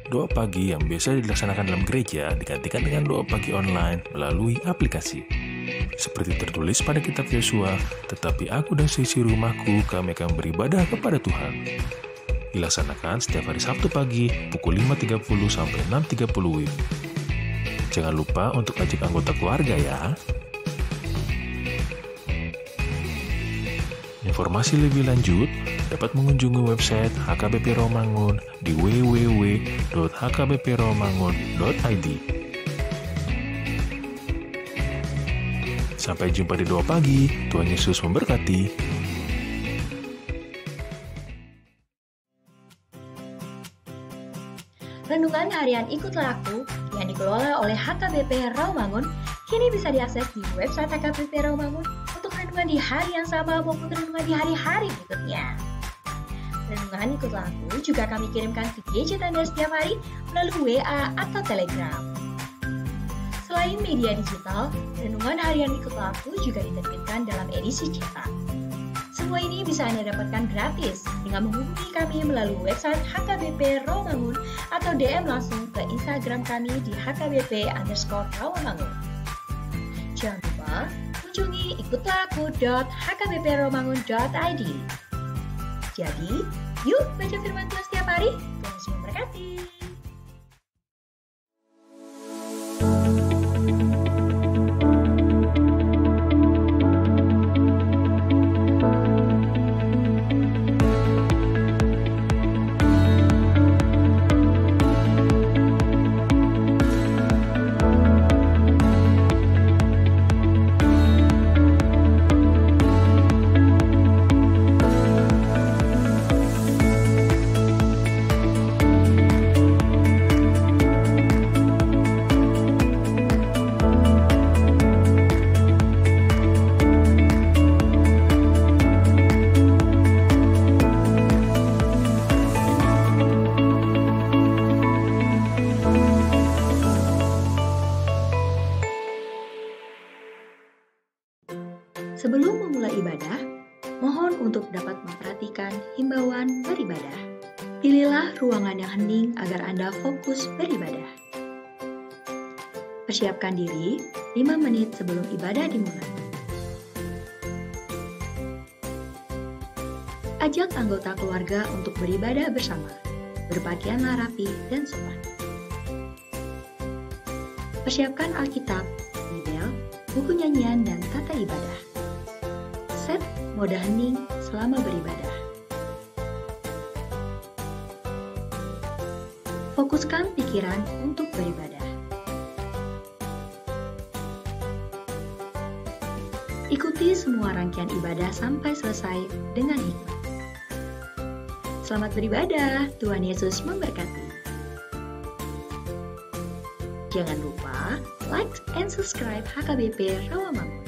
Doa pagi yang biasa dilaksanakan dalam gereja digantikan dengan doa pagi online melalui aplikasi. Seperti tertulis pada kitab Yosua, tetapi aku dan seisi rumahku kami akan beribadah kepada Tuhan. Dilaksanakan setiap hari Sabtu pagi pukul 5.30 sampai 6.30 WIB. Jangan lupa untuk ajak anggota keluarga ya. Informasi lebih lanjut dapat mengunjungi website HKBP Rawamangun di www.hkbprawamangun.id. Sampai jumpa di doa pagi. Tuhan Yesus memberkati. Renungan harian Ikutlah Aku yang dikelola oleh HKBP Rawamangun kini bisa diakses di website HKBP Rawamangun untuk renungan di hari yang sama maupun renungan di hari-hari berikutnya. Renungan Ikutlah Aku juga kami kirimkan ke gadget Anda setiap hari melalui WA atau Telegram. Selain media digital, renungan harian Ikutlah Aku juga diterbitkan dalam edisi cetak. Semua ini bisa Anda dapatkan gratis dengan menghubungi kami melalui website HKBP Rawamangun atau DM langsung ke Instagram kami di hkbp_rawamangun. Jangan lupa kunjungi ikutlahku.hkbprawamangun.id. Jadi, yuk baca firman Tuhan setiap hari. Tuhan Yesus memberkati. Sebelum memulai ibadah, mohon untuk dapat memperhatikan himbauan beribadah. Pilihlah ruangan yang hening agar Anda fokus beribadah. Persiapkan diri 5 menit sebelum ibadah dimulai. Ajak anggota keluarga untuk beribadah bersama. Berpakaianlah rapi dan sopan. Persiapkan Alkitab, Bibel, buku nyanyian, dan tata ibadah. Set mode hening selama beribadah. Fokuskan pikiran untuk beribadah. Ikuti semua rangkaian ibadah sampai selesai dengan hikmat. Selamat beribadah, Tuhan Yesus memberkati. Jangan lupa like and subscribe HKBP Rawamangun.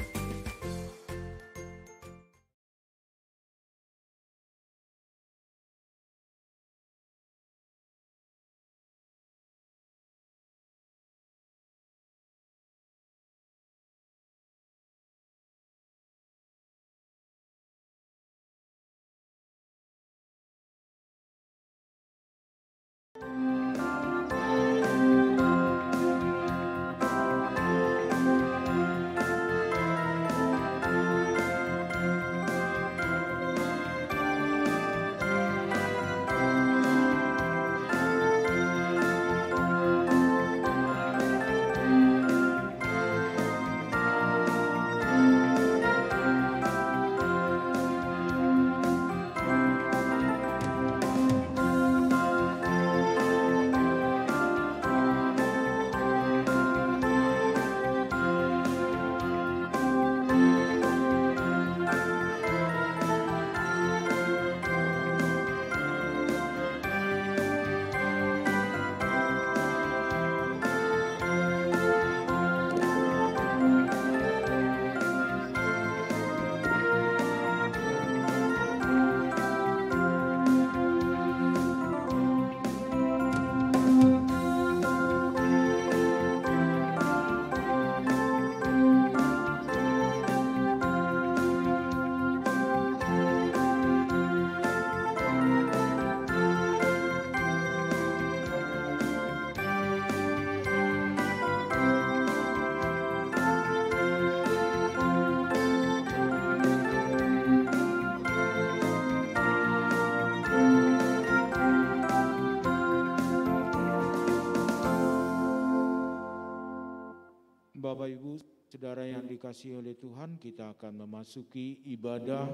dikasihi oleh Tuhan, kita akan memasuki ibadah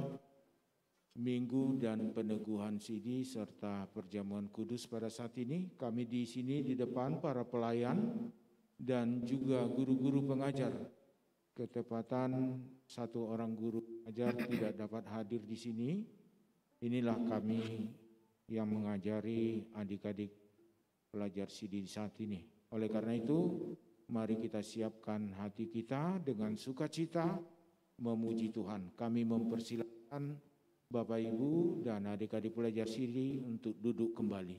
Minggu dan peneguhan sidi serta perjamuan kudus pada saat ini. Kami di sini di depan para pelayan dan juga guru-guru pengajar. Ketepatan satu orang guru pengajar tidak dapat hadir di sini. Inilah kami yang mengajari adik-adik pelajar sidi saat ini. Oleh karena itu, mari kita siapkan hati kita dengan sukacita memuji Tuhan. Kami mempersilakan Bapak Ibu dan adik-adik pelajar sidi untuk duduk kembali.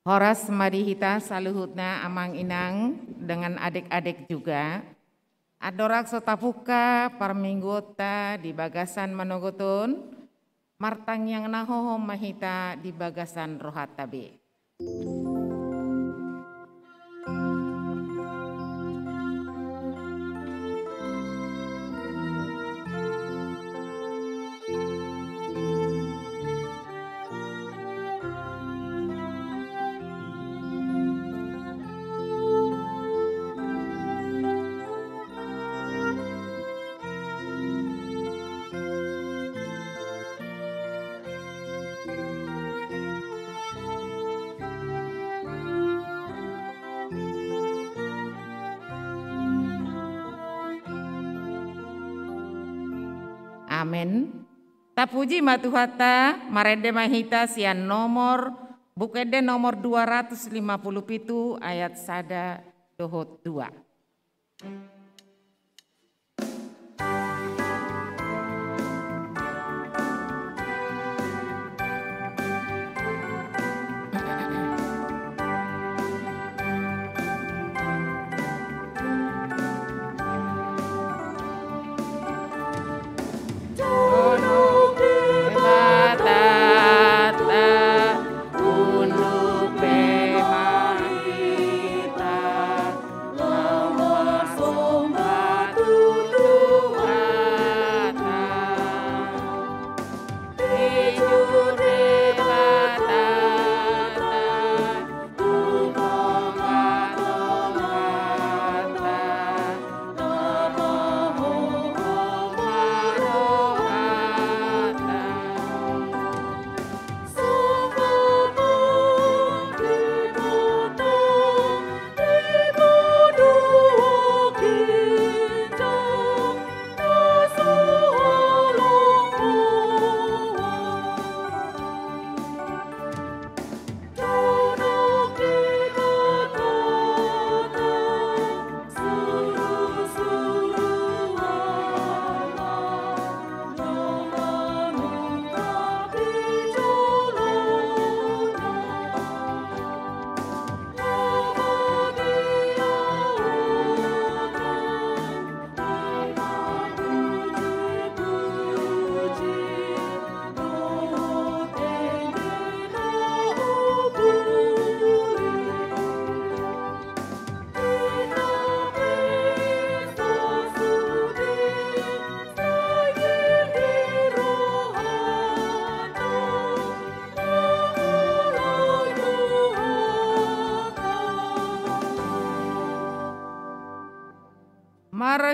Horas madihita saluhutna amang inang dengan adik-adik juga. Adorak sotapuka parminggota di bagasan manogotun, martang yang nahohom mahita di bagasan rohatabe. Amin. Tapuji matuhata marede mahita sian nomor bukede nomor 257 ayat sada dohot 2.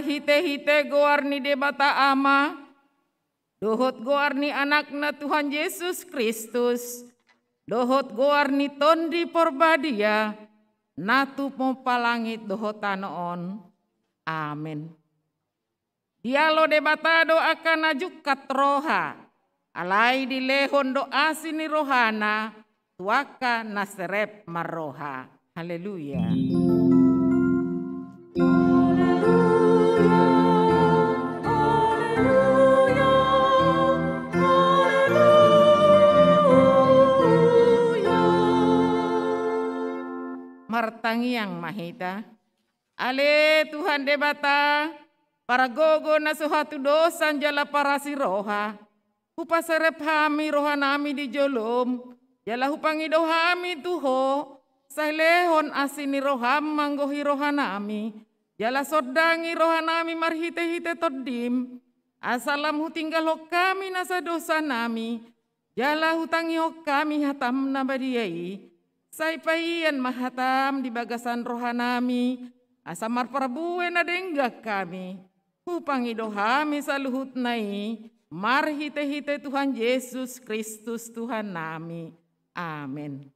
Hite-hite goarni debata ama, dohot goarni anakna Tuhan Yesus Kristus, dohot goarni tondi porbadia, natu palangit dohotanoon. Amin. Dialo debata doakan ajukat roha, alai di lehon doa sini rohana, tuaka naserep maroha. Haleluya. Martangi yang mahita, ale Tuhan debata, para gogo na suhatu dosan jala para si roha, hupaserep hami roha nami di jolom, jala hupangido hami tuho, Sailehon asini roham manggohi rohanami. Jala sodangi rohanami marhite-hite todim. Asalam hutinggal hokami nasa dosa nami. Jala hutangi hokami hatam nabadiai. Saipaian mahatam di bagasan rohanami. Asamar prabuwe na denggak kami. Hupangi dohami saluhut nai. Marhite-hite Tuhan Yesus Kristus Tuhan nami. Amin.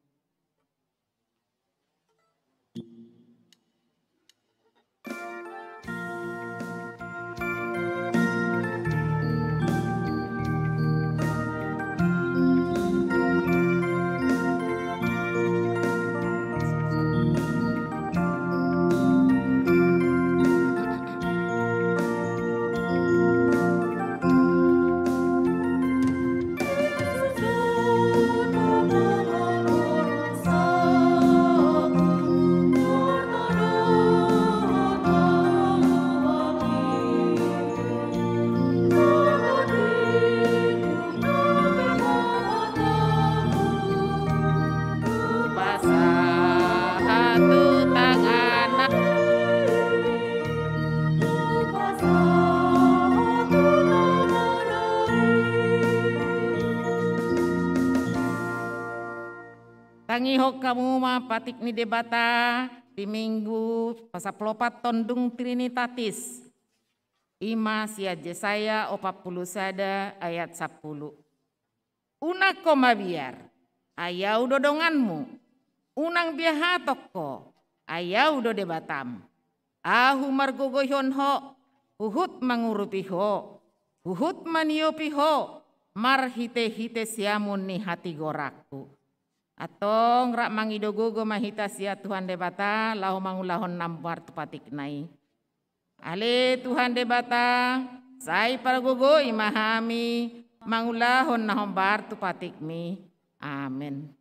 Tangiho kamu ma patik ni debata di minggu pasaplopat tondung Trinitatis. Ima sia Jesaya 40 sada ayat 10. Una koma biar, ayau dodonganmu. Unang biahatok ko, ayau do debatam. Ahu margogohon ho, uhut mangurupi ho, uhut maniopi ho, marhite-hite siamun ni hati gorakku. Atong rak mangidogogo mahita sia Tuhan debata lau mangulahon nambar tupatik nai. Ale Tuhan debata sai paragogo imahami mangulahon nahombar tupatik mi. Amin.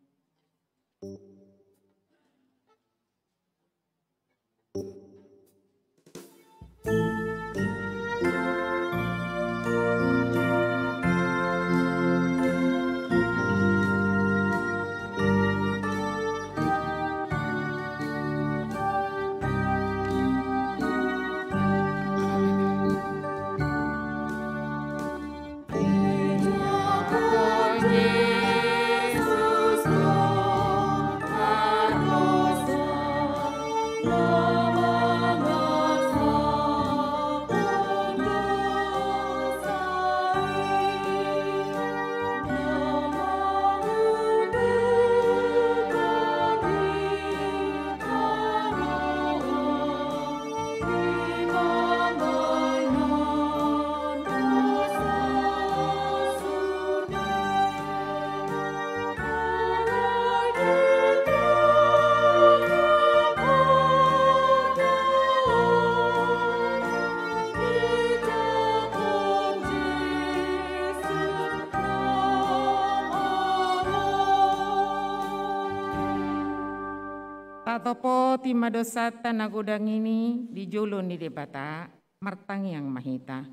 Topo timadosata nagodang ini dijulun di debata martang yang mahita.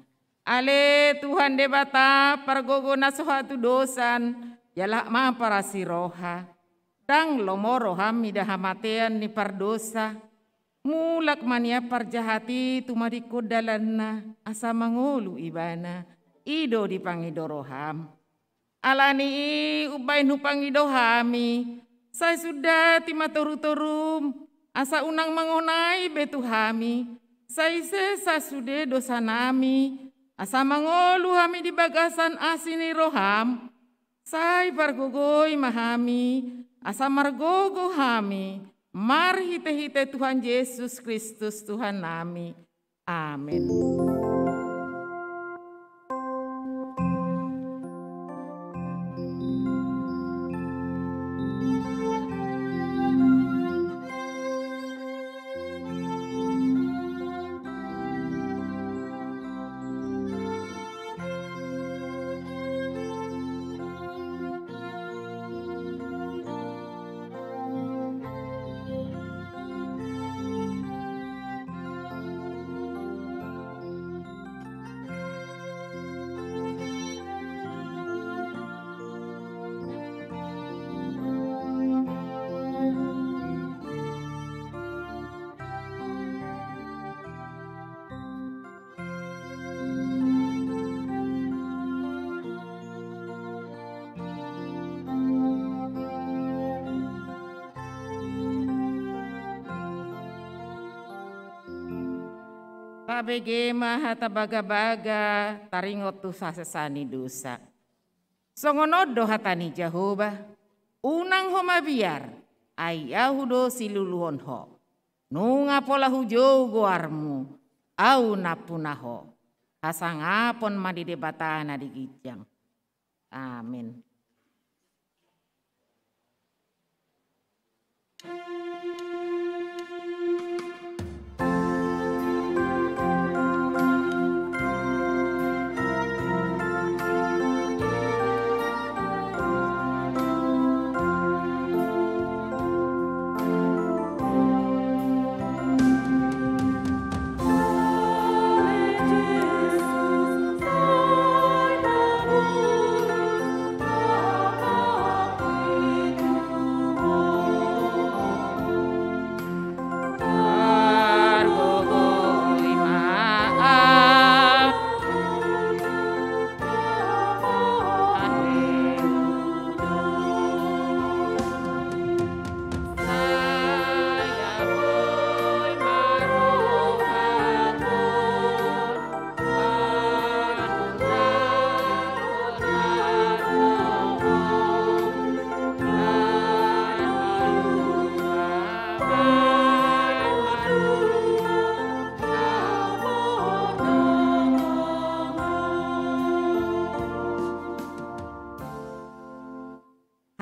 Ale Tuhan debata pargogo na suatu dosan jalak ma para siroha. Dang lomoro hami dahamatean ni pardosa. Mulak mania parjahati tumadiko dalanna asa mangulu ibana. Ido dipangidoroham. Alani ubain hupangidohami. Saya sudah timatoru-torum, asa unang mangonai betu hami. Saya sesa sudah dosa nami, asa mangolu hami di bagasan asini roham. Saya pargogoi mahami, asa margogo hami. Marhite-hite Tuhan Yesus Kristus Tuhan nami. Amin. Tabege mahata baga-baga taringot tu sasesani dosa. Songonodo hatani Jehovah, unang ho mabiar, ayahudo siluluhon ho. Nunga pola hujo goarmu, au napunaho. Hasangapon madidebatana di gijang. Amin.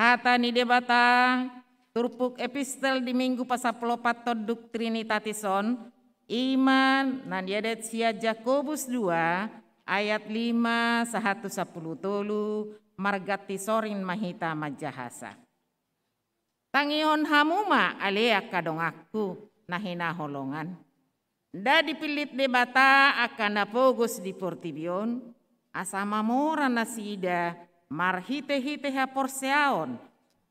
Hatani debata turpuk epistel di minggu pasaplopat toduk Trinitatis,on iman nandiadet sia Jakobus 2 ayat 5 110 margati sorin mahita majahasa. Tangihon hamuma alea kadong aku nahina holongan. Da dipilit debata akan napogus di Portibion asama mora nasida marhite-hite ha porseaon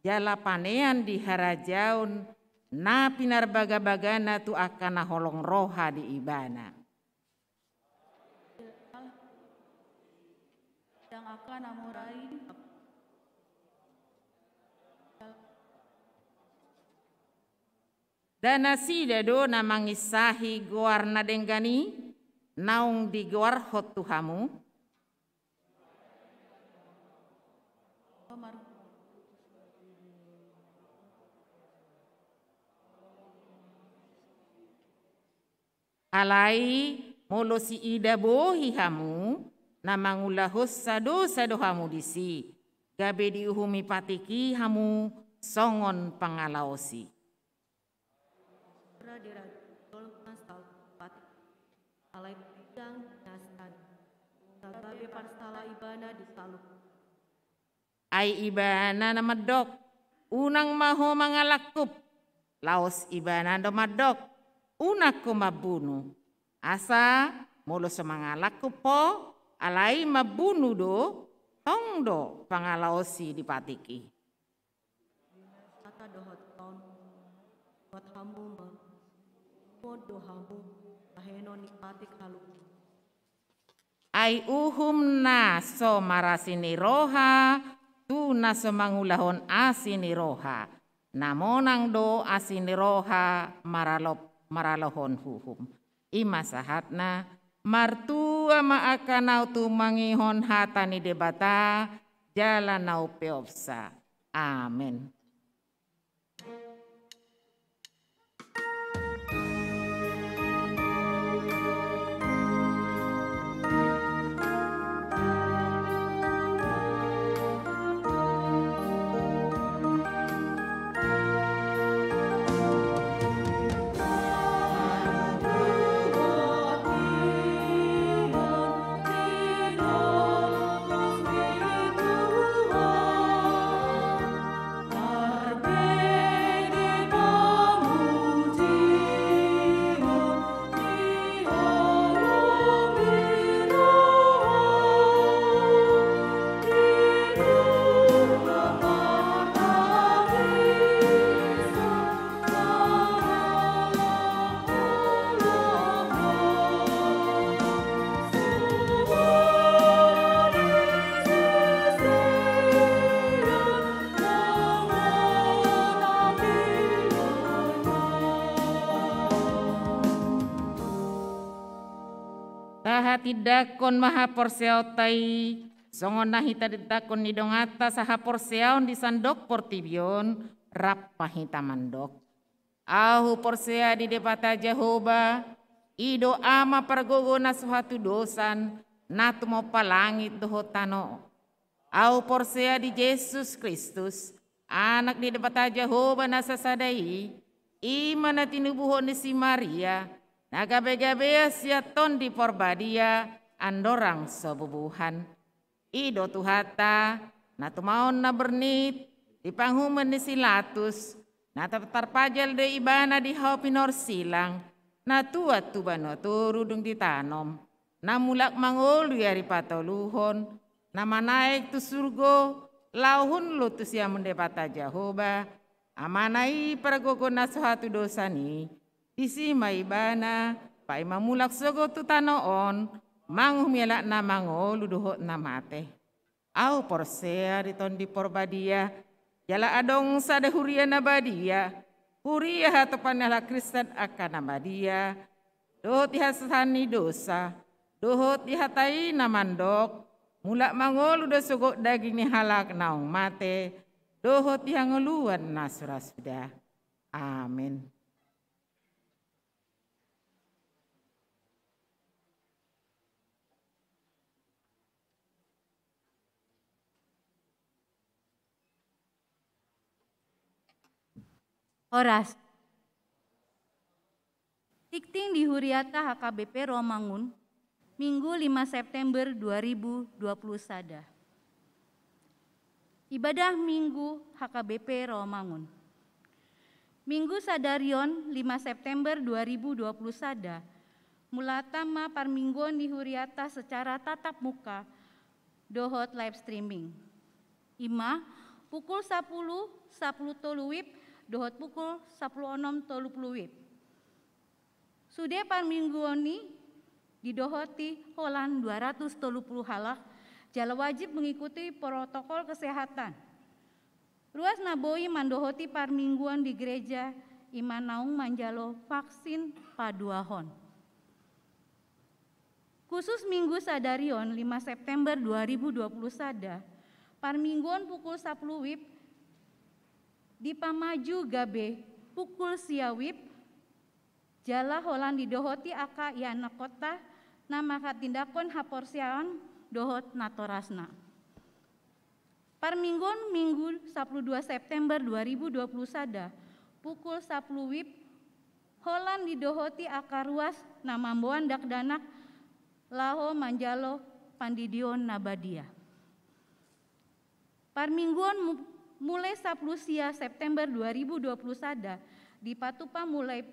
jala panean di harajaun na pinar baga-bagana tu akan naholong roha di ibana. Yang akan namurai Dana sida do na mangisahi goar na denggani naung di goar hot tuhamu. Alai molo si ida bohi hamu namangulahos sado hamu disi gabe diuhumi patiki hamu songon pangalaosi. alai yang nasad sababe parsala ibana di saluk. Ai ibana na madok unang maho mangalakup laos ibana do madok unak ko mabunu asa molo semangalakup po alai mabunu do tongdo pangalaosi dipatiki. Kata dohot kaun buat hamu modo hamu aheno nipatik haluk. Ai uhum na so marasini roha tu na so mangulahon asini roha namonang do asini roha maralohon huhum. Ima sahatna martua maakanau tu mangihon hatani debata jalan nau peopsa. Amin. hati dakon maha porseautai, songona hita ditakon ni dongata saha porseaon di sandok portibion, rapa hita mandok. Ahu porsea di depata Jehovah, ido ama pergogona suatu dosan, natu mau palangit dohotano. Au porsea di Yesus Kristus, anak di depata Jehovah nasasadai, imana tinubuhon ni si Maria, nagabe-gabe siaton di porbadia, andorang sebubuhan. Ido tuhata, natu maon na bernit, di panghuman ni silatus, nata tarpajal de ibana di hopinor silang, natuat tubano turudung ditanom, namulak mangolu yari patoluhon, nama naik tu surgo, lauhun lutus yang mendepata Jehovah, amanai pergogo nasuhatu dosa ni, isi maibana, pai mamulak sogo tu tanoon, manguh mielak na mangolu duhot na mate. Au porsea diton di porbadia, jala adong sada huria nabadia, huria hatopanela Kristen akan nabadia, dohot dihasani dosa, dohot dihatai namandok, mulak mangolu do sogok daging ni halak naung mate, dohot yang ngeluan nasura sudah. Amin. Horas. Tikting di Huriata HKBP Romangun, Minggu 5 September 2020 sada. Ibadah Minggu HKBP Romangun. Minggu Sadarion 5 September 2020 sada. Mulatama parmingguan di Huriata secara tatap muka, dohot live streaming. Ima pukul 10 toluwip, dohot pukul 10 toluwip. Sudah parmingguan ni didohoti holan 230 halak, jala wajib mengikuti protokol kesehatan. Ruas naboi mandohoti parmingguan di gereja iman naung manjalo vaksin paduahon. Khusus Minggu Sadarion 5 September 2020 sada, parmingguan pukul 10 wib, di Pamaju Gabe pukul siawib, jala holan didohoti aka iana kota, nama katindakon haporsiaon dohot natorasna. Parmingguan Minggu 12 September 2020 sada, pukul 10 wib, holan didohoti aka ruas nama mboan dakdanak, laho manjalo pandidion nabadia. Parmingguan mulai 10 sia September 2020 sada, di Patupa mulai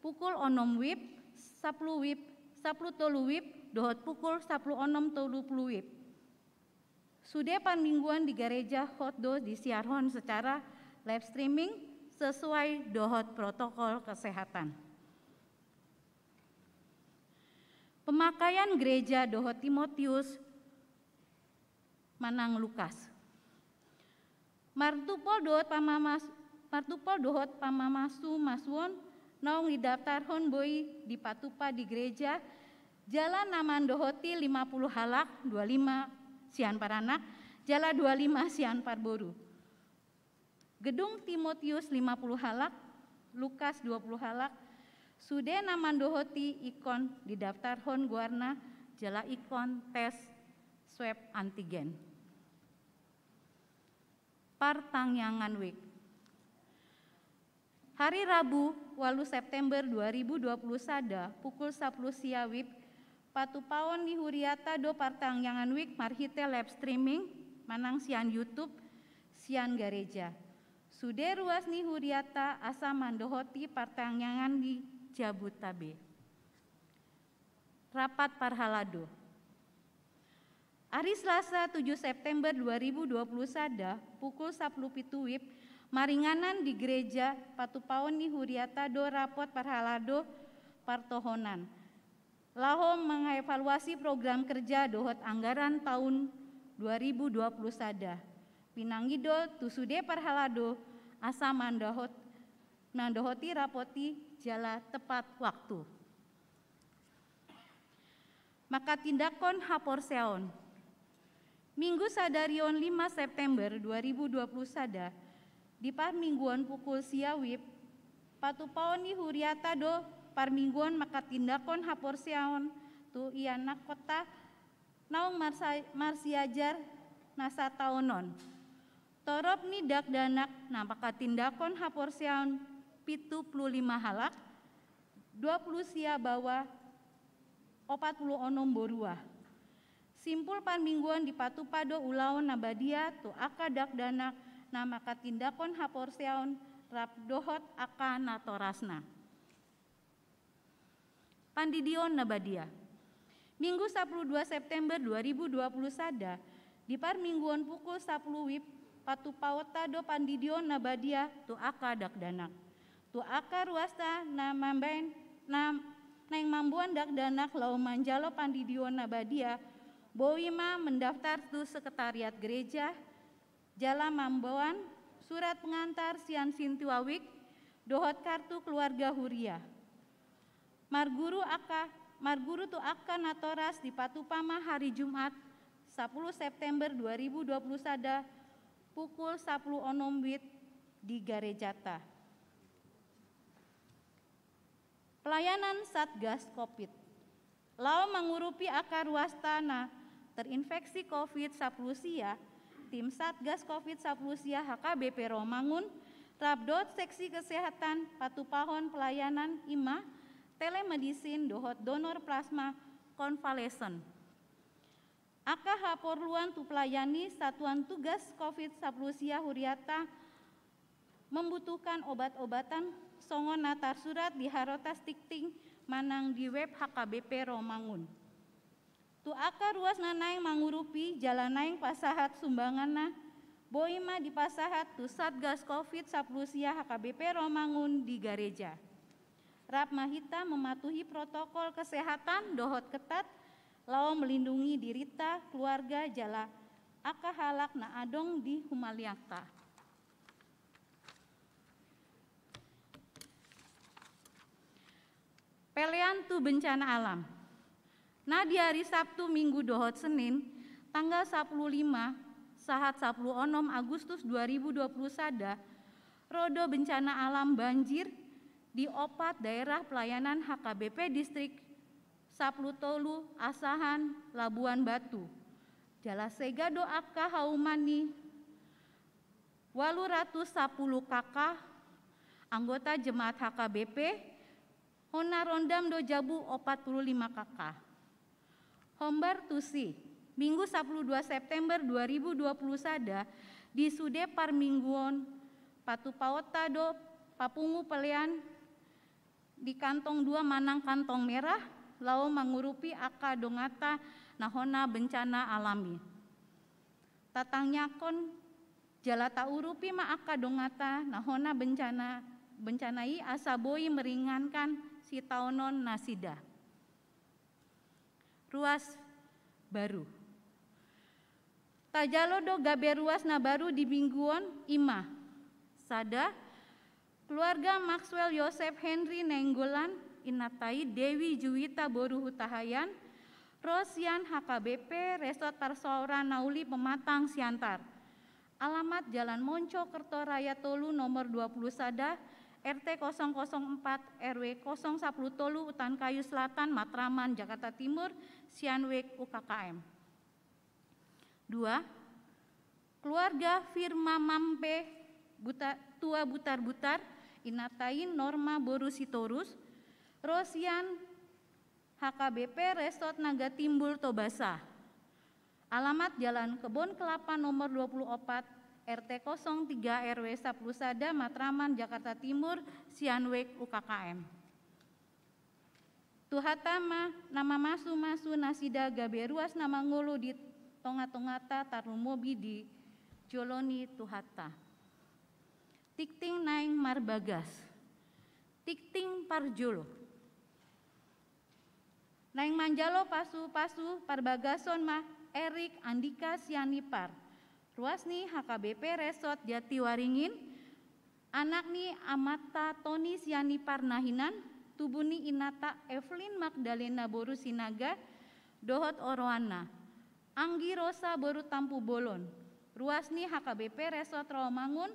pukul 6 wib, 10 wib, 10 tolu wib, dohot pukul 10 tolu wib. Sudah parmingguan di gereja hotdo disiarhon secara live streaming sesuai dohot protokol kesehatan. Pemakaian gereja dohot Timotius Manang Lukas. Martupol dohot pamamasu masuon naung didaftarhon boi di Patupa di gereja jalan naman dohoti 50 halak 25 sian paranak jala 25 sian parboru. Gedung Timotius 50 halak, Lukas 20 halak, sudah naman dohoti ikon didaftarhon guarna jala ikon tes swab antigen. Partangyangan week. Hari Rabu 8 September 2020 sada pukul 10 siawib Patupaon di Huriata do partangyangan week marhite live streaming manang sian YouTube sian gereja. Sude ruas ni Huriata asa mandohoti partangyangan di Jabutabe. Rapat parhalado. Hari Selasa 7 September 2020 sada pukul 10 pituwib maringanan di gereja Patupaon ni Huriata do rapot parhalado partohonan. Laho mengevaluasi program kerja dohot anggaran tahun 2020 sada. Pinanggido tusude parhalado asa mandohoti rapoti jala tepat waktu. maka tindakon haporseon. Minggu sadarion 5 September 2020 sada, di parmingguan pukul siawip, patupaoni huriata do parmingguan maka tindakon haporseon tu ianak kota naung marsiajar nasa taonon. Torop ni dak danak maka tindakon haporseon 75 halak, 20 sia bawah 40 onom borua. Simpul parmingguan di patupado ulaon nabadia tu aka dak danak nama katindakon haporseon rap dohot aka natorasna. Pandidion nabadia. Minggu 12 September 2020 sada di parmingguan pukul 10 wib patupawota do pandidion nabadia tu aka dak danak. Tu aka ruasta namambain nang mambuan dak danak lau manjalo pandidion nabadia Bowima mendaftar tu sekretariat gereja, jala mambuan surat pengantar sian sintuawik, dohot kartu keluarga huria. Marguru tu aka natoras di Patupama hari Jumat 10 September 2020 sada pukul 10 onom wit di Garejata. Pelayanan Satgas Covid. Lau mengurupi akar wastana terinfeksi COVID-10 sia, tim Satgas COVID-10 sia HKBP Romangun, Rabdot Seksi Kesehatan Patupahon Pelayanan IMA, Telemedicine Dohot Donor Plasma Konvalesen. Aka haporluan tu pelayani Satuan Tugas COVID-10 sia Huriata membutuhkan obat-obatan songon natar surat di Harotas Tikting manang di web HKBP Romangun. Tu aka ruas nanaing mangurupi jalan naing pasahat sumbanganna boima di pasahat tu Satgas COVID-10 sia HKBP Romangun di Gareja. Rap Mahita mematuhi protokol kesehatan dohot ketat lau melindungi dirita keluarga jala aka halak na adong di Humaliakta. Pelean tu bencana alam. Nah di hari Sabtu Minggu dohot Senin tanggal 15 sahat 10 onom Agustus 2020 sada rodo bencana alam banjir di opat daerah pelayanan HKBP distrik Saplutolu, Asahan, Labuan Batu. Jala sega do aka haumani 810 kakak anggota jemaat HKBP Hona rondam do jabu 45 kakak. Hombar tusi, Minggu 12 September 2020 sada di Sude Parmingguon, Patupawota do Papungu Pelean di kantong 2 manang kantong merah, lau mangurupi aka dongata nahona bencana alami. Tatangnyakon jala taurupi ma aka dongata nahona bencanai asaboi meringankan si taonon nasida. Ruas baru. Tajalo do gabe ruas na baru di mingguon ima. Sada keluarga Maxwell Yosef Henry Nenggolan inatai Dewi Juwita Boru Hutahayan Rosian HKBP Resort Tarsaura Nauli Pematang Siantar. Alamat Jalan Monco Kertoraya Tolu nomor 20 sada RT 004 RW 010 Tolu Utan Kayu Selatan Matraman Jakarta Timur Sianwek UKKM. 2. Keluarga Firma Mampe Tua Butar-Butar inatain Norma Borusitorus Rosian HKBP Resort Naga Timbul Tobasa. Alamat Jalan Kebon Kelapa nomor 24 RT 03 RW 10 Sada Matraman Jakarta Timur Sianwek UKKM. Tuhatama nama masu nasida gabe ruas nama ngulu di tonga-tongata tarumobi di Joloni Tuhata. Tikting naing marbagas. Tikting parjolo. Naing manjalo pasu parbagason mah Erik Andika Sianipar. Ruasni HKBP Resort Jatiwaringin, anakni Amata Tony Sianipar Nahinan, tubuni Inata Evelyn Magdalena Boru Sinaga, Dohot Oroana, Anggi Rosa Boru Tampu Bolon, Ruasni HKBP Resort Rawamangun,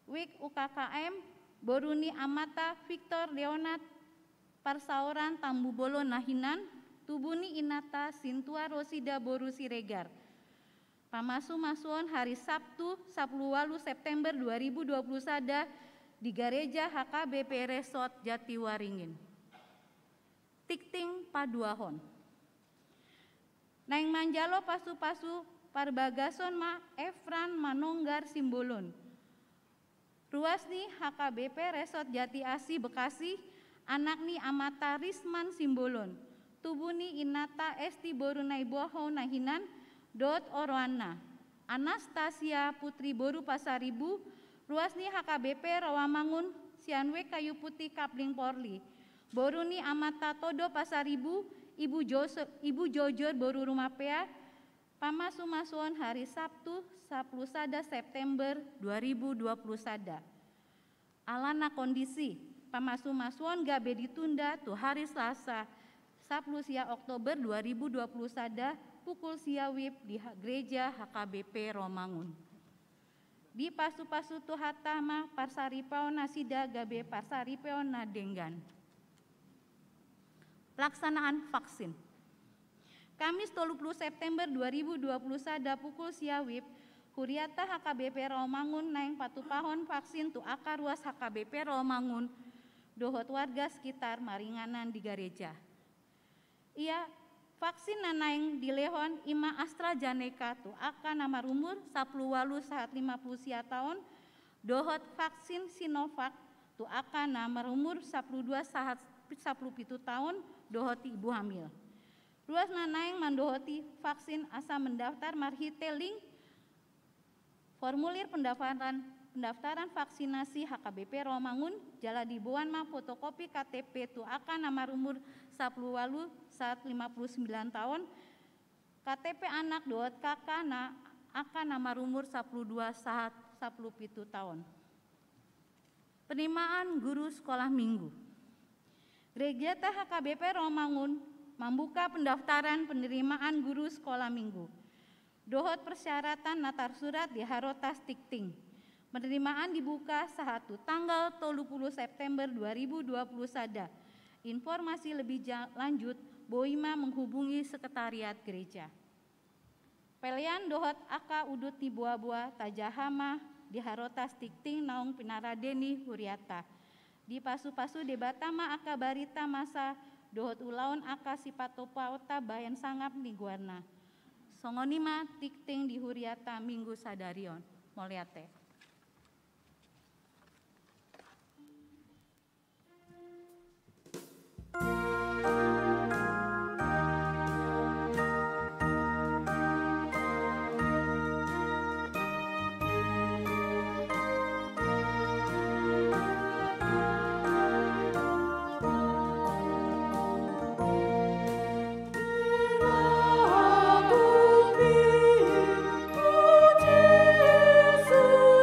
Wik UKKM, Boruni Amata Victor Leonat, Parsauran Tambu Bolon Nahinan, Tubuni Inata Sintua Rosida Boru Siregar. Pamasu masuon hari Sabtu 10 September 2021 di Gereja HKBP Resort Jatiwaringin. Tikting Paduahon. Naing manjalo pasu-pasu parbagason ma Efran Manonggar Simbolon. Ruasni HKBP Resort Jati Asi Bekasi, anakni Amata Risman Simbolon. Tubuni Inata Esti Borunai Boho Nahinan, Dot Oroana, Anastasia Putri Boru Pasaribu, Ruasni HKBP Rawamangun, Sianwe Kayu Putih Kapling Porli, Boruni Amata Todo Pasaribu, Ibu Jojor Boru Rumapea, Pamasu masuon hari Sabtu 10 September 2021. Alana kondisi, pamasu masuon gabe ditunda tu hari Selasa 10 Oktober 2021 pukul siawip di Gereja HKBP Rawamangun. Di pasu-pasu tu hatama parsaripao nasida gabe parsaripao nadenggan. Pelaksanaan vaksin. Kamis 30 September 2021 pukul siawip Huriata HKBP Rawamangun naing patupahon vaksin tu akar ruas HKBP Rawamangun dohot warga sekitar maringanan di gereja. Ia vaksin nanaing dilehon ima AstraZeneca tu akan nama rumur 10 saat 50 tahun, dohot vaksin Sinovac tu akan nama rumur 12 saat 17 tahun, dohot ibu hamil. Ruas nanaing mandohoti vaksin asa mendaftar marhite link formulir pendaftaran vaksinasi HKBP Rawamangun jala dibuan ma fotokopi KTP tu akan nama rumur 10 saat 59 tahun, KTP anak dohot kakak na akan nama rumur 12 saat 17 tahun. Penerimaan guru sekolah minggu. Gereja HKBP Rawamangun membuka pendaftaran penerimaan guru sekolah minggu. Dohot persyaratan natar surat di Harotas Tikting. Penerimaan dibuka sahatu tanggal 30 September 2021. Informasi lebih lanjut Boima menghubungi sekretariat gereja. Pelian dohot aka udut di buah-buah tajahama di Harotas Tikting naung pinaradeni Huriata. Di pasu-pasu debatama aka barita masa dohot ulaun aka sipatopauta bayan sangap ni guarna. Songonima Tikting di Huriata Minggu Sadarion. Moliate. Yesus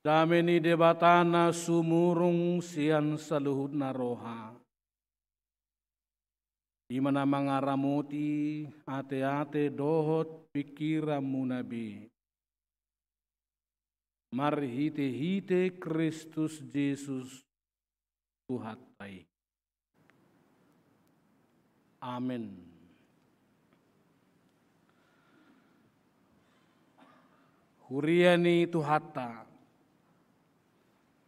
dameni debatana sumurung sian saluhutna roha. Di mana mangaramoti ate-ate dohot pikiranmu nabi. Marhite-hite Kristus Yesus Tuhatai. Amin. Huriani Tuhata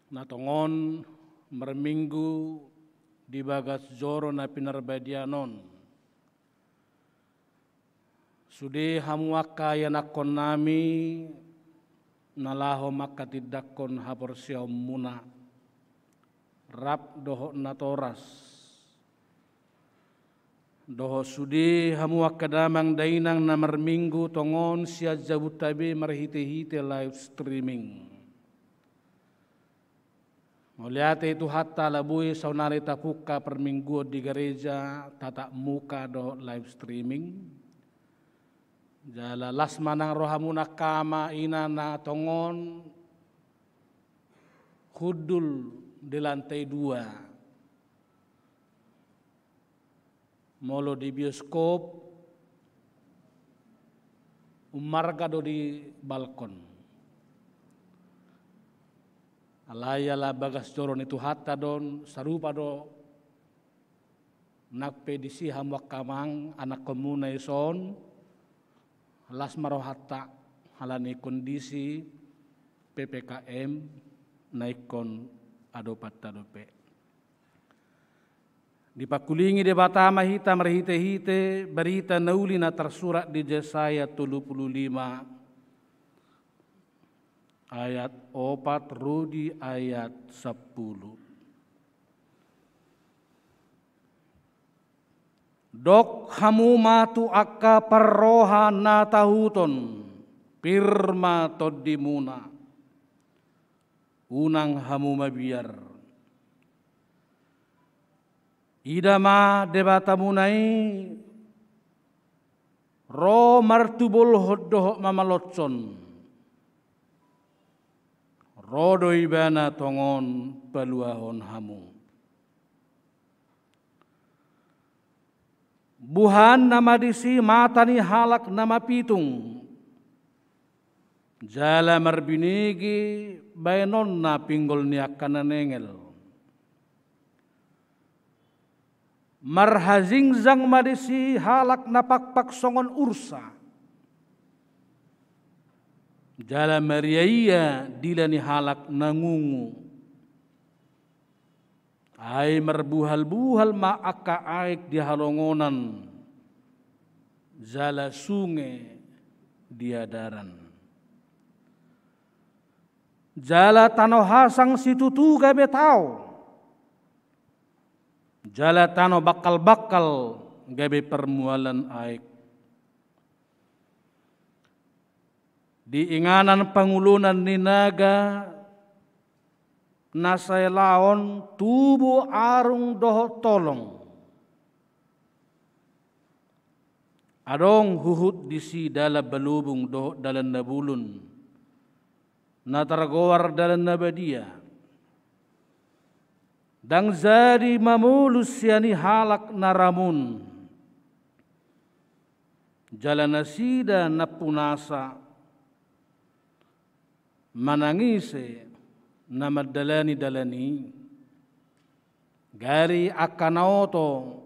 natongon merminggu di bagas joro na pinarbadianon. Sude hamuaka yanakon nami nalaho makatidakon haporsiaw muna. Rap doho natoras. Doho sudi hamuaka damang dainang na merminggu tongon siya jabutabe marhite-hite live streaming. Melihat itu hatta labui saunari tapuka per minggu di gereja tatap muka do live streaming. Jala las manang rohamuna kama ina na tongon hudul di lantai 2. Molo di bioskop umarga do di balkon. Alayala bagas joron itu hatta don sarupa do nakpedisi hamwak kamang anak komuna ison las marohatta halani kondisi PPKM naikon adopat tadope. Dipakulingi debata mahita merhite-hite berita naulina tersurat di Yesaya 35 ayat 4 rudi ayat 10. Dok hamu matu akka parroha na tahuton pirma toddimuna unang hamu mabiar. Idama debatamunai ro martubul hoddoh mamalotson. Rodo ibana tongon peluahon hamu. Buhan nama disi matani halak nama pitung. Jala marbinigi baenon na pinggol niakana nengel. Marhazingzang madisi halak na pakpak songon ursa. Jala mariaya dilani halak nangungu. Ay marbuhal-buhal maaka aik di halongonan. Jala sungai diadaran. Jala tanohasang situtu gabe tau. Jala tano bakal-bakal gabe permualan aik. Di inganan pangulunan ninaga nasay laon tubo arung doho tolong. Adong huhut disi dala balubung doho dalan nabulun. Nataragowar dalan nabadia. Dang zadi mamulus yani halak naramun. Jalan nasida napunasa. Manangise na madalani-dalani gari akanaoto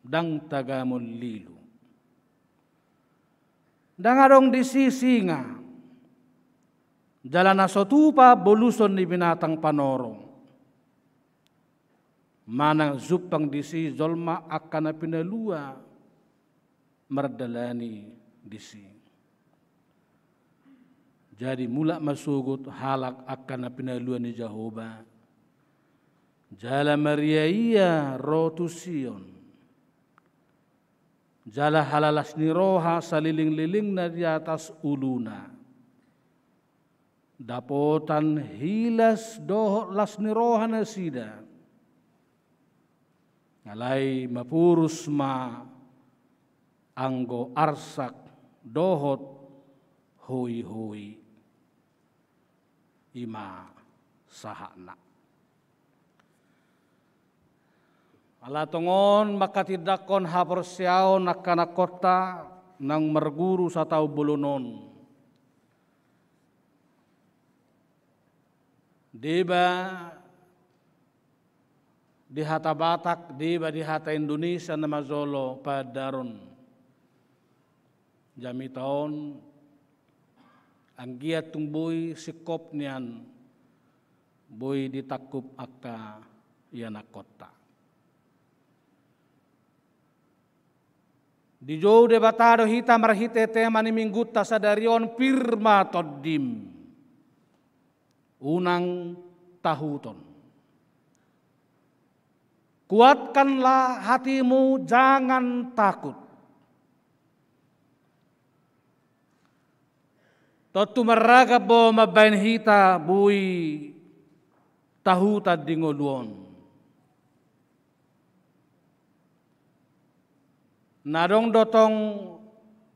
dang tagamol lilu. Dang adong disisinga jalan nasotupa boluson ni binatang panorong. Manang zupang disi zolma akana pinalua mardalani disi. Jadi mula masugut halak akan pinaluan ni Jehovah. Jala mariaya rotusion. Jala halalas ni roha saliling-liling na di atas uluna. Dapotan hilas doho las ni roha na sida. Ngalai mapurus ma anggo arsak dohot hoi-hoi. ima sahana. Ala tongon maka tidakon hapersiaon nakana kota nang merguru satau bulunon. Deba di hata Batak, deba di hata Indonesia nama Zolo padaron. Jami tahun anggia tumbui sikop nian boy ditakup akka yana kota. Di jauh de batado hita marhite tema ni mingguta sadarion firma todim. Unang tahuton. Kuatkanlah hatimu, jangan takut. Totu maraga bo mabain hita bui tahuta dingoduon. Nadong dotong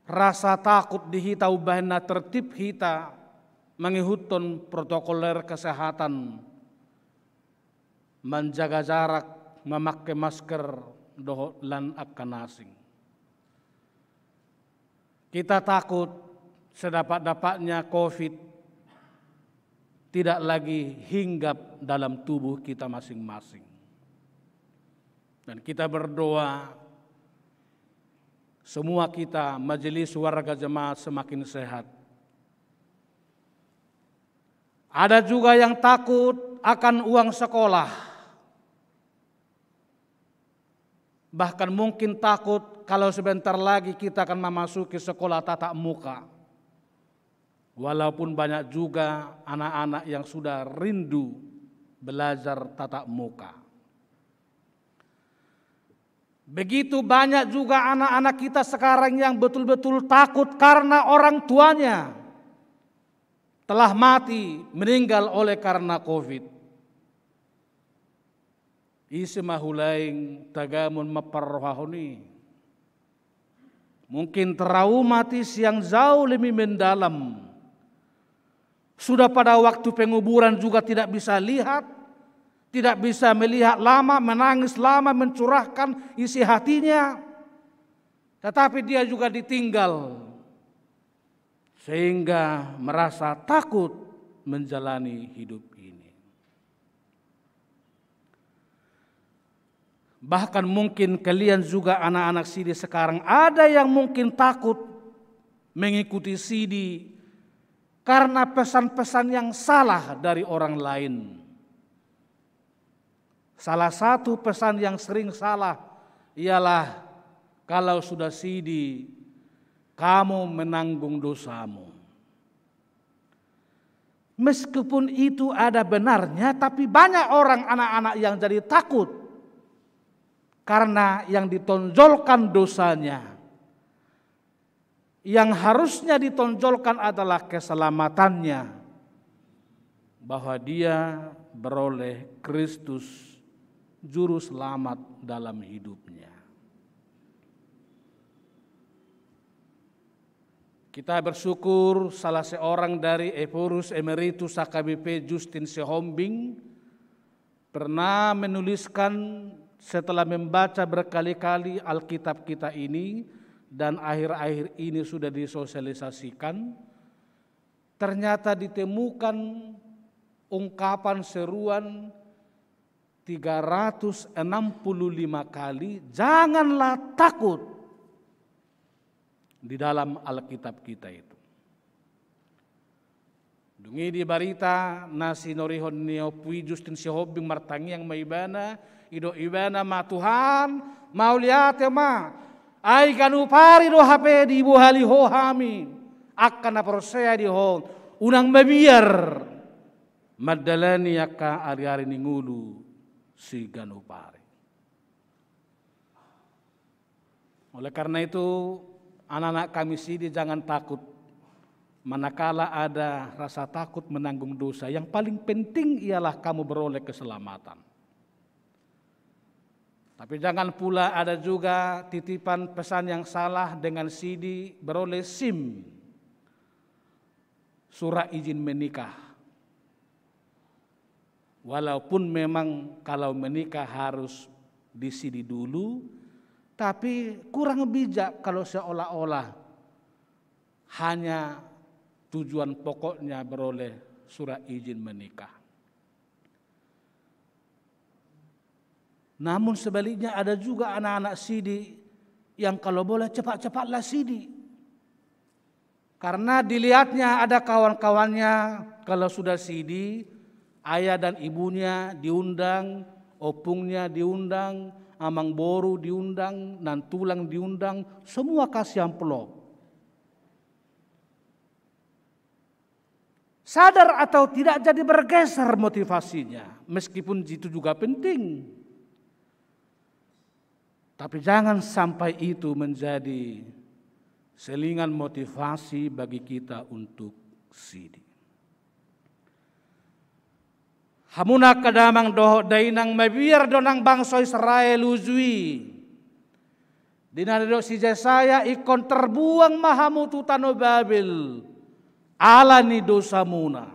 rasa takut di hita ubahin na tertib hita mengikuton protokoler kesehatan, menjaga jarak, memakai masker, doho lan akan asing. Kita takut sedapat-dapatnya COVID tidak lagi hinggap dalam tubuh kita masing-masing. Dan kita berdoa semua kita majelis warga jemaat semakin sehat. Ada juga yang takut akan uang sekolah. Bahkan mungkin takut kalau sebentar lagi kita akan memasuki sekolah tatap muka. Walaupun banyak juga anak-anak yang sudah rindu belajar tatap muka. Begitu banyak juga anak-anak kita sekarang yang betul-betul takut karena orang tuanya telah mati, meninggal oleh karena COVID. Isi mahulaing tagamun maparrohahoni. Mungkin traumatis yang jauh lebih mendalam. Sudah pada waktu penguburan juga tidak bisa lihat, tidak bisa melihat lama, menangis lama, mencurahkan isi hatinya. Tetapi dia juga ditinggal. Sehingga merasa takut menjalani hidup ini. Bahkan mungkin kalian juga anak-anak Sidi sekarang ada yang mungkin takut mengikuti Sidi karena pesan-pesan yang salah dari orang lain. Salah satu pesan yang sering salah ialah kalau sudah Sidi kamu menanggung dosamu. Meskipun itu ada benarnya, tapi banyak orang anak-anak yang jadi takut karena yang ditonjolkan dosanya. Yang harusnya ditonjolkan adalah keselamatannya, bahwa dia beroleh Kristus juru selamat dalam hidupnya. Kita bersyukur salah seorang dari Ephorus Emeritus AKBP Justin Sihombing pernah menuliskan setelah membaca berkali-kali Alkitab kita ini dan akhir-akhir ini sudah disosialisasikan, ternyata ditemukan ungkapan seruan 365 kali, janganlah takut, di dalam Alkitab kita itu. Dungi di barita nasi norihon niopui Justin Sihombing martangi yang maibana ido ibana ma Tuhan mau lihat ma ai kanu pari do hape di buhali ho hami akan aproseya di ho unang mabiar madalani aka ari-ari ningulu si ganu pari. Oleh karena itu anak-anak kami Sidi jangan takut manakala ada rasa takut menanggung dosa. Yang paling penting ialah kamu beroleh keselamatan. Tapi jangan pula ada juga titipan pesan yang salah dengan Sidi beroleh SIM, surat izin menikah. Walaupun memang kalau menikah harus disidi dulu, tapi kurang bijak kalau seolah-olah hanya tujuan pokoknya beroleh surat izin menikah. Namun sebaliknya ada juga anak-anak sidi yang kalau boleh cepat-cepatlah sidi. Karena dilihatnya ada kawan-kawannya kalau sudah sidi, ayah dan ibunya diundang, opungnya diundang, amang boru diundang, nantulang diundang, semua kasih amplop. Sadar atau tidak jadi bergeser motivasinya, meskipun itu juga penting. Tapi jangan sampai itu menjadi selingan motivasi bagi kita untuk sidi. Hamuna kadamang doho dainang mabiar donang bangsa Israel uzui. Dinado si Jesaya ikon terbuang mahamutu tano Babel. Alani dosa muna.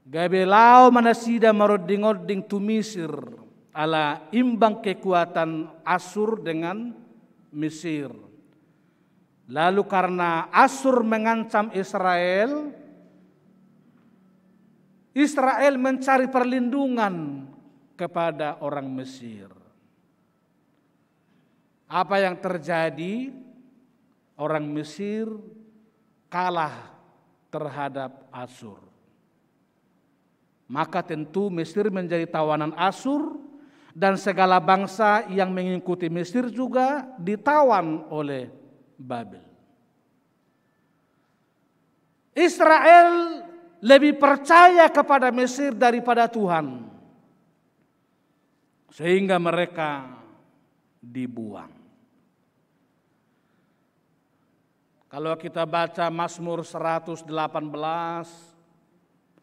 Gabelau manasida maroding-oding tumisir. Ala imbang kekuatan Asyur dengan Mesir. Lalu karena Asyur mengancam Israel, Israel mencari perlindungan kepada orang Mesir. Apa yang terjadi? Orang Mesir kalah terhadap Asyur. Maka tentu Mesir menjadi tawanan Asyur. Dan segala bangsa yang mengikuti Mesir juga ditawan oleh Babel. Israel lebih percaya kepada Mesir daripada Tuhan. Sehingga mereka dibuang. Kalau kita baca Mazmur 118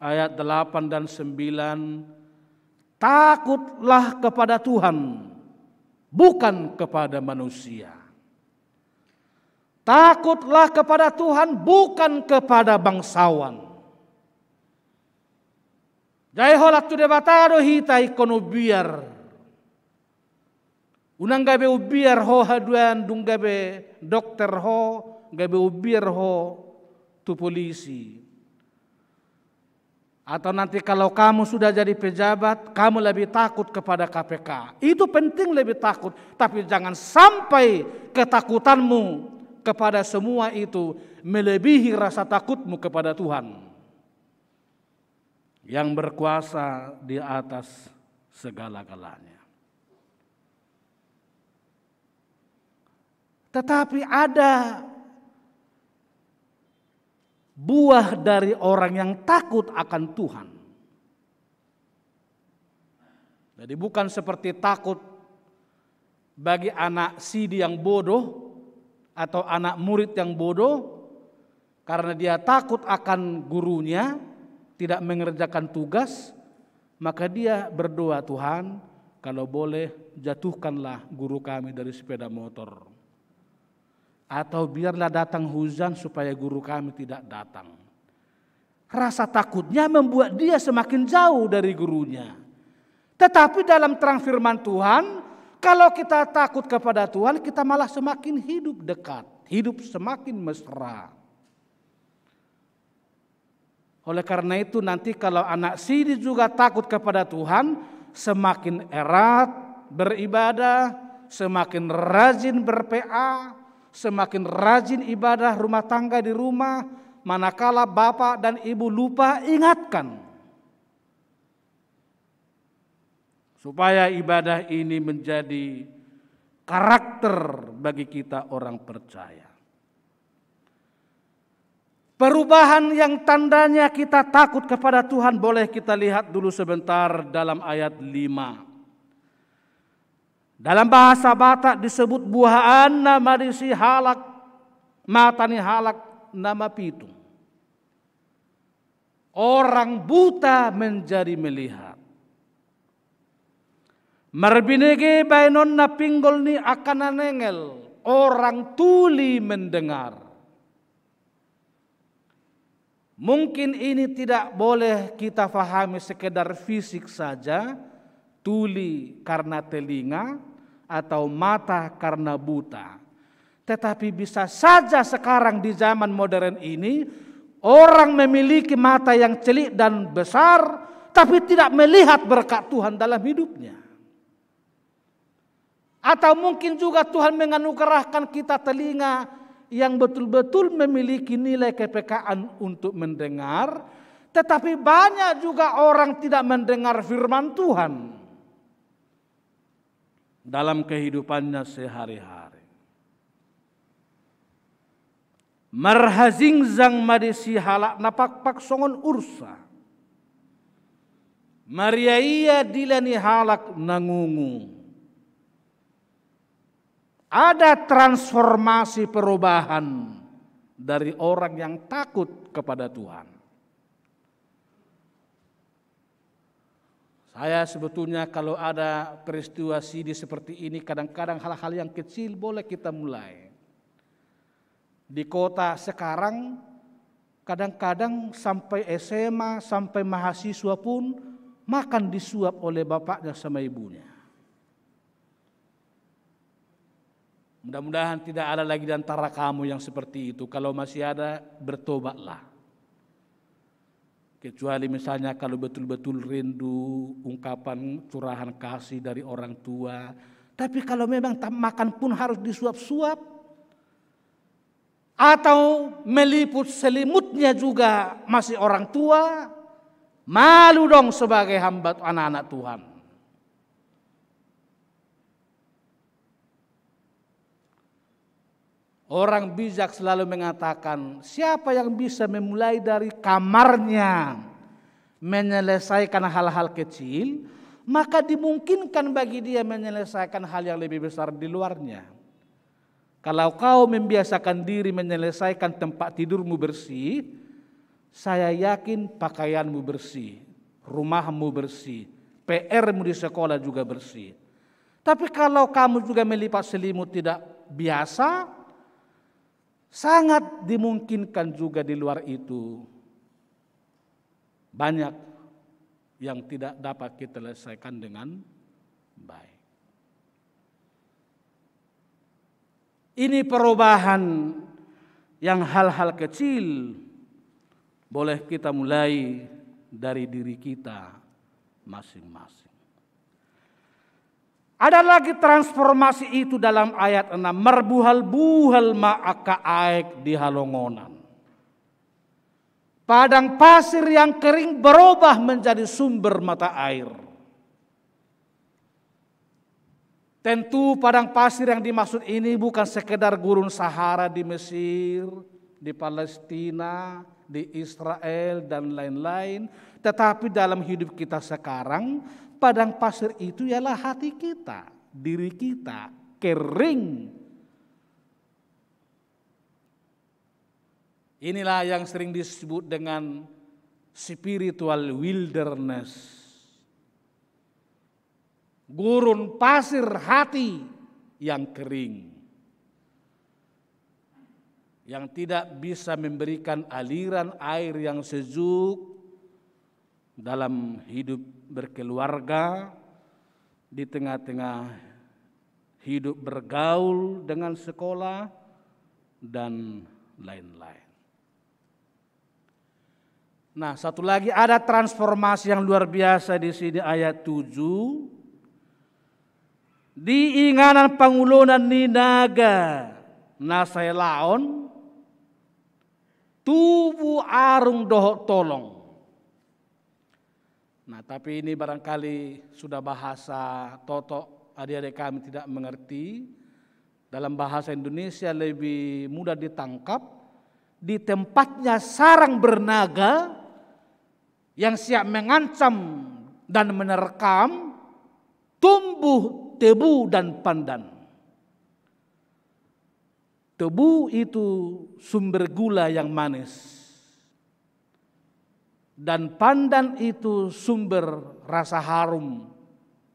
ayat 8 dan 9, takutlah kepada Tuhan, bukan kepada manusia. Takutlah kepada Tuhan, bukan kepada bangsawan. Jai holat tu debatado hitai kono biar. Unang gabe ubiar ho haduan dung gabe dokter ho, gabe ubiar ho tu polisi. Atau nanti kalau kamu sudah jadi pejabat, kamu lebih takut kepada KPK. Itu penting lebih takut. Tapi jangan sampai ketakutanmu kepada semua itu melebihi rasa takutmu kepada Tuhan. Yang berkuasa di atas segala-galanya. Tetapi ada buah dari orang yang takut akan Tuhan. Jadi bukan seperti takut bagi anak sidi yang bodoh atau anak murid yang bodoh karena dia takut akan gurunya tidak mengerjakan tugas, maka dia berdoa, Tuhan kalau boleh jatuhkanlah guru kami dari sepeda motor. Atau biarlah datang hujan supaya guru kami tidak datang. Rasa takutnya membuat dia semakin jauh dari gurunya. Tetapi dalam terang firman Tuhan, kalau kita takut kepada Tuhan, kita malah semakin hidup dekat. Hidup semakin mesra. Oleh karena itu nanti kalau anak sidi juga takut kepada Tuhan, semakin erat beribadah, semakin rajin berPA, semakin rajin ibadah rumah tangga di rumah, manakala bapak dan ibu lupa, ingatkan. Supaya ibadah ini menjadi karakter bagi kita orang percaya. Perubahan yang tandanya kita takut kepada Tuhan boleh kita lihat dulu sebentar dalam ayat 5. Dalam bahasa Batak disebut buah nama disi halak, matani halak nama pitung. Orang buta menjadi melihat. Marbinege bainon na pinggol ni akan nengel, orang tuli mendengar. Mungkin ini tidak boleh kita fahami sekedar fisik saja, tuli karena telinga atau mata karena buta. Tetapi bisa saja sekarang di zaman modern ini orang memiliki mata yang celik dan besar tapi tidak melihat berkat Tuhan dalam hidupnya. Atau mungkin juga Tuhan menganugerahkan kita telinga yang betul-betul memiliki nilai kepekaan untuk mendengar, tetapi banyak juga orang tidak mendengar firman Tuhan dalam kehidupannya sehari-hari. Marhazing zang madesi halak napak-pak songon ursa. Mariaya dilani halak nangungu. Ada transformasi perubahan dari orang yang takut kepada Tuhan. Saya sebetulnya kalau ada peristiwa CD seperti ini, kadang-kadang hal-hal yang kecil boleh kita mulai. Di kota sekarang kadang-kadang sampai SMA, sampai mahasiswa pun makan disuap oleh bapaknya sama ibunya. Mudah-mudahan tidak ada lagi di antara kamu yang seperti itu. Kalau masih ada, bertobatlah. Kecuali misalnya kalau betul-betul rindu ungkapan curahan kasih dari orang tua. Tapi kalau memang makan pun harus disuap-suap. Atau meliput selimutnya juga masih orang tua. Malu dong sebagai hamba anak-anak Tuhan. Orang bijak selalu mengatakan, siapa yang bisa memulai dari kamarnya menyelesaikan hal-hal kecil, maka dimungkinkan bagi dia menyelesaikan hal yang lebih besar di luarnya. Kalau kau membiasakan diri menyelesaikan tempat tidurmu bersih, saya yakin pakaianmu bersih, rumahmu bersih, PR-mu di sekolah juga bersih. Tapi kalau kamu juga melipat selimut tidak biasa, sangat dimungkinkan juga di luar itu banyak yang tidak dapat kita selesaikan dengan baik. Ini perubahan yang hal-hal kecil boleh kita mulai dari diri kita masing-masing. Ada lagi transformasi itu dalam ayat 6. Marbuhal-buhal ma'aka aek di halongonan. Padang pasir yang kering berubah menjadi sumber mata air. Tentu padang pasir yang dimaksud ini bukan sekedar gurun Sahara di Mesir, di Palestina, di Israel dan lain-lain. Tetapi dalam hidup kita sekarang, padang pasir itu ialah hati kita, diri kita, kering. Inilah yang sering disebut dengan spiritual wilderness. Gurun pasir hati yang kering. Yang tidak bisa memberikan aliran air yang sejuk dalam hidup berkeluarga, di tengah-tengah hidup bergaul dengan sekolah, dan lain-lain. Nah, satu lagi ada transformasi yang luar biasa di sini ayat 7. Di inganan pangulunan ninaga nasay laon, tubuh arung dohok tolong. Nah, tapi ini barangkali sudah bahasa Toto, adik-adik kami tidak mengerti. Dalam bahasa Indonesia lebih mudah ditangkap. Di tempatnya sarang bernaga yang siap mengancam dan menerkam, tumbuh tebu dan pandan. Tebu itu sumber gula yang manis. Dan pandan itu sumber rasa harum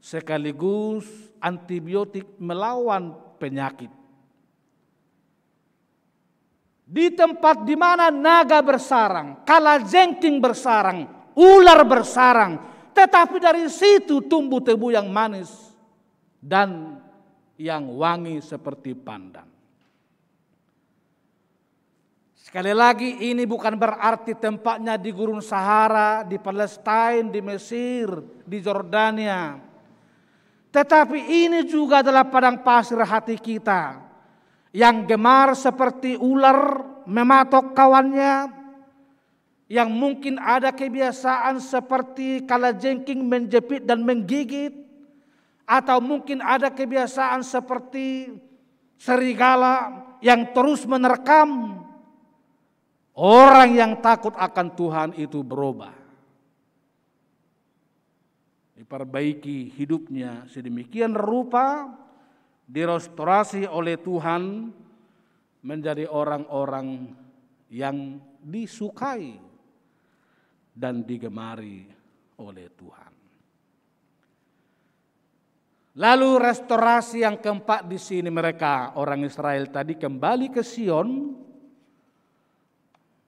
sekaligus antibiotik melawan penyakit. Di tempat di mana naga bersarang, kalajengking bersarang, ular bersarang, tetapi dari situ tumbuh tebu yang manis dan yang wangi seperti pandan. Sekali lagi, ini bukan berarti tempatnya di Gurun Sahara, di Palestina, di Mesir, di Jordania. Tetapi ini juga adalah padang pasir hati kita yang gemar seperti ular mematok kawannya, yang mungkin ada kebiasaan seperti kalajengking menjepit dan menggigit, atau mungkin ada kebiasaan seperti serigala yang terus menerkam. Orang yang takut akan Tuhan itu berubah. Diperbaiki hidupnya sedemikian rupa, direstorasi oleh Tuhan menjadi orang-orang yang disukai dan digemari oleh Tuhan. Lalu restorasi yang keempat di sini, mereka orang Israel tadi kembali ke Sion.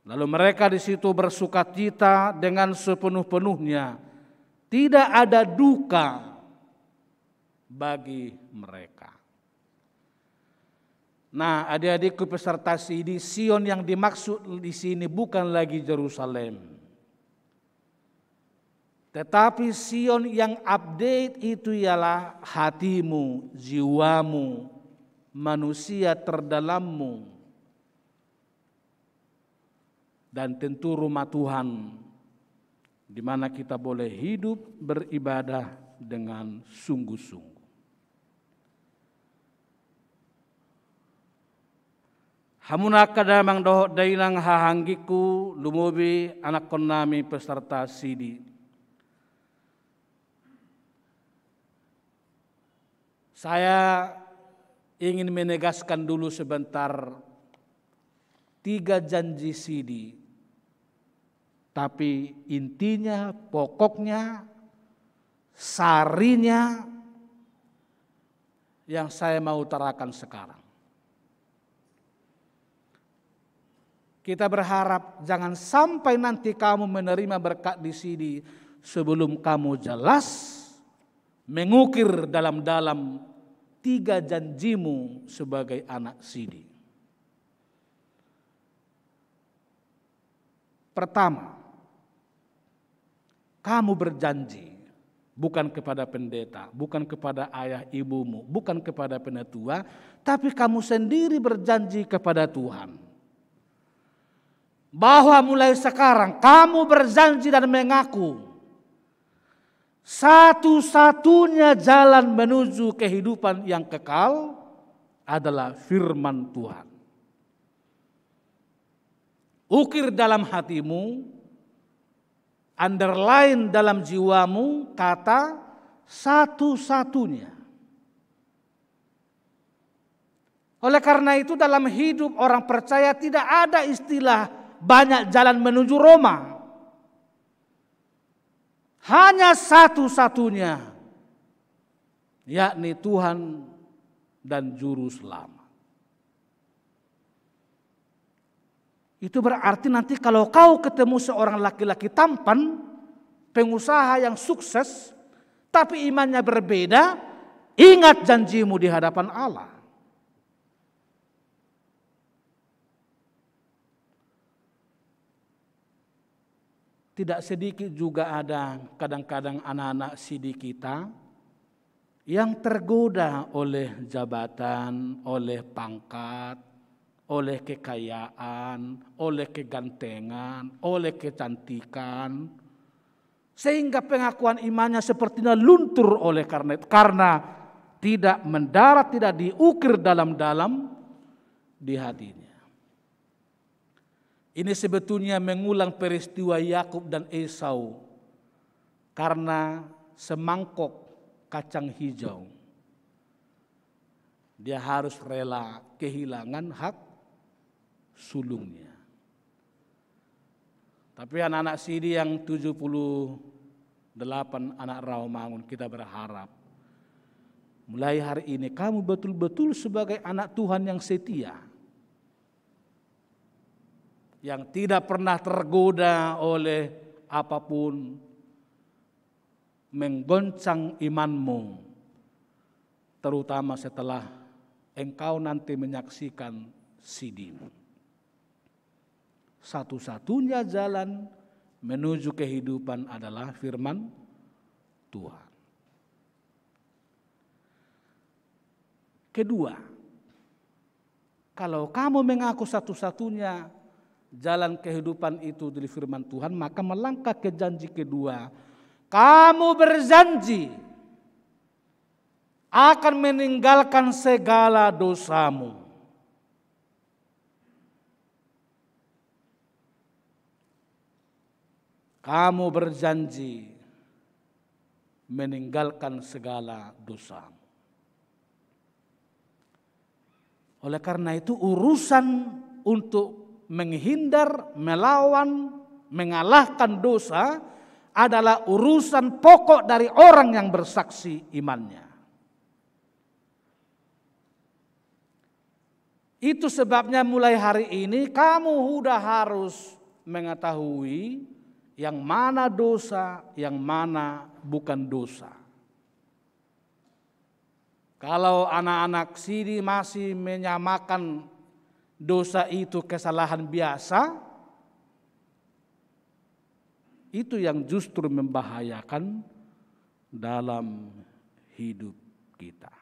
Lalu mereka di situ bersukacita dengan sepenuh-penuhnya. Tidak ada duka bagi mereka. Nah, adik-adikku peserta CD, Sion yang dimaksud di sini bukan lagi Yerusalem. Tetapi Sion yang update itu ialah hatimu, jiwamu, manusia terdalammu. Dan tentu rumah Tuhan, di mana kita boleh hidup beribadah dengan sungguh-sungguh. Hamuna kadamang doh dainang hahanggiku lumubi anak konami peserta sidi. Saya ingin menegaskan dulu sebentar 3 janji sidi. Tapi intinya, pokoknya, sarinya yang saya mau utarakan sekarang. Kita berharap jangan sampai nanti kamu menerima berkat di sini sebelum kamu jelas mengukir dalam-dalam 3 janjimu sebagai anak sidi. Pertama, kamu berjanji bukan kepada pendeta, bukan kepada ayah ibumu, bukan kepada penatua, tapi kamu sendiri berjanji kepada Tuhan. Bahwa mulai sekarang kamu berjanji dan mengaku satu-satunya jalan menuju kehidupan yang kekal adalah firman Tuhan. Ukir dalam hatimu, underline dalam jiwamu kata satu-satunya. Oleh karena itu dalam hidup orang percaya tidak ada istilah banyak jalan menuju Roma. Hanya satu-satunya, yakni Tuhan dan Juru Selamat. Itu berarti nanti kalau kau ketemu seorang laki-laki tampan, pengusaha yang sukses, tapi imannya berbeda, ingat janjimu di hadapan Allah. Tidak sedikit juga ada kadang-kadang anak-anak sidi kita yang tergoda oleh jabatan, oleh pangkat, oleh kekayaan, oleh kegantengan, oleh kecantikan, sehingga pengakuan imannya sepertinya luntur oleh karena tidak mendarat, tidak diukir dalam-dalam di hatinya. Ini sebetulnya mengulang peristiwa Yakub dan Esau karena semangkok kacang hijau. Dia harus rela kehilangan hak sulungnya. Tapi anak-anak sidi yang 78 anak Rawamangun, kita berharap mulai hari ini kamu betul-betul sebagai anak Tuhan yang setia. yang tidak pernah tergoda oleh apapun menggoncang imanmu, terutama setelah engkau nanti menyaksikan sidimu. Satu-satunya jalan menuju kehidupan adalah firman Tuhan. Kedua, kalau kamu mengaku satu-satunya jalan kehidupan itu dari firman Tuhan, maka melangkah ke janji kedua. Kamu berjanji akan meninggalkan segala dosamu. Kamu berjanji meninggalkan segala dosamu. Oleh karena itu urusan untuk menghindar, melawan, mengalahkan dosa adalah urusan pokok dari orang yang bersaksi imannya. Itu sebabnya mulai hari ini kamu sudah harus mengetahui yang mana dosa, yang mana bukan dosa. Kalau anak-anak sini masih menyamakan dosa itu kesalahan biasa, itu yang justru membahayakan dalam hidup kita.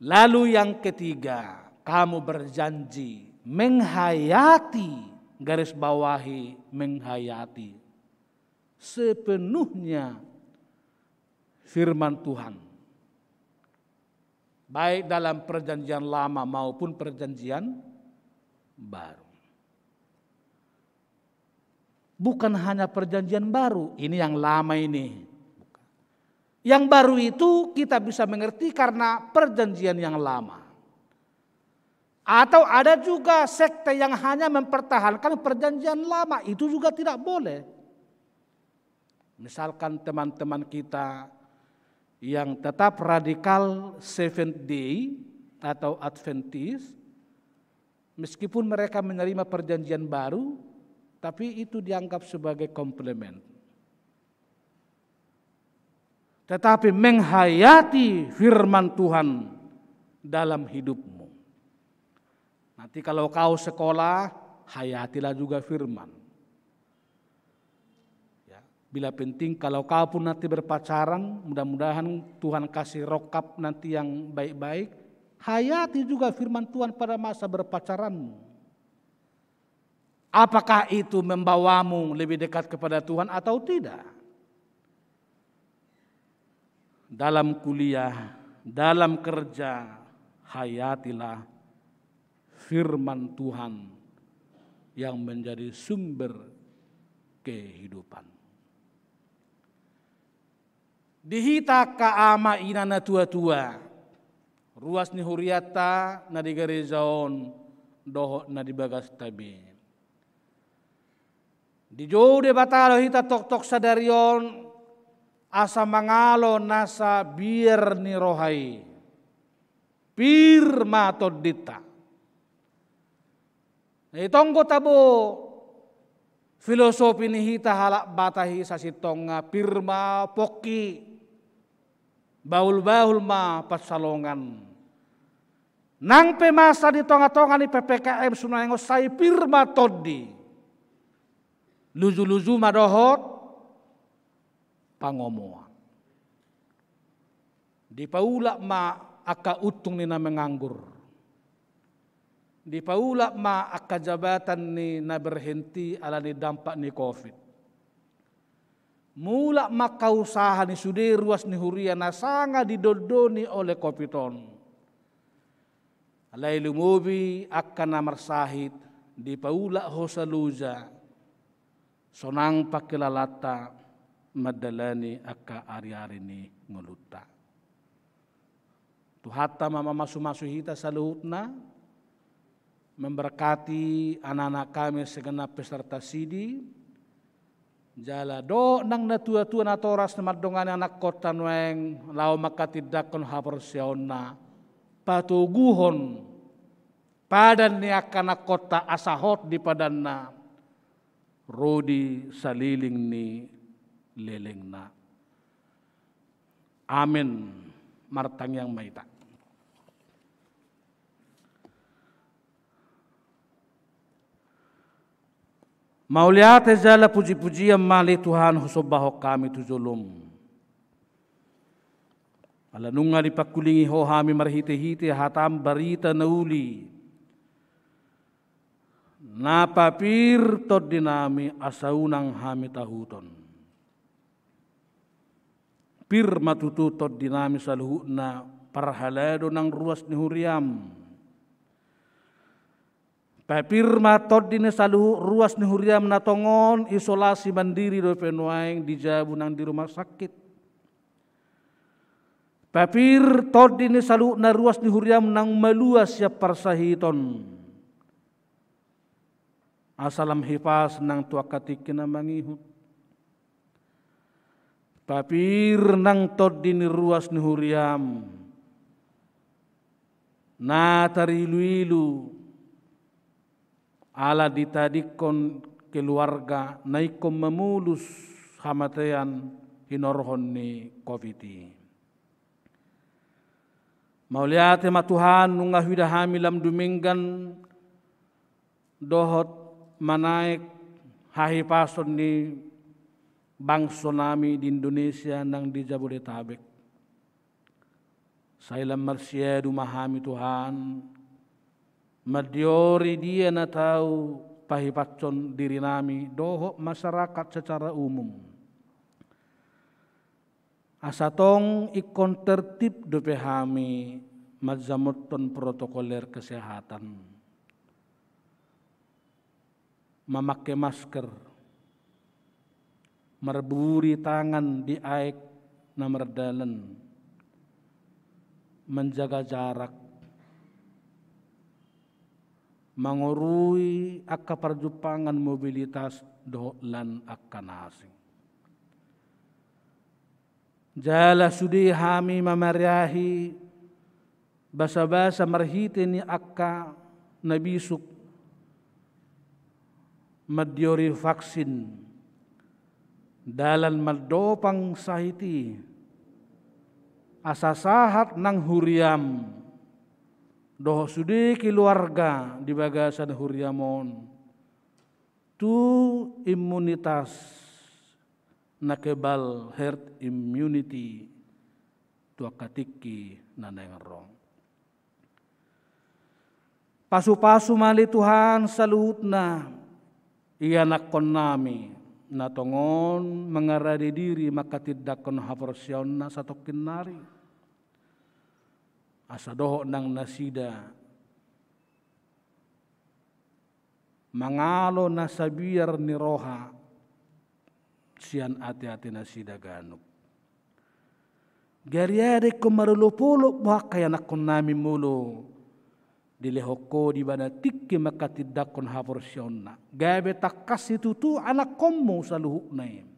Lalu yang ketiga, kamu berjanji menghayati, garis bawahi menghayati sepenuhnya firman Tuhan, baik dalam perjanjian lama maupun perjanjian baru. Bukan hanya perjanjian baru, ini yang lama ini. Yang baru itu kita bisa mengerti karena perjanjian yang lama. Atau ada juga sekte yang hanya mempertahankan perjanjian lama, itu juga tidak boleh. Misalkan teman-teman kita yang tetap radikal Seventh Day atau Adventist, meskipun mereka menerima perjanjian baru, tapi itu dianggap sebagai komplement. Tetapi menghayati firman Tuhan dalam hidupmu. Nanti kalau kau sekolah, hayatilah juga firman. Ya, bila penting kalau kau pun nanti berpacaran, mudah-mudahan Tuhan kasih rokap nanti yang baik-baik, hayati juga firman Tuhan pada masa berpacaranmu. Apakah itu membawamu lebih dekat kepada Tuhan atau tidak? Dalam kuliah, dalam kerja, hayatilah firman Tuhan yang menjadi sumber kehidupan. Dihita kaama inana tua-tua, ruas ni huriata na di garezaon doho na di bagas tabi. Di jode batalo hita tok-tok sadarion asa mangalo nasa biar ni rohai pirma todita. Itonggo tabo filosofi ni hita halak batahi sa sitonga pirma poki baul-baul ma pasalongan. Nang pemasa di tonga-tonga ni PPKM sunayang say pirma todi. Luzu-luzu madohot pangomoa. Di paula ma aka utung ni na menganggur. Di paula ma aka jabatan ni na berhenti ala ni dampak ni COVID. Mula ma kausaha ni sude ruas ni huria na sanga didodoni oleh kopiton. Alai lumubi akan na marsahit di paula hosaluza sonang pakilalata madalani aka ari-ari ni nguluta. Tuhata mama masu-masu hita sa luhutna, memberkati anak-anak kami segenap peserta sidi, jala do nang natua-tua na toras na madongan anak kota nueng, lau makatidakon hapersyaon na, patuguhon, padan ni akana kota asahot di padanna rodi saliling ni lelengna. Amin. Martang yang maita. Mauliat zala puji-pujian mali Tuhan husobaho kami tu zulum. Ala nunga dipakulingi ho hami marhite-hite hatam barita nauli. Napapir tod dinami asaunang hami tahuton. Pir matutu tod dinami saluhuna parhalado nang ruas ni huriam. Papir matod dine saluhu ruas ni huriam natongon isolasi mandiri do penuaing dijabu nang di rumah sakit. Papir tod dine saluhu na ruas ni huriam nang maluas ya parsahiton. Asalam hipas nang tuakatik na mangihut. Papir nang tod dine ruas ni huriam na tarilu-ilu ala ditadikon keluarga naikom memulus hamatean hinorhon ni COVID. Mauliate matuhan nunga hami lam duminggan dohot manaik hahipason ni bangso nami di Indonesia nang di Jabodetabek. Sailam marsiedu mahami Tuhan. Madiori dia na tahu pahipatson diri nami doho masyarakat secara umum. Asatong ikon tertib dope hami madzamoton protokoler kesehatan. Memakai masker, merburi tangan di aik na merdalan, menjaga jarak, mangurui akka perjupangan mobilitas dohlan akan asing. Jala sudi hami mamariahi basa-basa marhite ni akka nabisuk madyori vaksin dalan madopang sahiti asasahat nang huriam doh sudi keluarga di bagasan huriamon tu imunitas nakebal herd immunity tu akatiki nanengrong. Pasu-pasu mali Tuhan saluhutna iya nakon nami natongon mengaradi diri maka tidakon haporsion na satokin nari. Asa doho nang nasida mangalo nasabiar ni roha sian ati-ati nasida ganuk. Gariade ko marulupulok buhak kaya nakon nami mulo dilehoko di bana tikki makatidakon haporsyon na. Gabe takas itutu anak komo sa luhuk na yun.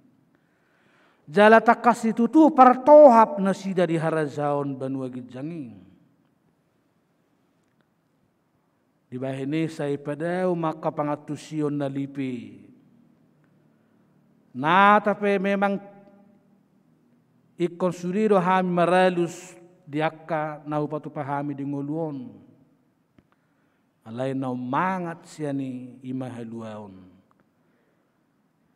Jala takas itutu partohap nasida di harazaon banuagid jangin. Di bahini sa ipadaw makapangatusyon na lipi. Na tapi memang ikonsurido hami maralus diakka na upatu pahami di nguluon. Alay na umangat siya ni imahaluaon.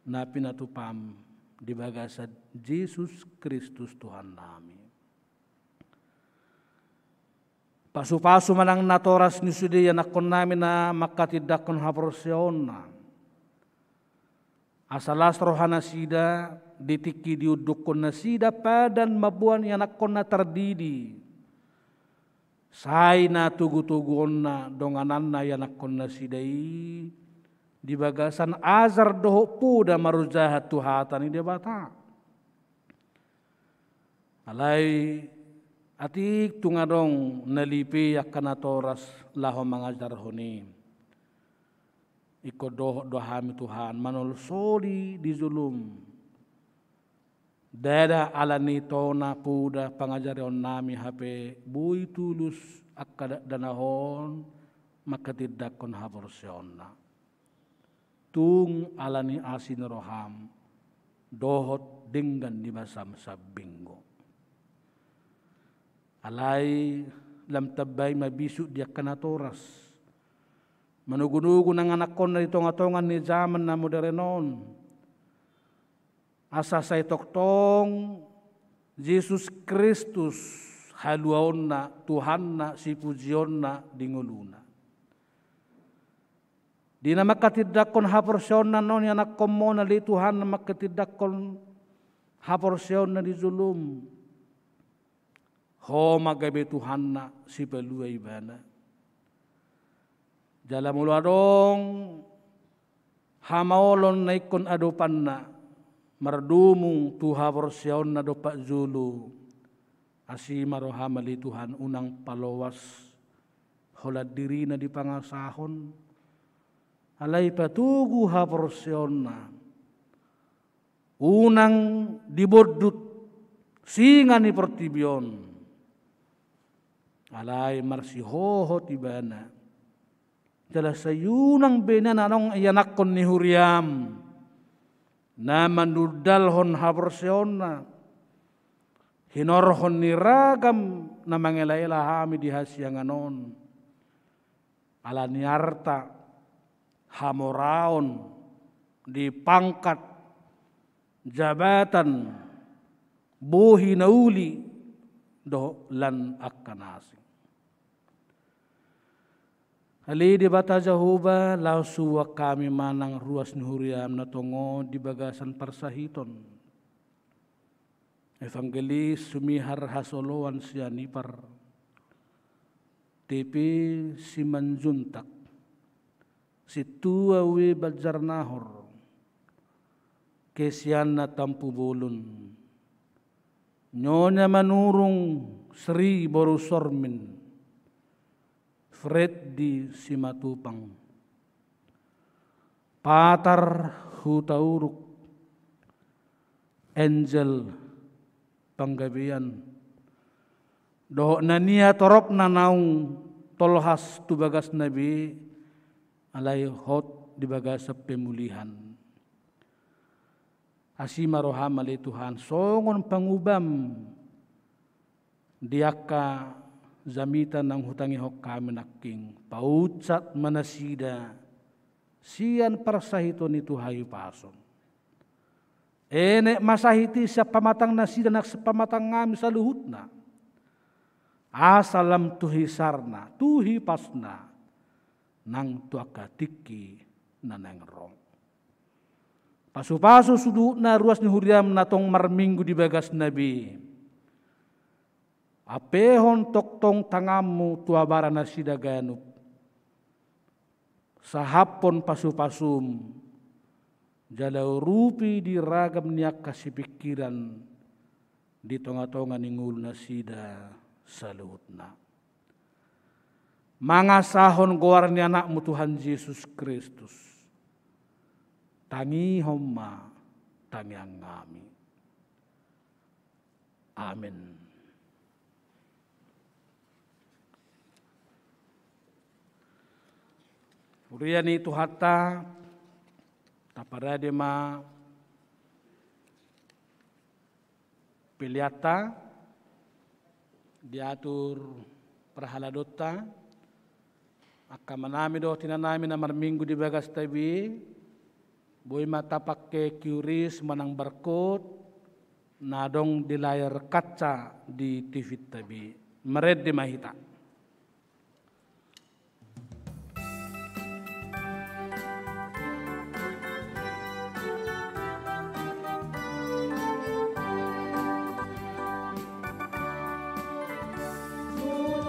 Na pinatupam di bagasad Jesus Kristus Tuhan namin. Pasu-pasu manang natoras ni sudiya nakon namin na makatidakon haporsyon na. Asalas rohana sida ditiki diudukon na sida padan mabuan yang nakon na terdidi. Say na tugu-tuguon na donganan na yang nakon na sidai. Di bagasan azar doho puda marujahat tuhatan ni bata. Alay atik tungadong nalipi akan atoras laho mangajar honi. Iko dohami Tuhan manol soli di zulum. Dada ala nito na puda pangajarion nami hape bui tulus akada danahon makatiddakon haporsyonna. Tung alani asin roham dohot dengan dimasam sabinggo. Alay lam tabay mabisu dia kanatoras. Manugunugo ng anak ko na itong-atongan ni zaman na modernon. Asa sa itoktong Jesus Kristus haluaon na, Tuhan na, si pujion na, dinguluna. Di na makatiddakon haporsyon na non yan anak ko mo na li Tuhan na makatiddakon haporsyon na di zulum. Ho magabi Tuhan na si peluay bana. Jala mulu adong hamaolon na ikon adopan na mardumung tu haporsyon na dopa zulu. Asi marohamali Tuhan unang palawas holad diri na di pangasahon. Alay patugu haporsyon na unang dibodut singa ni pertibyon. Alay marsihoho tibana. Jala sayunang bena nanong iyanakon ni Huriam na manudalhon haporsyon na hinorhon ni ragam na mangilailahami di hasyanganon. Ala niarta hamoraon di pangkat jabatan buhi nauli do lan akkanasi. Ali di bata Jahuba lausuwa kami manang ruas ni Huriam na tongo di bagasan parsahiton. Evangelis sumihar hasoloan siya nipar. Tepi si manjuntak. Si tua we badjarnahor. Kesian na tampu bolon. Nyonya manurung Sri Borusormin. Fred di Simatupang. Patar Hutauruk. Angel panggabian. Doh nania torop na naung tolhas tu bagas nabi alay hot di bagas sa pemulihan. Asima roham alay Tuhan songon pangubam diaka zamitan ng hutangi hok kami naking pautsat manasida siyan parsahito ni Tuhayu pason. Ene masahiti sa pamatang nasida nak sa pamatang ngami sa luhut na. Asalam tuhisarna, tuhipasna nang tuakatiki na nengrong. Pasu-pasu sudu na ruas ni Huriam na tong marminggu di bagas nabi. Apehon toktong tangamu tuabara nasida ganup. Sahapon pasu-pasum. Jalau rupi di ragam niak kasih pikiran di tonga-tonga ningul nasida salutna. Mangasahon goar ni anakmu Tuhan Yesus Kristus. Tangi homma, tangi angami. Amin. Uriani Tuhata taparadema piliata diatur perhaladota akka manami do tinanami na marminggu di bagas tabi boy mata pakai kuris manang barcode nadong di layar kaca di TV tabi mered di mahita. Por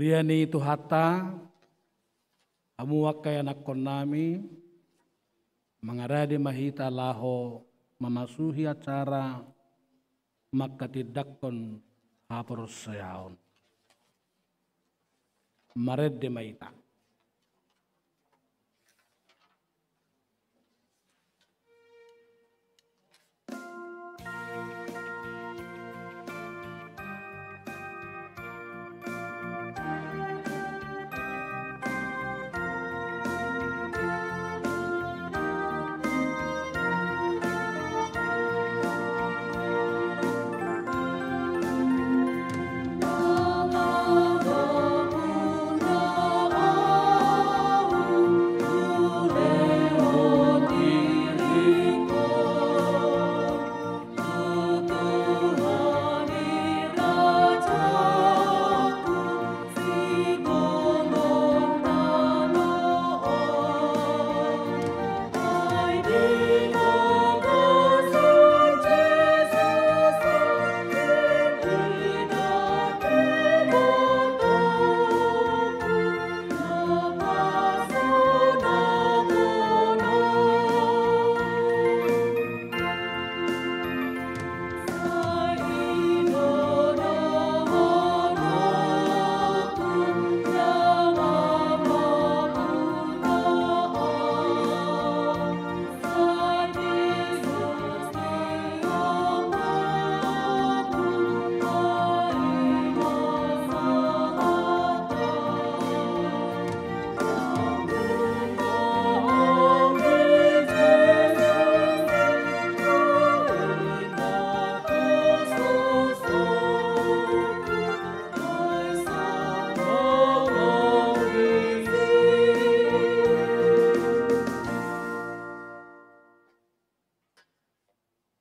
Riani itu hatta amu wakay anak nami mengaradi mahita laho memasuhi acara makatidakon hapor sayaon mared de mahita.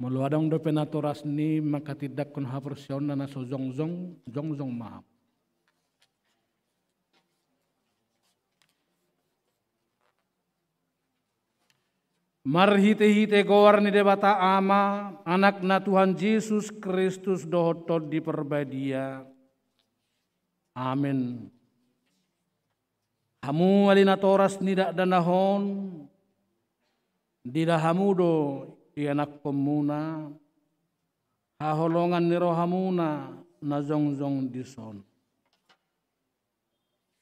Meluadang do penatoras ni makatidak kun haversion na so zong maaf. Marhite-hite gowar ni debata ama anak na Tuhan Yesus Kristus dohotod di perbadia. Amin. Hamu alinatoras ni dak danahon dida hamudo ianak komuna haholongan ni rohamuna na zong dison.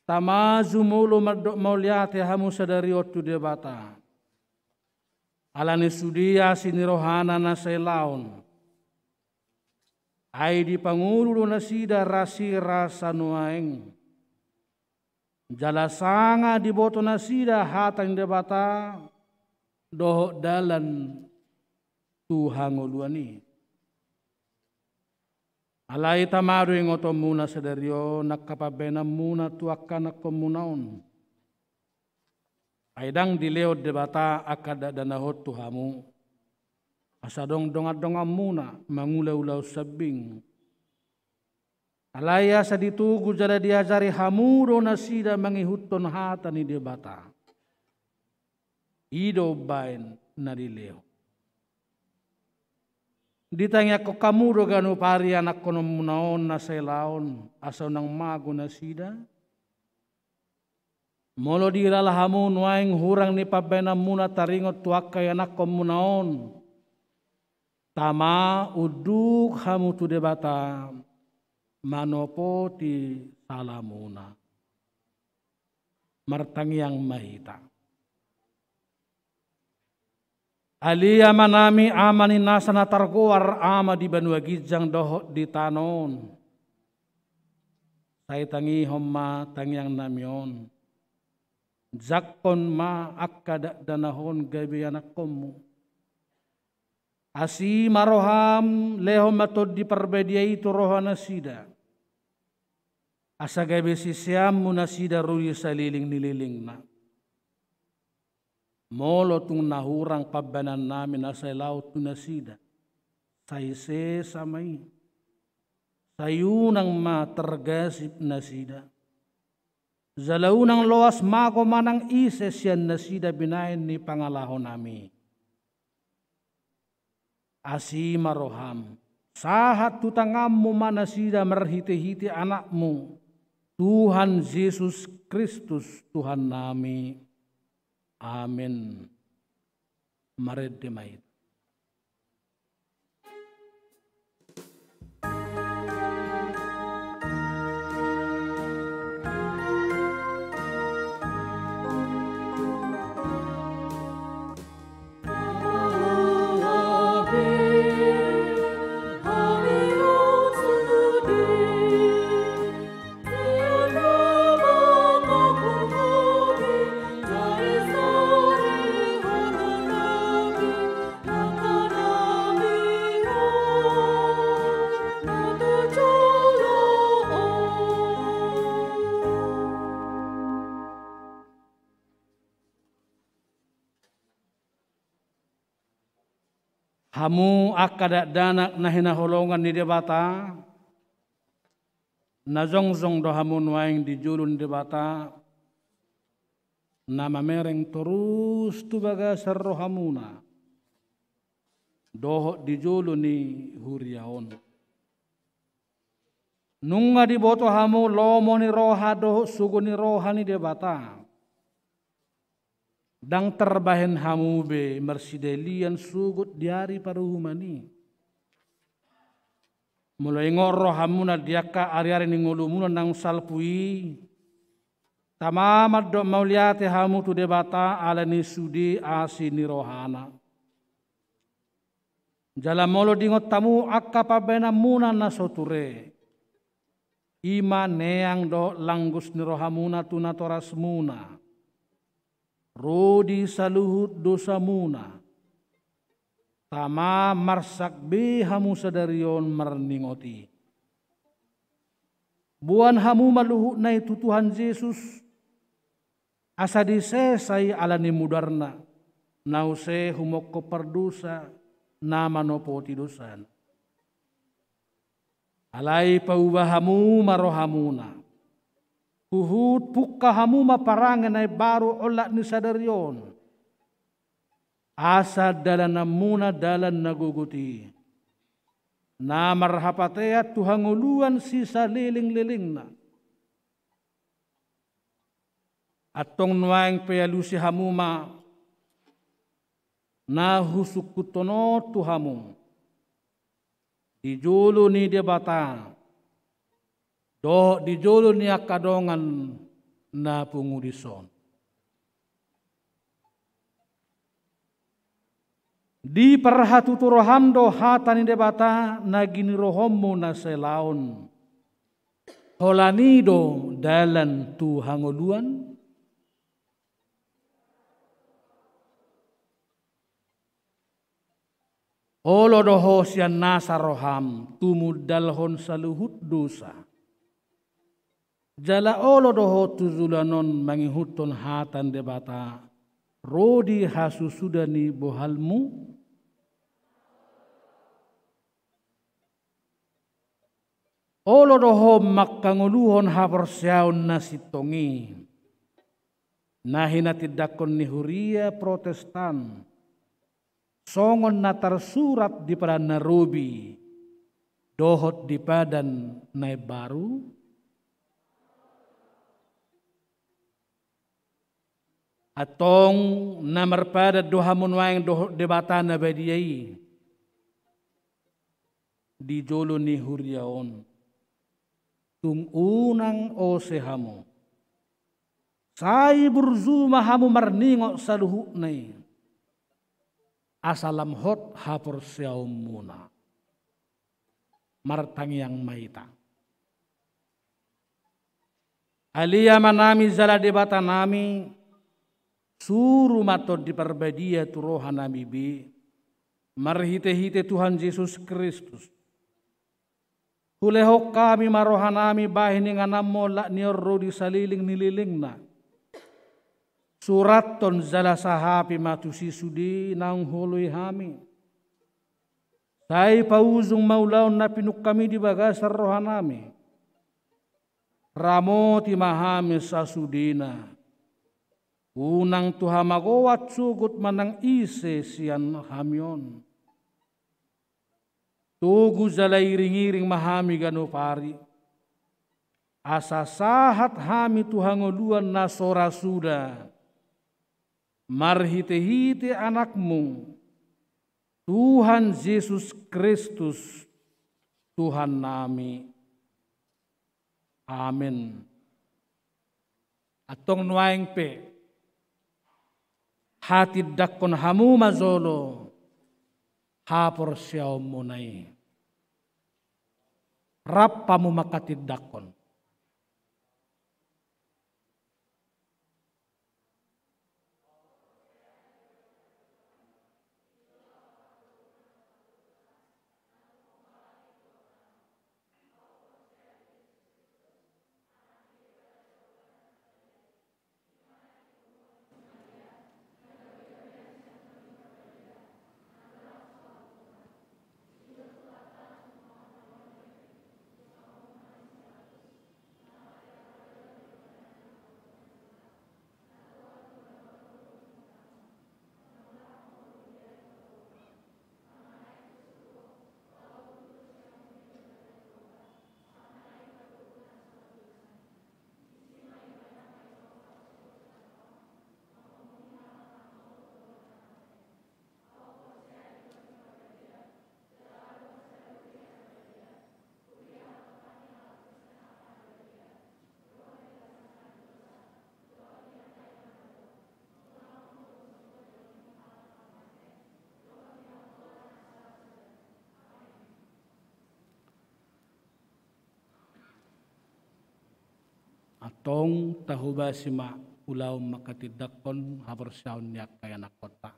Tama zumulo mauliate hamu sadari otu debata. Alani sudia sinirohana na selaon. Ay di pangulo na sida rasi rasa nuaeng. Jalasanga di boto na sida hatang debata doho dalan Tuhan ngoluani. Alay tamado yung oto muna sadario nakapabena muna tuakan na komunaon. Aidang dileod debata akada danahot tuhamu. Asadong donga-donga muna mangulaw-ulaw sabing. Alaya sa ditugu jada diajari hamuro na sida mangihuton hata ni debata. Ido bain na dileo. Ditanya ko kamuro gano pari anak ko munaon na selaon asaw ng mago na sida. Molo dirala hamu nuaing hurang ni pabena muna taringot tuak kay anak ko munaon. Tama uduk hamu tu debata manopo ti salamuna. Martangyang mahita. Alia manami amani nasa natarguar ama di banuagijang doho di tanon. Say tangi homma tangyang namyon. Zakon ma akkada danahon gabi anak komu. Asi maroham lehom matod di perbedia itu rohana sida. Asa gabi sisiam muna sida ruyu saliling nililing na. Molo tung nahurang pabanan namin asa laut na sida. Sayse samay. Sayunang ma tergasip na sida. Zalaunang loas mako manang ises yan na sida binayin ni pangalahon nami. Asi maroham. Sahat tutangam mo man na sida marhiti-hiti anakmu. Tuhan Yesus Kristus Tuhan nami. Amin. Mari demai. Hamu akadak danak nahina holongan ni debata, na zong-zong do hamu nuaing di julun debata, nama mereng terus tu baga serro hamuna, dohok di julun ni huriaon. Nunga di boto hamu lomo ni roha dohok sugu ni roha ni debata. Dang terbahen hamu be mersidelian sugut diari paruhumani. Mulai ngoro hamuna diaka ari-ari ni ngulumuna nang salpui. Tamamat do mauliate hamu tu debata ala ni sudi asi ni rohana. Jala molo dingot tamu akka pabena muna na soture. Ima neang do langgus ni rohamuna tuna toras muna. Rodi saluhut dosa muna. Tama marsak be hamu sadarion marningoti. Buan hamu maluhut na itu Tuhan Yesus. Asa disesai ala ni mudarna. Nause humoko perdosa nama nopoti dosan. Alai paubahamu marohamuna. Uhud pukka hamu maparangan ay baru olak ni sadarion. Asa dalan namuna dalan naguguti. Na marhapatea tuhanguluan sisa liling-liling na. Atong nuaing peyalusi hamu ma na husukutono tuhamu. Dijulu ni debata. Doh di jolo ni akadongan na pungudison. Di perhatu turohamdo hatani debata na gini rohomu na selaon. Holanido dalan tu hangoluan. Olo doho sian nasa roham tumudalhon saluhut dosa. Jala olo doho tuzulanon mangihuton hatan debata. Rodi hasusudani bohalmu. Olo doho makanguluhon hapersyaun nasitongi. Nahina tidakon ni huria protestan. Songon na tersurat di pada narobi. Dohot di padan nai baru. Atong namarpada dohamun waing doh debata na badiyai. Di jolo ni huriaon. Tung unang osehamu. Sai burzuma hamu marningo saluhuk nai. Asalam hot hapur siyaum muna. Martang yang maita. Alia manami zala debata nami. Suruh matod di perbadia tu rohana bibi. Marhite-hite Tuhan Yesus Kristus. Hulehok kami marohanami bahini nganamo lak niorro di saliling nililing na. Suraton zala sahapi matusi sudi nang holoi hami. Sai pauzung maulaon na pinuk kami di bagasar rohanami. Ramoti mahami sasudina. Unang tuhamagowat sugut manang ise sian hamion. Tugu zala iring-iring mahami ganupari. asa sahat hami Tuhan ngoluan nasora sudah. Marhite-hite anakmu, Tuhan Yesus Kristus, Tuhan nami. Amin. Atong nuaing pe, hati dakon hamu mazolo, hapor siyaw munay. Rap pamu makatid dakon. Atong tahuba sima ulau makatidakon habar syaun yak kaya nakota.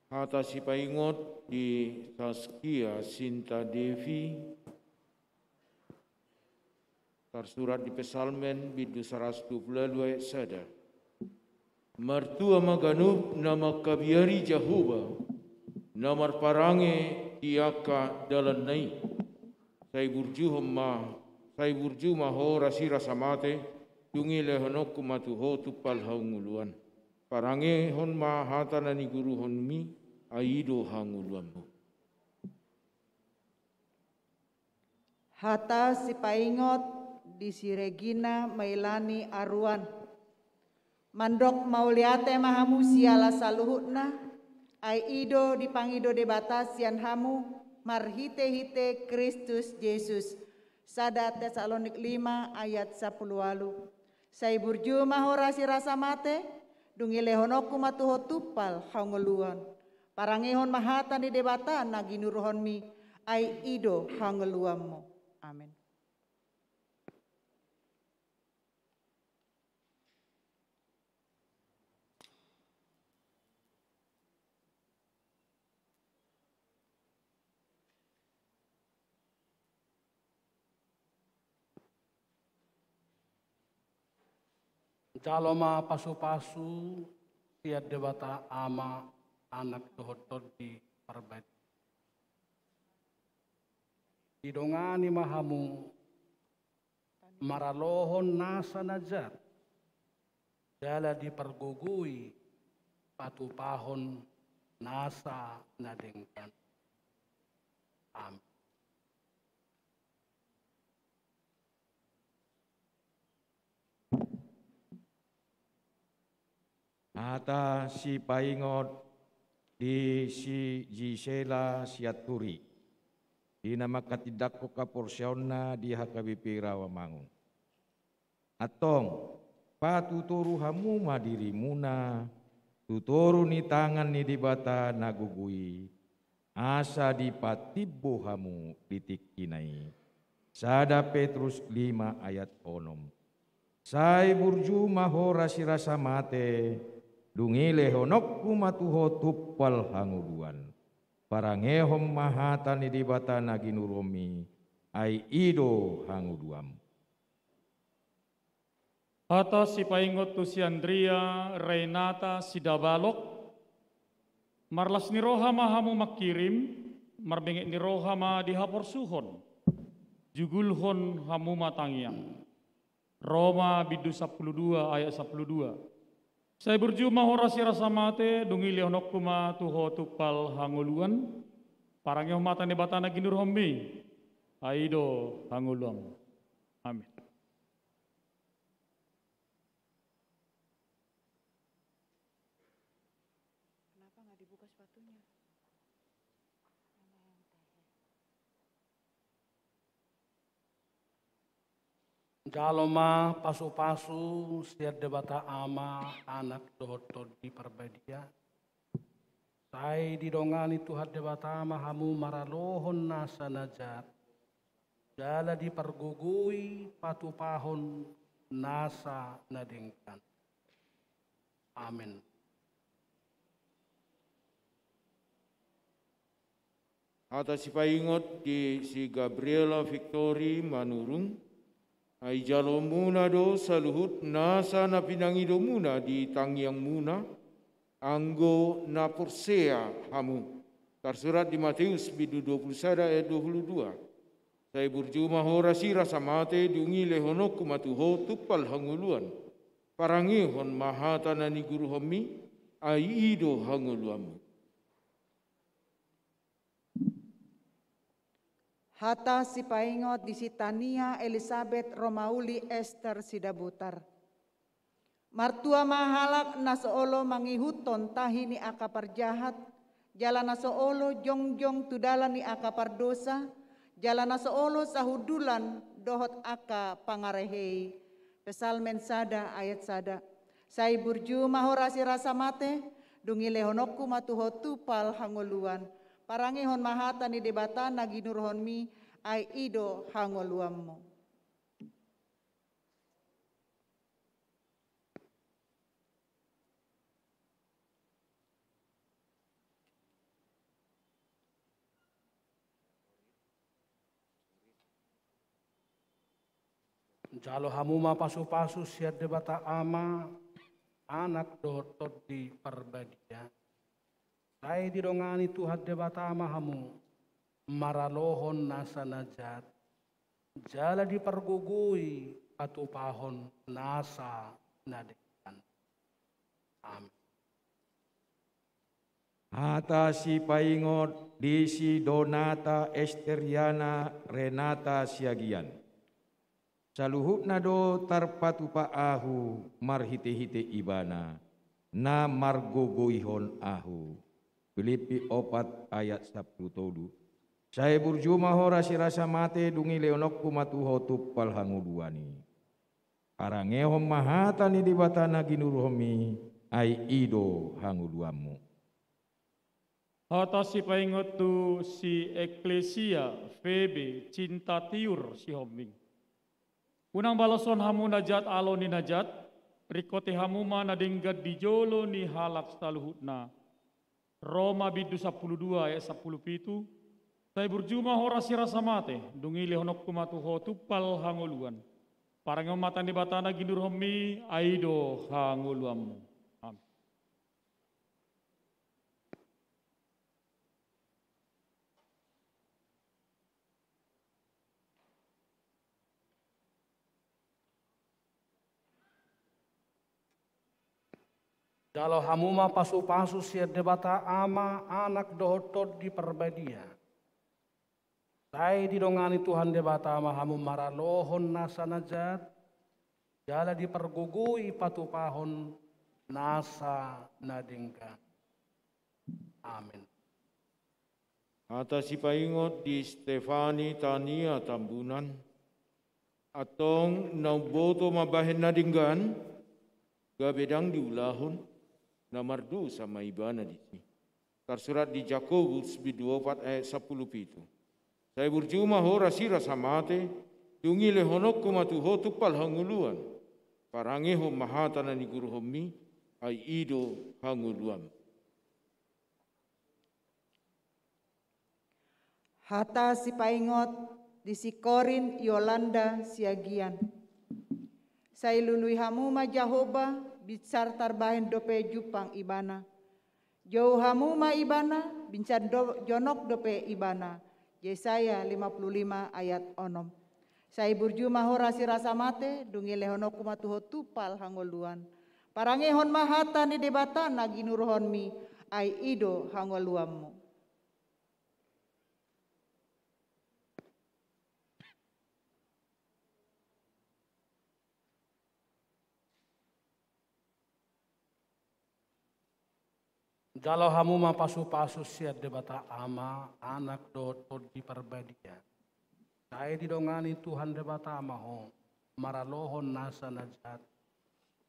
Hata si paingot di Saskia Sinta Devi tersurat di Pesalmen bidu 122 ayat sada. Mertua maganup nama kabiari Jehovah, namar parange tiaka dalan nai. Sai burju maho rasi rasamate, tungi lehonok kumatuho tupal haunguluan. Parange hon ma hata nani guru hon mi aido hanguluanmu. Hata si paingot di si Regina Mailani Aruan. Mandok mauliate mahamu siala saluhutna. Ai ido dipangido de batasian hamu marhite-hite Kristus Yesus. Sada Tesalonik 5 ayat 10. Sai burju mahorasi rasa mate. Dungi lehonoku matuho tupal haungeluan. Parangehon mahatan di debata naginuruhon mi ai ido haungeluanmu. Amin. Caloma pasu-pasu tiad debata ama anak dohotor di perbaik. Didongani mahamu maralohon nasa najat. Jala dipergugui patu pahon nasa nadengkan. Amin. Ata si paingot di si Gisela Siaturi. Di nama katidak ko kaporsyona di HKBP Rawamangun. Atong patuturu hamu madirimuna, tuturu ni tangan ni dibata nagugui, asa di patibo hamu titik kinai. Sada Petrus 5 ayat 6. Sai burju maho rasi-rasa mate, dungile honok kumatuho tuppal hanguduan. Parangehom mahatan di batana ginuromi, ai ido hanguduam. Atas si paingot tu si Andrea, Renata, si Dabalok, marlas ni roha mahamu makirim, marbengek ni roha ma dihapor suhon, jugulhon hamu matangiang. Roma bidu 12 ayat 12. Saya berjumah horasi rasa mate, dungili honok kuma tuho tupal hanguluan, parangnya matan di batana ginur hombi, aido hanguluan. Amin. Kenapa nggak dibuka sepatunya? Jaloma pasu-pasu siat debata ama anak dohot di perbedia. Sai didongani Tuhan debata ama hamu maralohon nasa najat. Jala dipergugui patu pahon nasa nadengkan. Amin. Atas si paingot di si Gabriela Victory Manurung, ai jalo muna do saluhut nasa na pinangido muna di tangyang muna, anggo na porsea hamu. Tersurat di Matius bidu 21 ayat 22. Saya berjumah horasi rasa mate dungi lehonok kumatuho tupal hanguluan. Parangihon mahatana ni guru homi, ai ido hanguluamu. Hata si paingot di si Tania Elizabeth Romauli Esther Sidabutar. Martua mahalak nasoolo mangihuton tahi ni akapar jahat, jala nasoolo jongjong tudala ni akapar dosa, jala nasoolo sahudulan dohot aka pangarehei. Pesalmen sada ayat sada. Sai burju mahorasi rasa mate, dungi lehonokku matuho tupal hangoluan. Parangihon mahata ni debata naginurhon mi ai ido hangoluammu. Jalo hamuma pasu-pasu siat debata ama anak dohot di perbedia. Sai didongani Tuhan debata mahamu, maralohon nasa najat, jala dipergugui patu pahon nasa nadekan. Amin. Hata si paingot di si Donata Esteriana Renata Siagian. Saluhut nado tarpatupa ahu marhite-hite ibana, na margogoihon ahu. Filipi 4 ayat 10. Saya burjuma horasi rasa mate dungi leonok kumatuho tuppal hanguduani. Parangehom mahatani di batana ginuromi ai ido hanguduamu. Atas si paingot tu si Eklesia Febe cinta tiur si homing. Unang balason hamu najat alo ni najat, rikote hamu mana denggat di jolo ni halak saluhutna. Roma bidu 12 ayat 17. Saya berjumah horasi rasa mate, dungi lehonok kumatuho tupal hanguluan. Parangyo matan di batana ginur homi, aido hanguluamu. Amin. Jalo hamuma pasu-pasu siat debata ama anak dohot di perbedia. Sai didongani Tuhan debata ama hamu maralohon nasa najat, jala dipergugui patu pahon nasa nadengka. Amin. Atas si paingot di Stefani Tania Tambunan, atong nauboto mabahen na dinggan, gabedang diulahon, na mardu sama ibana di sini. Tersurat di Jakobus 4 ayat 17. Saya berjumah hora sira samate, dungile honok kumatuho tupal hanguluan. Parange hom mahatana ni guru hommi, ai ido hanguluan. Hata si paingot di si Korin Yolanda Siagian. Saya lului hamuma Jahoba bicar tarbahen dope jupang ibana. Jauh hamuma ibana bincar jonok dope ibana. Yesaya 55 ayat 6. Saya burjuma hora sirasa mate dungi lehonok kumatuho tupal hangoluan. Parangehon mahata ni debatan nagi nuruhon mi ai ido hangoluammu. Jalo hamu ma pasu-pasu siat debata ama anak do di perbadian. Saya didongani Tuhan debata ama ho maralohon nasa najat.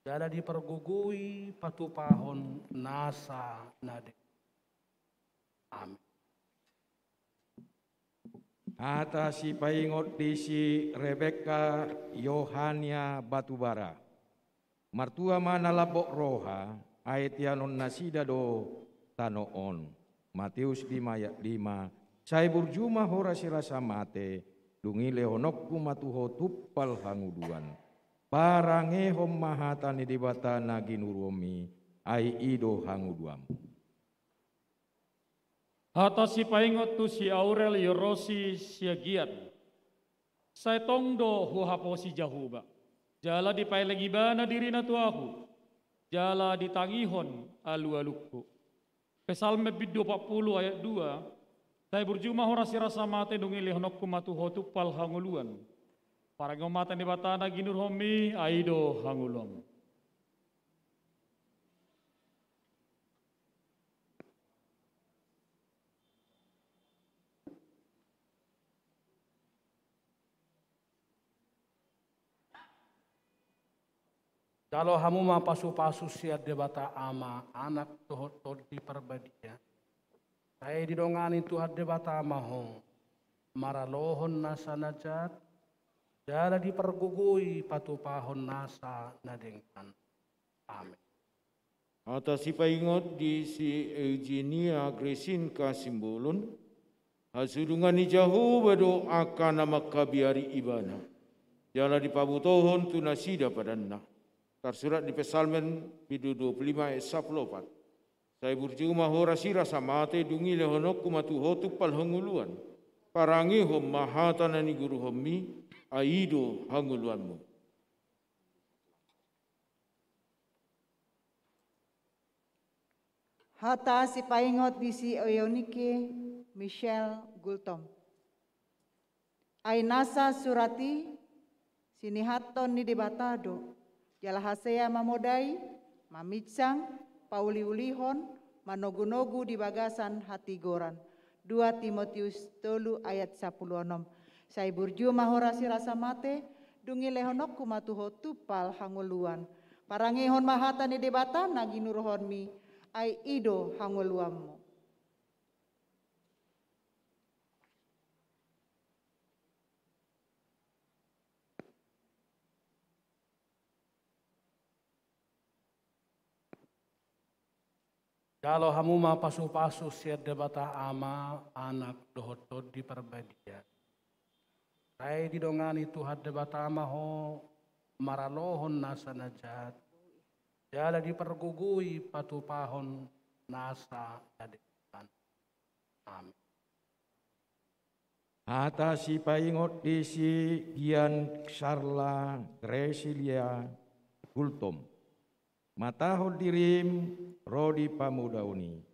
Jada dipergugui patupahon nasa nade. Amin. Hata si paingot di si Rebeka Yohania Batubara. Martua mana labok roha ayat yanon nasida do tanoon. Matius 5 ayat 5. Saya berjumah hora sirasa mate dungi lehonokku matuho tuppal hanguduan. Parange hom mahatani dibata nagi nuromi ai ido hanguduam. Hata si paingot tu si Aurel Yorosi Siagian. Saya tongdo huhapo si Jahuba. Jala di pailagibana diri na tuahu. Jala di tangihon alu-alukku. Pesalme 40 ayat 2. Saya berjumah hora sirasa mate dungi lehonokku matuho tuppal hanguluan. Para ngomatan di batana ginur homi aido hangulom. Kalau hamu ma pasu-pasu siat debata ama anak tohot di perbadia. Saya didongani Tuhan debata ama ho maralohon nasa najat. Jada dipergugui patupahon nasa nadengkan. Amin. Atas si paingot di si Eugenia Gresin Kasimbolon. Hasudungan ni jahu bado akan nama kabiari ibana. Jala dipabutohon tu nasida padanna. Tersurat di Pesalmen Bidu 25 ayat 14. Saya berjumah hora sira samate dungi lehonok kumatuho tupal hanguluan. Parangi hom mahatana ni guru hommi aido hanguluanmu. Hata si paingot di si Oyonike Michelle Gultom. Ainasa surati sinihaton ni debatado. Jalahasea mamodai, mamitsang, pauli-ulihon, manogu-nogu di bagasan hati goran. 2 Timotius 3 ayat 16. Saya burjumah hora sirasa mate, dungi lehonok kumatuho tupal hanguluan. Parangehon mahata ni debatan nagi nuruhon mi, ai ido hanguluammu. Kalau hamu ma pasu-pasu siat debata ama anak dohot di perbadia. Saya didongani Tuhan debata ama ho maralohon nasa najat. Jala dipergugui patupahon nasa nadengkan. Amin. Hata si paingot di si Gian Sarla Gresilia Gultom. Matahod dirim rodi pamudauni.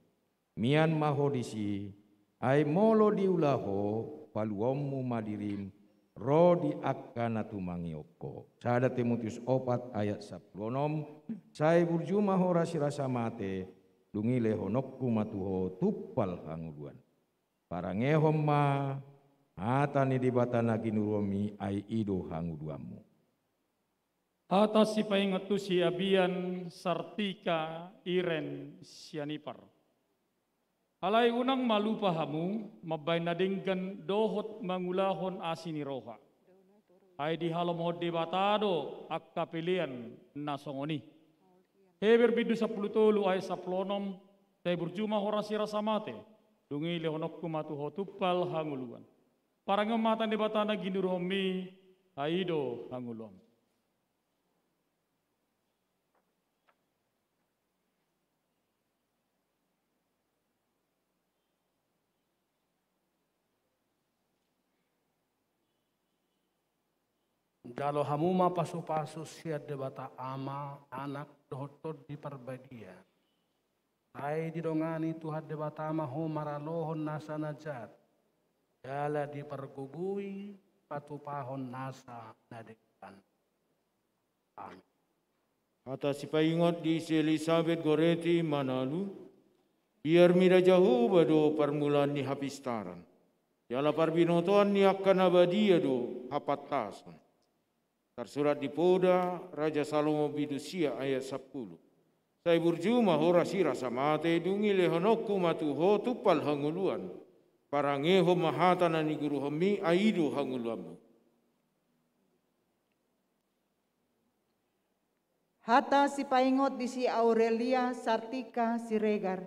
Mian mahodisi ai molo diulaho paluommu madirim rodi akkana tumangioko. Sada Timotius 4 ayat 10. Saya burjumah hora sirasa mate dungi lehonokku matuho tuppal hanguduan. Parangehom ma hatani dibatana ginuromi ai ido hanguduammu. Atas si paingat tu si Abian Sartika Iren Sianipar. Alai unang malupa hamu, mabay nadinggan dohot mangulahon asini roha. Ay di halom hode batado ak kapilian nasongoni. Heber bidu 10 ay saplonom, tay berjuma horasi rasamate, dungi lehonok kumatu hotupal hanguluan. Parang ngematan di batana ginuromi, aido hangulom. Jalo hamuma pasu-pasu siat debata ama anak dohotod di perbadia. Hai didongani Tuhan debata ama ho maralohon nasa najat. Jala dipergugui patupahon nasa nadekan. Amin. Atas sipaingot di si Elizabeth Goreti Manalu, biar mira jauh bado permulaan ni hapistaran. Jala parbinotoan ni akan abadia do hapatasan. Tersurat di Poda, Raja Salomo Bidusia ayat 10. Saya berjuma horasi rasa mate dungi lehonokku matuho tupal hanguluan. Parangeho mahatan ani guru hami aido hanguluamu. Hata si paingot di si Aurelia Sartika Siregar.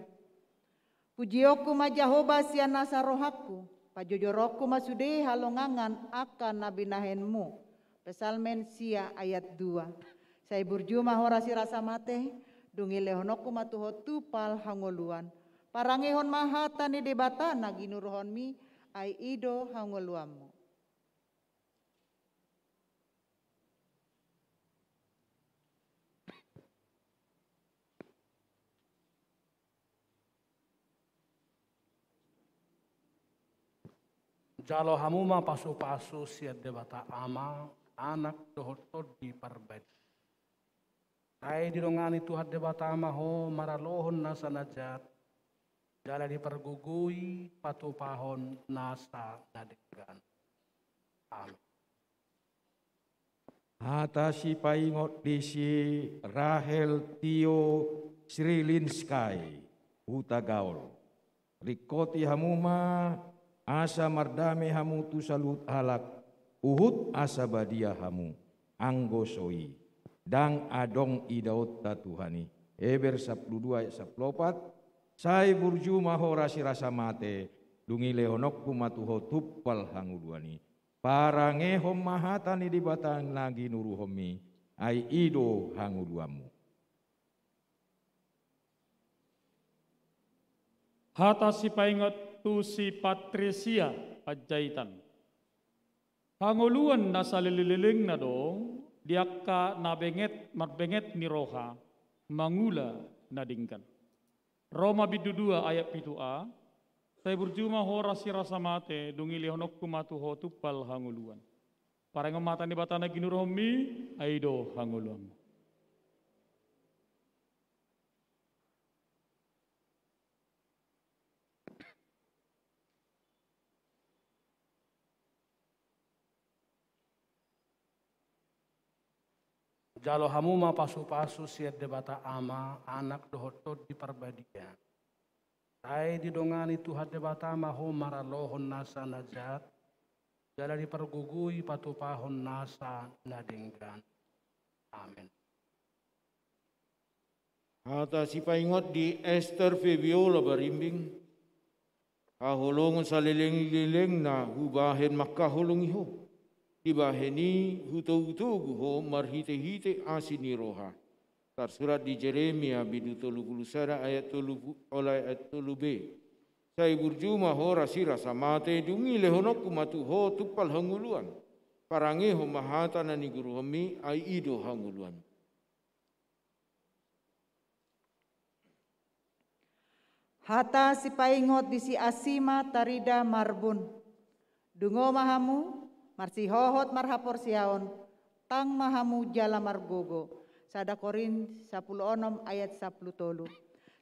Pujioku majahoba si anasa rohaku. Pajojoroku masude halongangan akan nabinahenmu. Pesalmen sia ayat 2. Saya berjuma horasi rasa mate, dungi lehonokku matuho tupal hangoluan. Parangehon mahata ni debata naginuruhon mi, ai ido hangoluamu. Jalo hamuma pasu-pasu siat debata ama anak dohotod di perbed. Hai didongani Tuhan debata ama ho maralohon nasa najat. Jala dipergugui patupahon nasa nadekan. Amin. Hata si paingot di si Rahel Tio Srilinskai Huta Gaul. Rikoti hamuma asa mardame hamu tu salut halak. Uhud asa badia hamu anggo soi dang adong idaot Tuhani. Heber 12 ayat 14. Sai burjuma horasi rasa mate dungi lehonokku matuho tuppal hanguluani. Parangehom mahatani di batang lagi nuruhomi ai ido hanguluamu. Hata si paingat tu si Patricia Pajaitan. Hanguluan nasa lililing na dong, diakka nabenget marbenget ni roha, mangula nadingkan. Roma bidu 2 ayat 7a, saya berjuma horasi rasa mate, dungi lehonok kumatuho tupal hanguluan. Parang ngematan di batana ginuromi, aido hanguluan. Jalo hamuma pasu-pasu siat debata ama anak dohotod di perbadia. Hai didongani Tuhan debata ama ho maralohon nasa najat. Jala dipergugui patupahon nasa nadinggan. Amin. Hata si paingot di Esther Fabiola barimbing. Kahulungan sa liling-liling na hubahin makahulung iho. Dibaheni hutu-hutu ho marhite-hite asini roha. Tersurat di Jeremia bidu 30 ayat 30 oleh ayat 30b. Saya berjuma ho rasira samate dungi lehonok kumatu ho tupal hanguluan. Parangi ho mahata nani guru hami ai ido hanguluan. Hata si paingot di si Asima Tarida Marbun. Dungo mahamu, marsi hohot marhapor siaon, tang mahamu jala margogo. Sada Korin 10 ayat 10 tolu.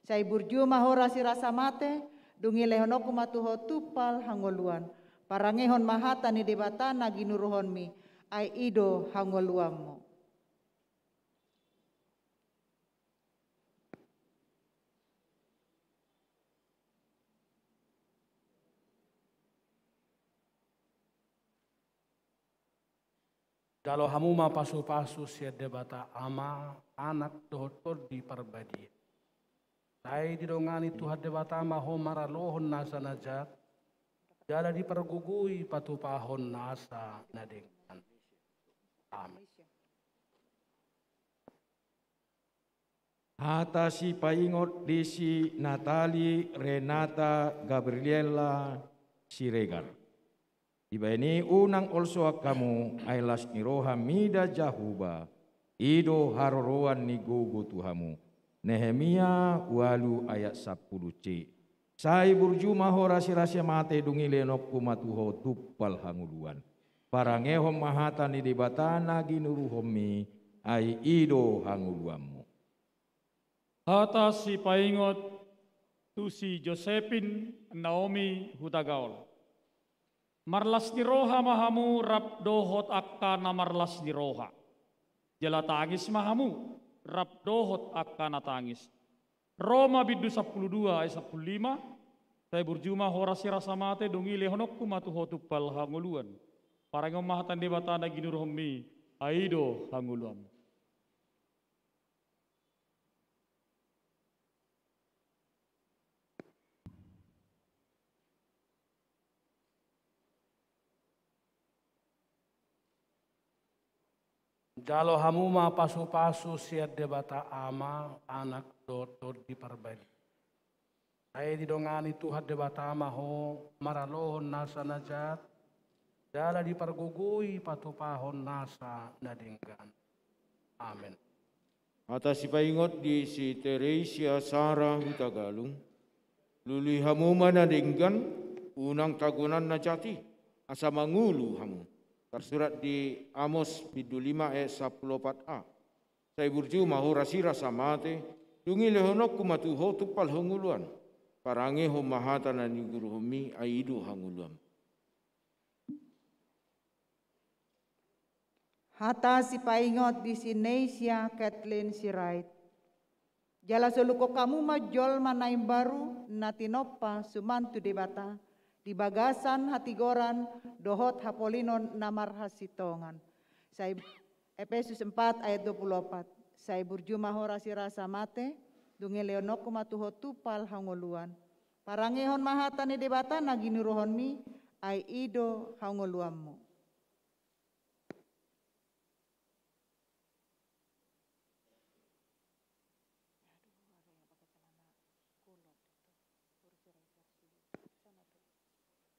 Saya burjuma horasi rasa mate, dungi lehonoku matuho tupal hangoluan. Parangehon mahata ni debata naginuruhon mi, ai ido hangoluammu. Jalo hamuma pasu-pasu sia debata ama anak dohot di perbadi. Saya didongani Tuhan debata ama homara lohon nasa najat. Jala dipergugui patu pahon nasa nadengan. Amin. Atasi paingot disi Natali Renata Gabriela Siregar. Iba ini unang also kamu ailas ni roha mida jahuba ido haroroan ni gogo Tuhamu. Nehemia walu ayat 10c. Sai burjuma ho rasi-rasi mate dungi lenok kumatuho tuppal hanguluan. Parangehom mahata ni dibatana ginuruhomi ai ido hanguluamu. Hata si paingot tu si Josephine Naomi Hutagaol. Marlas ni roha mahamu rap dohot akka na marlas ni roha. Jala tangis mahamu rap dohot akka na tangis. Roma bidu 12 ayat 15. Saya berjumah horasi rasa mate dungi lehonok kumatu hotupal hanguluan. Parang mahatan debatana ginurohmi aido hanguluan. Jalo hamuma pasu-pasu siat debata ama anak dot di perbadi. Saya didongani Tuhan debata ama ho maralohon nasa najat. Jala dipergugui patu pahon nasa nadinggan. Amin. Atas si paingot di si Teresia Sarah Hutagalung. Luli hamuma nadinggan unang tagunan najati. Asa mangulu hamu. Tersurat di Amos bidu 5 ayat 14a. Saya berjumah horasi rasa mate, dungi lehonok kumatuho tupal hanguluan. Parange ho mahata na ni guru homi aidu hanguluan. Hata si paingot di Sinesia Kathleen Sirait. Jala soluko kamu majol manaim baru natinopa sumantu debata. Di bagasan hatigoran dohot hapolinon namar hasitongan. Saya Efesus 4 ayat 24. Saya berjumah horasi rasa mate dungi leonok kumatuho tupal hanguluan. Parangehon mahatani debata naginurohon mi ai ido hanguluammu.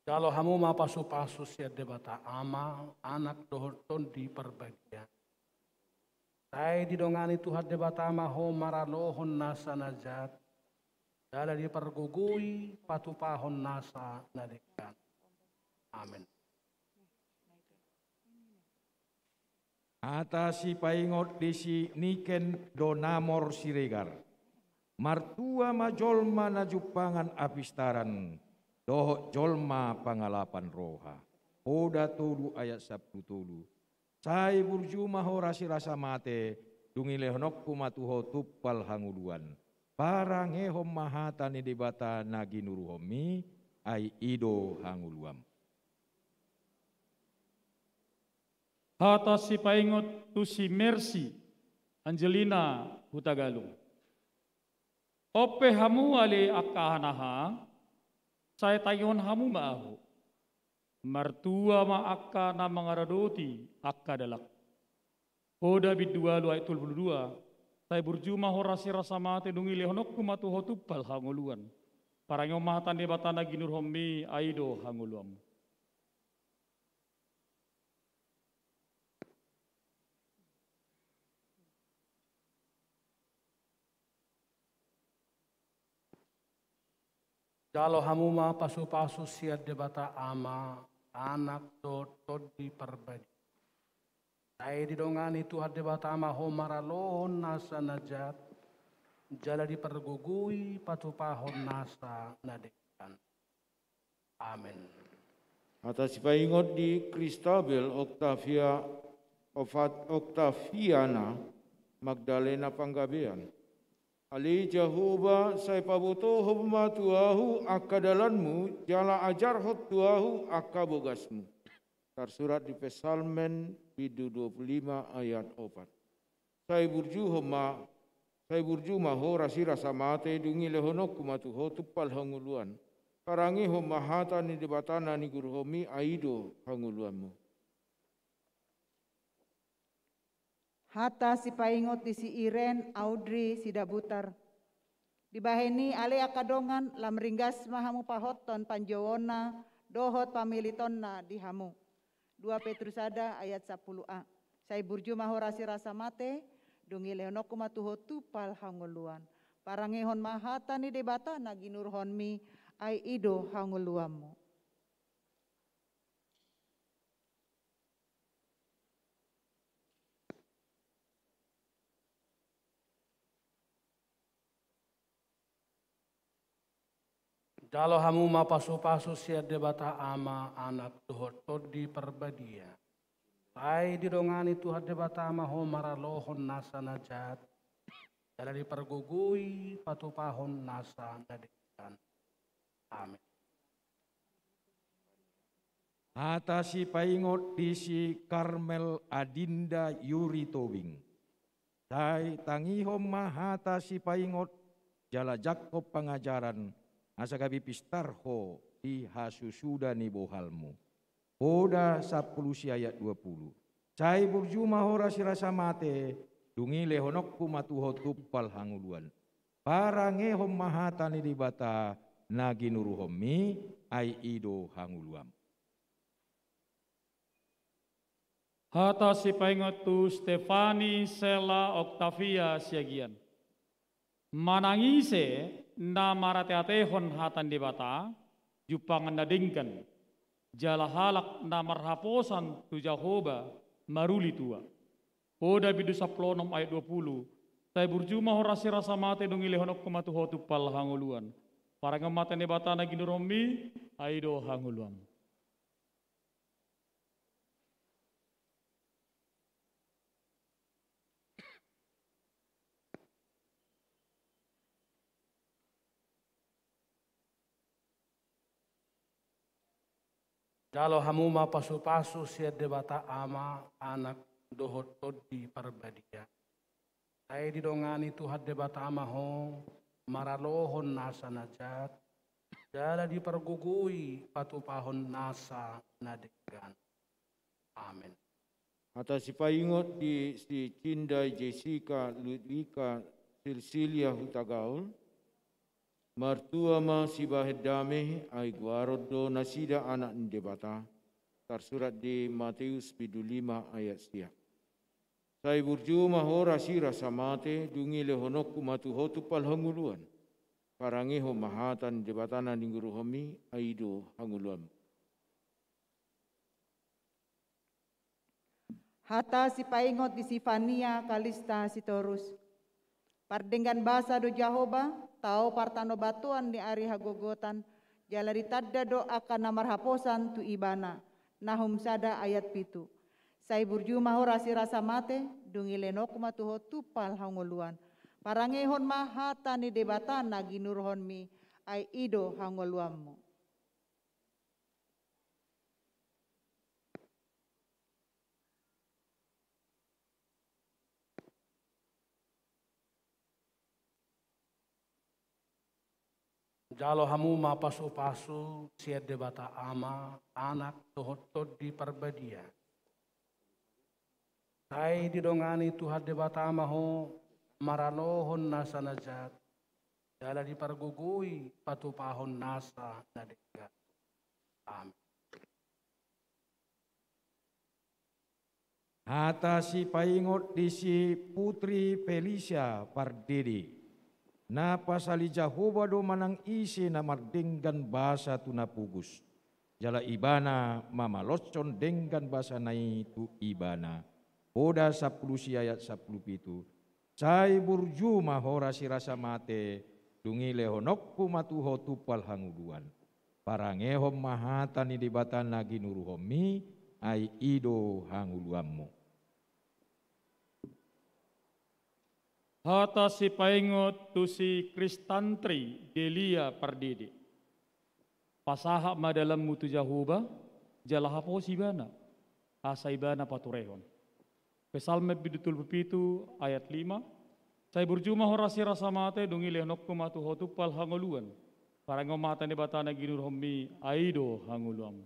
Kalau hamuma pasu-pasu siat debata ama anak dohon di perbagian. Saya didongani Tuhan debata ama ho maralohon nasa najat. Dala dipergugui patu pahon nasa nadikan. Amin. Atasi paingot di si Niken Donamor Siregar. Martua majolma najupangan apistaran. Dohot jolma pangalapan roha. Oda tulu ayat 10 tulu. Sai burjuma horasi rasa mate. Dungi lehonok kumatuho tuppal hanguluan. Parangehom mahata ni debata nagi nuruhomi. Ai ido hanguluam. Hata si paingot tu si Mercy Angelina Hutagalung. Ope hamu ale akahanaha. Saya tayon hamu maahu. Martua ma akka na mangaradoti akka dalak. Oda bidua lu ayat 22. Saya berjumah horasi rasa mate dungi lehonok kumatu hotupal hanguluan. Parang mahatan debatana ginurhomi aido hanguluam. Jalo hamuma pasu-pasu siat debata ama anak dot di perbadi. Saya didongani Tuhan debata ama ho maralohon nasa najat. Jala dipergugui patu pahon nasa nadekan. Amin. Atas paingot di Christabel Octaviana Magdalena Panggabean. Ali Jehovah saya pabuto hubma tuahu akadalanmu jala ajar hot tuahu akabogasmu. Tersurat di Psalmen Bidu 25 ayat 4. Sai burju maho rasira samate dungi lehonok kumatuho tupal hanguluan. Karangi ho mahata ni debatana ni guru homi aido hanguluanmu. Hata si paingot di si Iren, Audrey, si Dabutar. Dibaheni ale akadongan lam ringgas mahamu pahoton panjowona dohot pamilitonna di hamu. 2 Petrus ada ayat 10a. Sai burju maho rasa mate, dungi lehonoku matuho tupal hanguluan. Parangehon mahata ni debata naginurhon mi ai ido hanguluamu. Jalo hamu ma pasu-pasu sia debata ama anak tuhot di perbadia. Ai didongani tuhat debata ama ho maralohon nasa najat. Jala dipergugui patupahon nasa nadikan. Amin. Hata si paingot di si Karmel Adinda Yuri Tobing. Sai tangihom mahata si paingot jala Jakob pengajaran asagabi pistarho di hasusuda ni bohalmu. Oda 10 ayat 20. Cai burjuma hora sirasa mate dungi lehonokku matuho tuppal hanguluan. Parangehom mahata ni dibata nagi nuruhomi ai ido hanguluam. Hata si paingot tu Stefani Sela Octavia siagian. Manangise na marate-atehon hatan debata jupangan nadingkan jala halak na marhaposan tu Jahoba maruli tua. Oda bidu 10 ayat 20. Tai burjuma horasi rasa mate dungi lehonok kumatuho tupal hanguluan. Parang mata debata na ginuromi aido hanguluan. Jalo hamu ma pasu-pasu sia debata ama anak dohot di perbadia. Ai didongani tuhat debata ama ho maralohon nasa najat. Jala dipergugui patupahon nasa nadegan. Amin. Atas si paingot di si Cindai Jessica Ludwika Silsilia Hutagaul. Martua ma si bahedame ai guarodo nasida anak debata. Tersurat di Matius bidu 5 ayat 1. Sai burju mahora sira samate dungi lehonokku matuho tupal hanguluan. Parangeho mahatan debatana ningguruhomi aido hanguluan. Hata si paingot di Sifania Kalista Sitorus. Pardenggan bahasa do Jahoba, tau partano batuan di ari hagogotan, jala ditadda do akan namar haposan tu ibana. Nahum sada ayat 7. Sai burju mahorasi rasa mate, dungi lenok matuho tupal hanguluan. Parangehon mahata ni debata naginurhon mi, ai ido hanguluammu. Jalo hamu ma pasu-pasu sia debata ama anak dohot di perbadia. Sai didongani tuhat debata ama ho maralohon nasa najat. Jala dipergugui patupahon nasa nadega. Amin. Hata si paingot di si Putri Felicia Pardede. Na pasali Jahoba do manang isi na mardenggan bahasa tuna pugus. Jala ibana mamalocon denggan bahasa nai tu ibana. Oda 10 ayat 10 pitu. Cai burju mahora sirasa mate dungi lehonokku matuho tupal hanguluan. Parangehom mahata ni debatan nagi nuruhomi ai ido hanguluammu. Hata si paingot tu si Kristantri Delia Pardede. Pasahak ma dalam mutu Jahoba, jala hapo si bana. asaibana paturehon. Pesalme bidutul bepitu ayat 5. Saya berjumah horasi rasa mate dungi lehnok kumatu hotupal hangoluan. Para ngomata ni batana ginur homi aido hanguluam.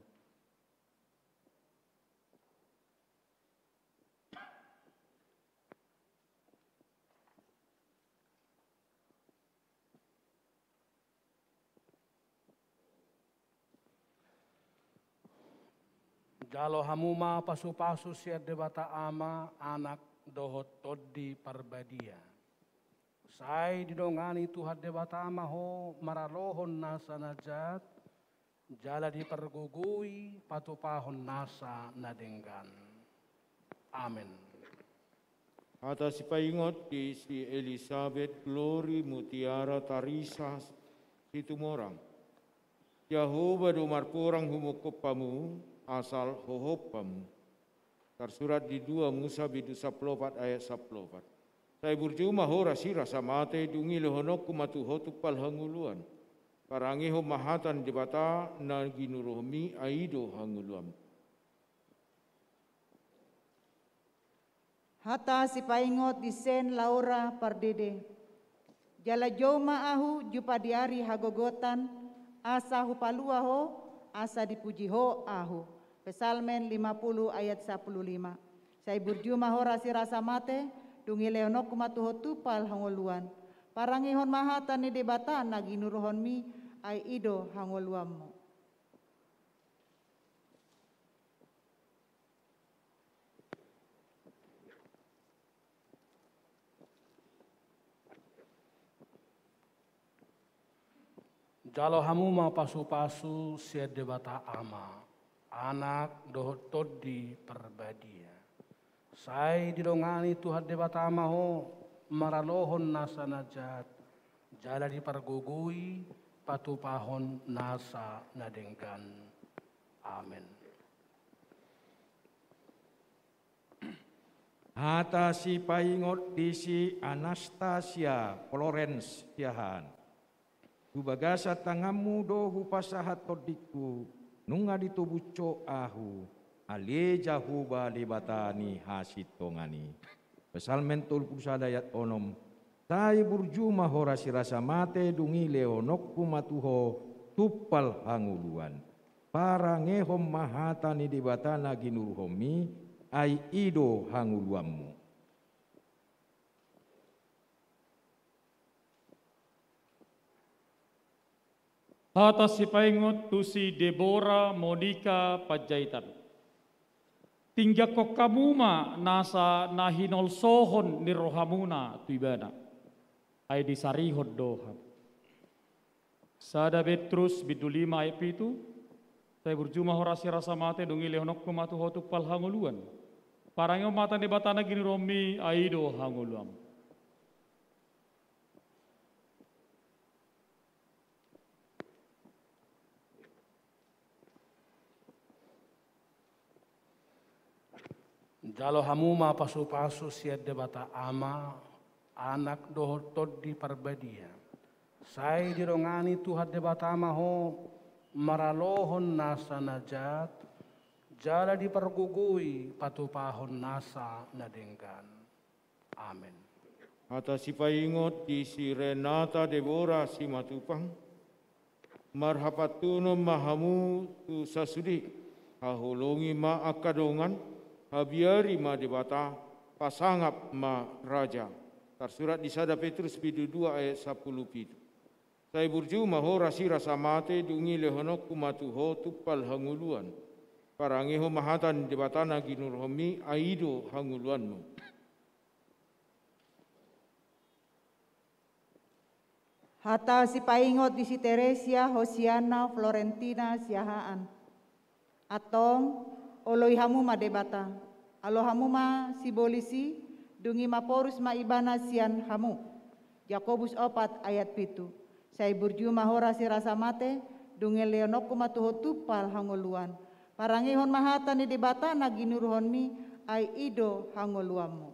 Jalo hamuma pasu-pasu siat debata ama anak dohot todi parbadia. Sai didongani Tuhan debata ama ho maralohon nasa najat. Jala dipergugui patupahon nasa nadenggan. Amin. Atas paingot di si Elizabeth Glory Mutiara Tarisa Situmorang. Yahuba dumar porang humukupamu asal hohopamu. Tersurat di 2 Musa bidu 14 ayat 14. Saya berjumah hora sira samate dungi lehonok kumatu hotupal hanguluan. Parangi ho mahatan debata na ginurohmi aido hanguluam. Hata si paingot di Sen Laura Pardede. Jala joma ahu jupa diari hagogotan asa hupalua ho asa dipuji ho ahu. Pesalmen 50 ayat 15. Saya berjumah hora si rasa mate dungi leonok kumatu hotupal hangoluan. Parangihon mahatan ni debatan nagi nuruhon mi ai ido hangoluammu. Jalo hamuma pasu-pasu siat debata ama. Anak dohot todi perbadia. Sai didongani Tuhan debata ama ho maralohon nasa najat. Jala dipergugui patupahon nasa nadenggan. Amin. Hata si paingot di si Anastasia Florence Tiahan. Hubagasa tangamu do hupasahat todiku nunga ditubuco ahu aleja huba libatani hasitongani. Pesalmen 30 ayat 6. Tai burjuma hora sirasa mate dungi leonok kumatuho tupal hanguluan. Para ngehom mahatani dibatana ginurhomi ai ido hanguluammu. Atas si paingot tu si Deborah Monica Pajaitan. Tinggak kok kamuma nasa nahinol sohon ni rohamuna tuibana. Ay di sarihod doham. Sada Petrus bidu 5 ayat 7. Saya berjumah horasi rasa mate dungi leonok kumatu hotuk pal hanguluan. Parangyo mata ni batana gini romi aido hanguluam. Jalo hamuma pasu-pasu siat debata ama anak dohot todi parbadia. Sai dirongani Tuhan debata ama ho maralohon nasa najat. Jala dipergugui patupahon nasa nadenggan. Amin. Atas si paingot di si Renata Deborah si Matupang. Marhapatuno mahamu tu sasudi hahulungi ma akadongan. Habiari ma debata pasangap ma raja. Tersurat di Sada Petrus bidu 2 ayat 10 pitu. Saya berjumah hora sira samate dungi lehonok kumatu ho tupal hanguluan. Parangiho mahatan debatana ginurhomi aido hanguluanmu. Hata si paingot di si Teresia Hosiana Florentina Siahaan. Atong oloi hamuma debata. Alo hamuma si bolisi dungi maporus maibana sian hamu. Yakobus 4 ayat 7. Saya berjumah hora si rasa mate dungi leonok kumatuho tupal hangoluan. Parangihon mahatan ni debata nagi nuruhon mi ai ido hangoluammu.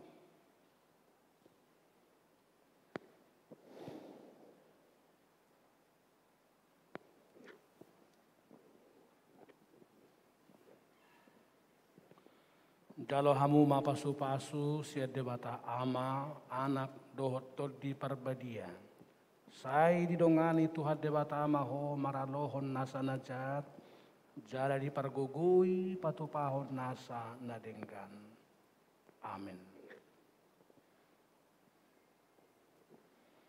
Jalo hamu mapasu-pasu siat debata ama anak dohot todi parbadia. Sai didongani Tuhan debata ama ho maralohon nasa najat. Jala di pargugui patupahon nasa nadenggan. Amin.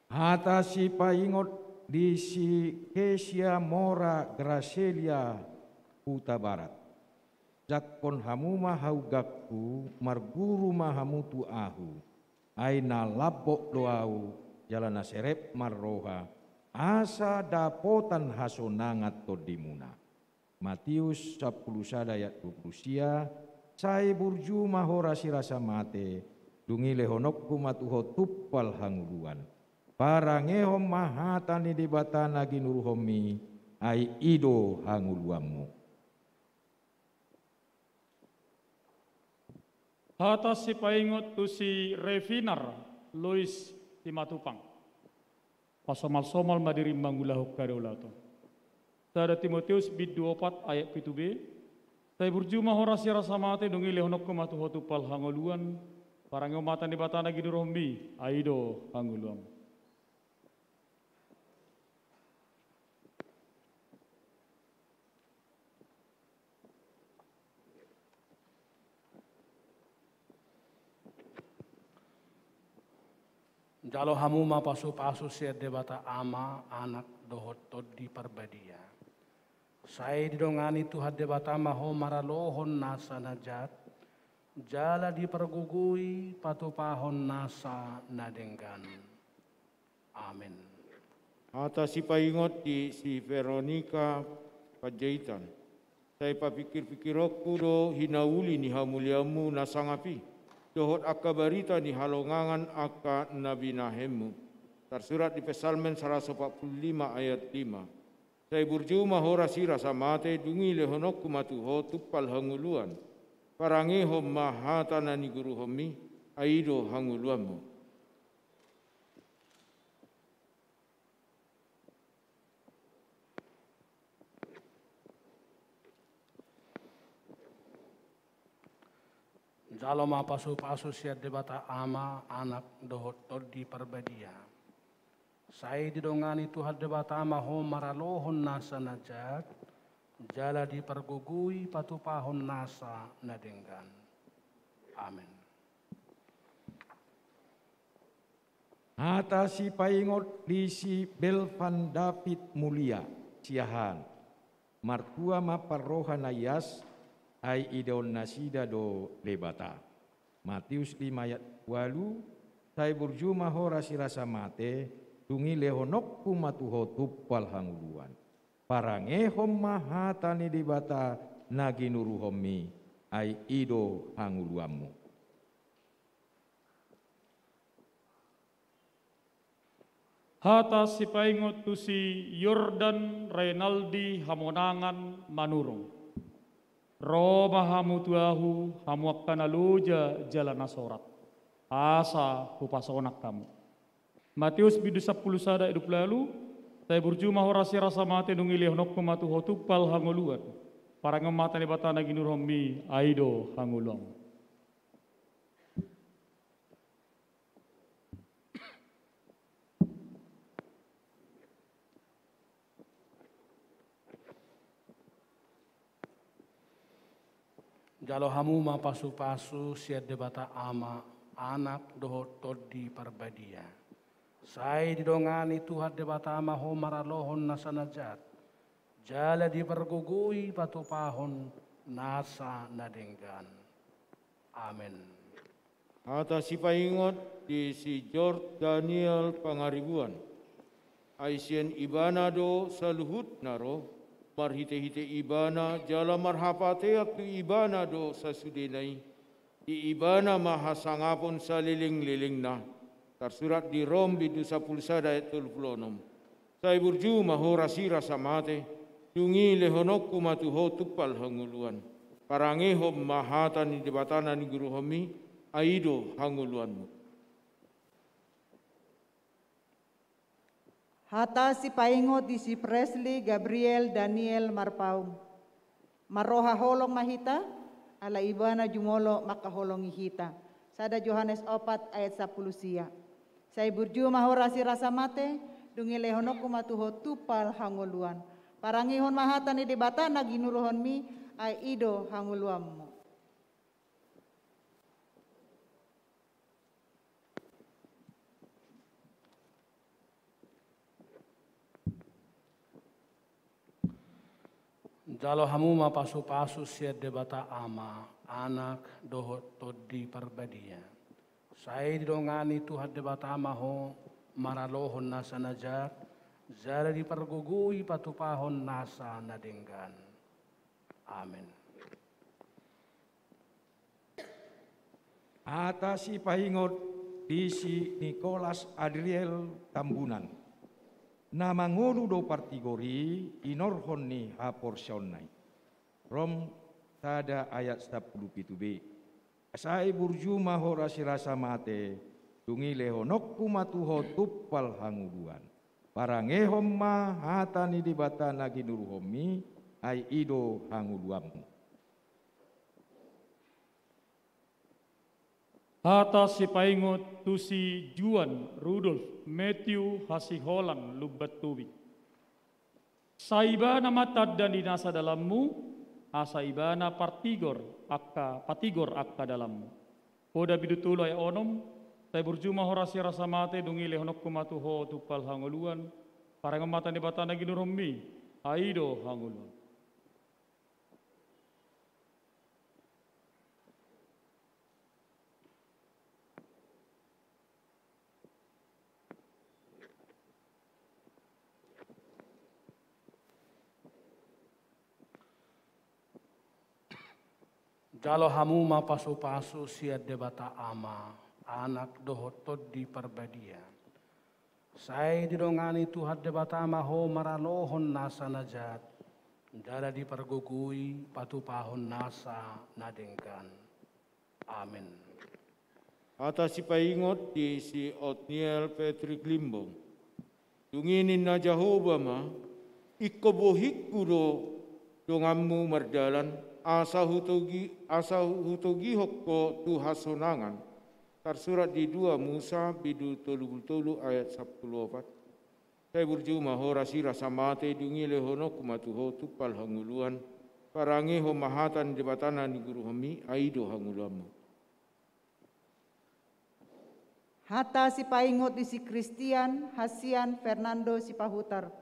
Hata si paingot di si Kesia Mora Gracelia Huta Barat. Jakon hamu mahaugaku marguru mahamutu ahu. Aina labok doau jalana serep marroha. Asa dapotan hasonangat todimuna. Matius 10 ayat 20 sai burju mahora sirasa mate. Dungi lehonokku matuho tuppal hanguluan. Parangehom mahatani di batana ginuruhomi ai ido hanguluamu. Hata si paingot tu si Revinar Lois di Matupang. Pasomal-somal madiri mangulahu kadolato. Tada Timotius bid 24 ayat 7b. Tai burjuma horasi rasa mate dongi lehonok kumatu hotu pal hangoluan. Parangeo matan di batana ginurohmi aido hanguluam. Jalo hamu mapasu-pasu siat debata ama anak dohot todi parbadia. Sai didongani Tuhan debata ama ho maralohon nasa najat. Jala di pergugui patupahon nasa nadenggan. Amin. Hata si paingot di si Veronica Panjaitan. Saya papikir-pikir aku do hinauli ni hamuliamu nasangapi. Dohot akka barita ni halongangan akka nabi nahemu. Tersurat di Pesalmen 145 ayat 5. Saya burjuma hora sira samate dungi lehonok kumatuho tuppal hanguluan. Parangehom mahatana ni guru homi aido hanguluamu. Jalo mapasu-pasu siat debata ama anak dohot todi parbadia. Sai didongani Tuhan debata ama ho maralohon nasa najat. Jala di pergugui patupahon nasa nadenggan. Amin. Hata si paingot di si Belvan David Mulia siahan. Martua maparroha nayas ai idon nasida do lebata. Matius 5 ayat 8. Sai burjuma hora sirasa mate dungi lehonok kumatuho tuppal hanguluan. Parangehom mahatani di bata naginuruhomi ai ido hanguluamu. Hata si paingot tu si Yordan Reynaldi Hamonangan Manurung. Roma hamu tuahu hamu akkana loja jalan asorat. Asa hupasonak kamu. Matius bidu 10 sada hidup lalu. Saya burjuma horasi rasa mate nungi lehonok kumatu hotupal hanguluan. Parang mata ni batana ginuromi aido hangulong. Jalo hamu mapasu-pasu siat debata ama anak dohot todi parbadia. Sai didongani Tuhan debata ama ho maralohon nasa najat. Jala di pergugui patupahon nasa nadenggan. Amin. Hata si paingot di si George Daniel Pangaribuan. Aisien ibana do saluhut naro. Marhite-hite ibana jala marhapate aktu ibana do sasudenai. Di ibana mahasangapon sa liling-liling na. Tersurat di Rom bidu 10 ayat 36. Sai burju mahorasi rasa mate. Dungi lehonok kumatuho tuppal hanguluan. Parangehom mahatan di batana ni guru homi aido hanguluanmu. Hata si paingot di si Presley Gabriel Daniel Marpaung. Maroha holong mahita, ala ibana jumolo makaholongi hita. Sada Yohanes 4 ayat 10 sia. Saya burju mahorasi rasa mate, dungi lehonoku matuho tupal hangoluan. Parangihon mahatan di batana ginuruhon mi, ay ido hanguluammu. Jalo hamuma pasu-pasu siat debata ama, anak dohot todi parbadia. Saya didongani Tuhan debata ama ho, maralohon nasa najat, zara dipergugui patupahon nasa nadenggan. Amin. Atasi pahingot disi Nicholas Adriel Tambunan. Nama ngoru do partigori inorhon ni haporsyonnai. Rom tada ayat 10b. Asai burju mahorasi rasa mate, tungi lehonokku matuho tuppal hanguduan. Parangehom ma hatani dibata nagi nuruhomi, ai ido hanguduammu. Hata si paingot tu si Juan, Rudolf, Matthew, Hasiholang, Lubatubi. Saibana matad dan dinasa dalammu, asaibana patigor akka dalammu. Poda bidutulo ay onom, tay burjuma horasi rasa mate dungi lehonok kumatuho tupal hanguluan, parang mata ni batana ginurummi, aido hanguluan. Jalo hamuma pasu-pasu siat debata ama, anak dohotod di parbadia. Saya didongani Tuhan debata ama ho maralohon nasa najat, jala dipergugui patupahon nasa nadengkan. Amin. Atas si paingot di si Otniel Patrick Limbong. Tunginin na Jehovah ma, ikobohik kudo dongammu merdalan, asa hutogi hokko tu hasonangan. Tersurat di 2 Musa bidu tolu ayat 14. Saya berjumah horasi rasa mate dungi lehono kumatuho tupal hanguluan. Parangi ho mahatan di batana ni guru hami aido hangulamu. Hata si paingot di si Christian, Hasian, Fernando si pahutar.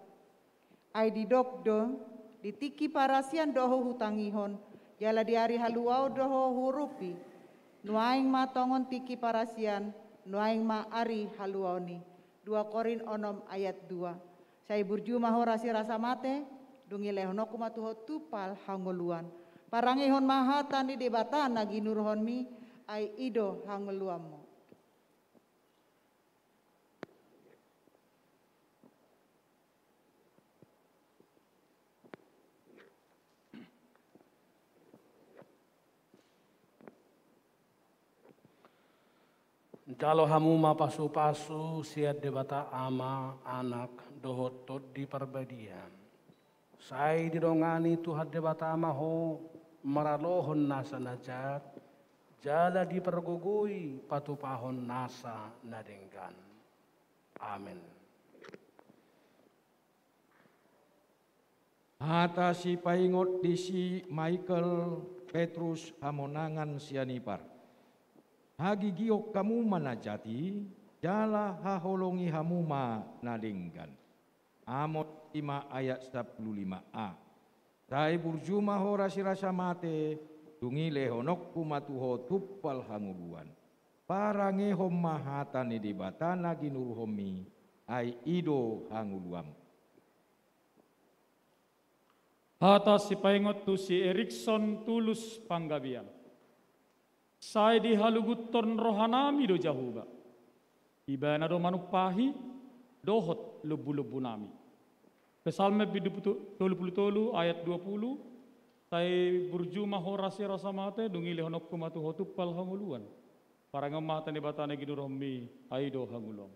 Ai di dokdo, di tiki parasian doho hutangihon, jala di hari haluau doho hurupi, nuaing ma tongon tiki parasian, nuaing ma ari haluauni. 2 Korin onom ayat 2. Saya burju mahorasi rasa mate, dungi lehonoku matuho tupal hangoluan. Parangihon mahatan di debatan nagi nurhon mi, ai ido hangoluammu. Jalo hamuma pasu-pasu siat debata ama, anak dohotod di perbadian. Saya didongani Tuhan debata ama ho maralohon nasa najat, jala dipergugui patupahon nasa nadenggan. Amin. Hata si paingot di si Michael Petrus Hamonangan Sianipar. Hagi giok kamu manajati, jala haholongi hamuma nadenggan. Amot 5 ayat 15a. Sai burjuma horasi rasa mate, dungi lehonok kumatuho tuppal hanguluan. Parangehom mahatani di batana ginurhomi, ai ido hanguluam. Hata si paingot tu si Erikson Tulus Panggabian. Saya dihaluguton rohanami do jahuba. Ibana do manupahi dohot lebu-lebu nami. Pesalme bidu tolu ayat 20. Saya burjuma horasi rasa mate dungi lehonok kumatu hotupal hanguluan. Parang mata ni batane ginurommi aido hangulom.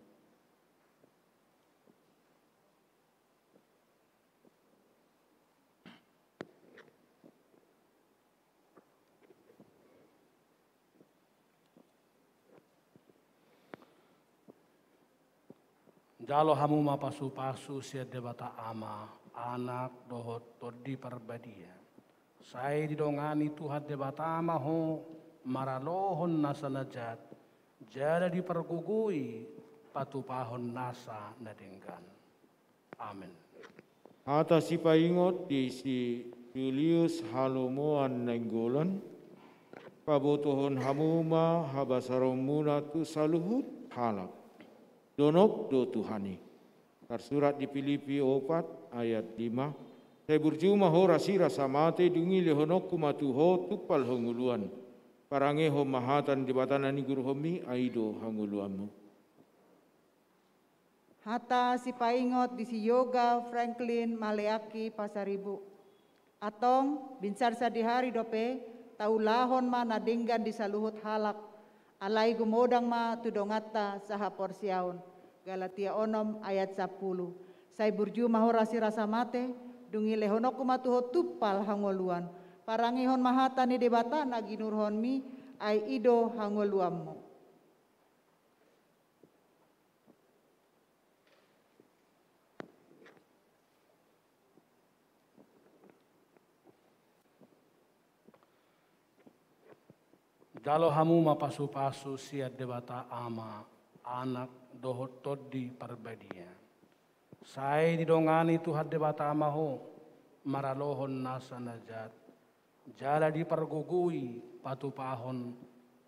Jalo hamu mapasu-pasu sia debata ama anak dohot todi parbadia. Saya didongani Tuhan debata ama ho maralohon nasa najat. Jada dipergugui patupahon nasa nadengkan. Amin. Atas si paingot di si Julius Halomoan Nenggolan, pabotohon hamuma habasaromuna tu saluhut halak. Donok do Tuhani. Tersurat di Filipi 4 ayat 5. Saya berjumah ho rasira samate dungi lehonok kumatuho tupal honguluan. Parange ho mahatan di batanani guru homi aido hanguluanmu. Hata si paingot di si Yoga Franklin Maleaki Pasaribu. Atong binsar sa di hari dope taulahon ma nadinggan di saluhut halak. Alay gumodang ma tudongata saha porsiaon. Galatia 6 ayat 10. Say burju mahorasi rasa mate. Dungi lehonok kumatuho tupal hangoluan. Parangihon mahata ni debata naginurhon mi ay ido hangoluammo. Jalo hamu mapasu-pasu siat debata ama anak dohot todi parbadia. Saya didongani Tuhan debata ama ho maralohon nasa najat. Jala dipergugui patupahon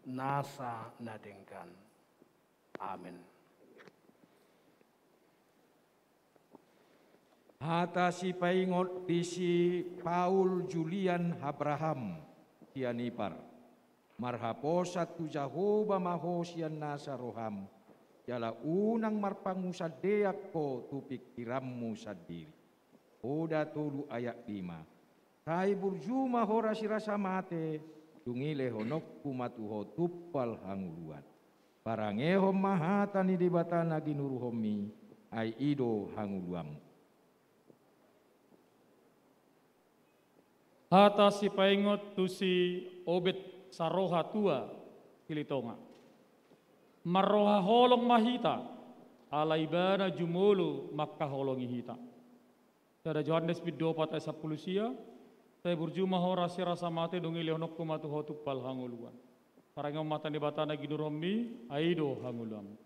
nasa nadengkan. Amin. Hata si paingot di si Paul Julian Abraham tianipar. Marhaposat tu Jahoba mahosian nasa roham. Jala unang marpangusad deak ko tu pikirammu sadiri. Oda tulu ayat 5. Sai burjuma hora sirasa mate. Dungile honok kumatuho tuppal hanguluan. Parangeho mahatani di batana ginuruhomi. Ai ido hanguluam. Hata si paingot tu si Obed saroha tua kilitonga. Maroha holong mahita alaibana jumulu makka holongi hita. Tada Yohanes 24 ayat 10 sia. Saya berjumah hora sirasa mate dungi leonok kumatu hotu pal hanguluan. Parangam mata ni batana ginuromi aido hanguluan.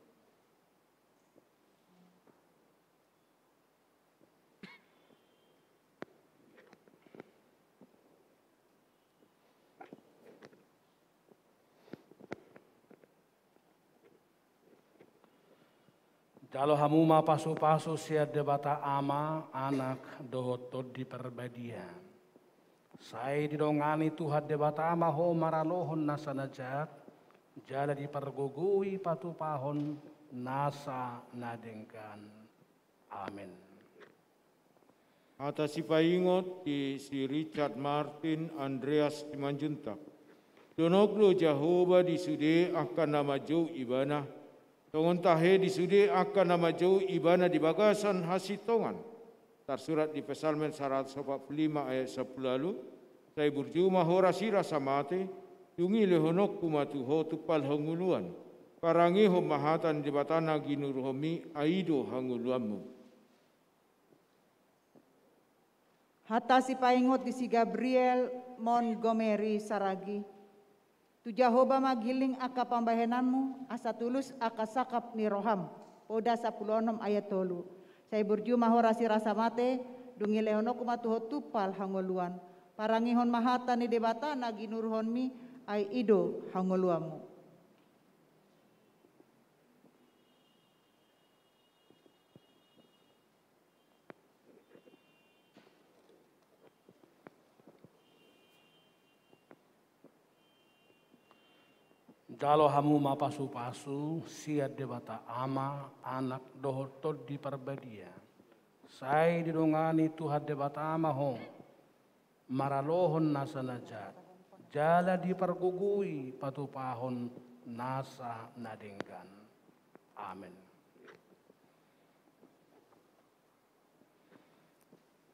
Jalo hamu mapasu-pasu siat debata ama anak dohot todi parbadia. Saya didongani Tuhan debata ama ho maralohon nasa najat. Jala dipergugui patupahon nasa nadengkan. Amin. Atas si paingot di si Richard Martin Andreas Simanjuntak. Donoglo Jahoba di sude akan nama jauh ibanah. Tongon tahe di sude akan nama jauh ibana di bagasan hasitongan. Tersurat di Pesalmen 145 ayat 10 lalu. Saya berjumah hora sira samate. Dungi lehonok kumatuho tupal hanguluan. Parangiho mahatan di batana ginuruhomi aido hanguluanmu. Hata si paingot di si Gabriel Montgomery Saragi. Tu Jahoba magiling aka pambahenanmu asa tulus aka sakap ni roham. Oda 16 ayat 3. Saya berjumah horasi rasa mate dungi lehono kumatuho tupal hangoluan. Parangihon mahata ni debata nagi nurhon mi ay ido hangoluamu. Jalo hamu mapasu-pasu siat debata ama anak dohot todi parbadia. Saya didongani Tuhan debata ama ho maralohon nasa najat. Jala dipergugui patupahon nasa nadengkan. Amin.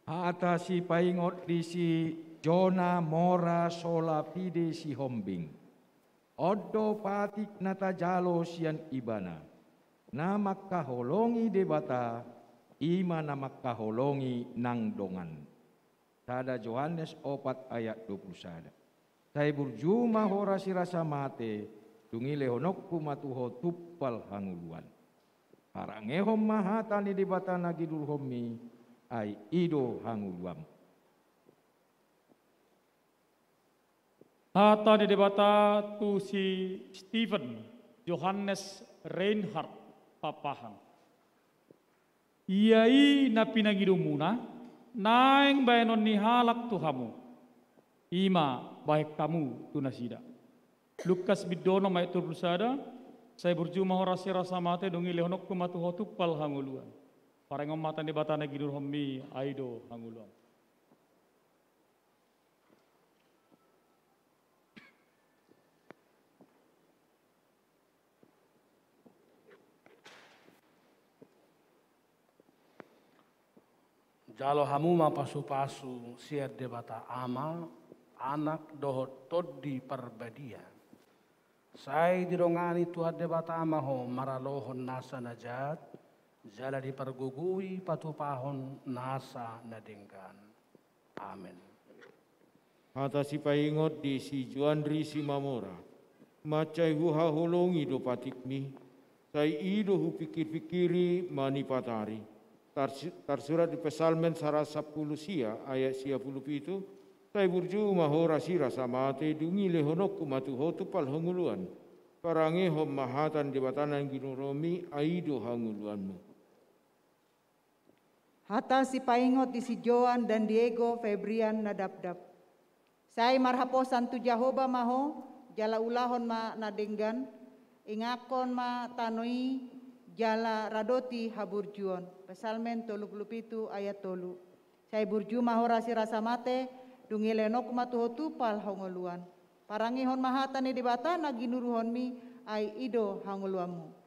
Hata si paingot di si Jona Mora Solapide si Hombing. Odo patik nata jalo sian ibana. na makaholongi debata, ima na makaholongi nang dongan. Sada Yohanes 4 ayat 21. Saya burjuma hora sirasa mate, tungile honokku matuho tuppal hanguluan. Parangehom mahatani debata nagidul homi, ai ido hanguluam. Hata di debata tu si Stephen Johannes Reinhard Papahang. Iai na pinagidumuna, naing bayanon ni halak tuhamu. Ima baik kamu tunasida. Lukas bidono may turbusada, saya berjumah horasi rasa mate dongi lehonok kumatu hotupal hanguluan. Parang mata di batana gidur homi aido hanguluan. Jalo hamuma pasu-pasu siar debata ama anak dohot todi perbadia. Sai dirongani tuhat debata ama ho maralohon nasa najat, jala dipergugui patupahon nasa nadengkan. Amin. Hata si paingot di si Juandri si Mamora, macai huha holongi do patikmi, sai ido hu pikir-pikiri manipatari. Tersurat di Pesalmen sarasa pulusia ayat 57, tai burju mahora sira samate dungi lehonok kumatu hotu pal hanguluan. Parange hom mahatan di batanan ginuromi aido hanguluanmu. Hata si paingot di si Joan dan Diego Febrian nadabdab. Sai marhaposan tu Jahoba maho, jala ulahon ma nadenggan, ingakon ma tanoi jala radoti haburjuon. Pesalmen 37 ayat 3. Saya burju mahorasi rasa mate, dungi lenok matuhotu pal hongoluan. Parangihon mahatani di bata naginuruhon mi ai ido hangoluamu.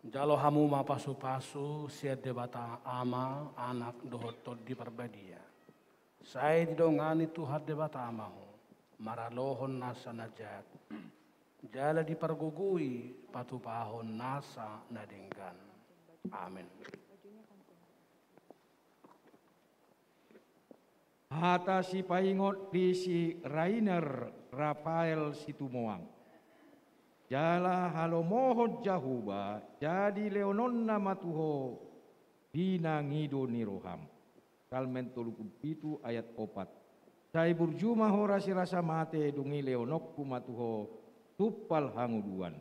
Jalo hamu ma pasu-pasu siar debata ama anak dohotot di perbadia. Saya didongani tuhat debata amaho maralohon nasa najat. Jala dipergugui patupahon nasa nadengkan. Amin. Hata si paingot di si Rainer Rafael Situmoang. Jala halomohon jahuba jadi leononna matuho dina ngido niroham. Salmen 37 ayat 4. Sai burjuma hora sirasa mate dungi leonokku matuho tuppal hanguluan.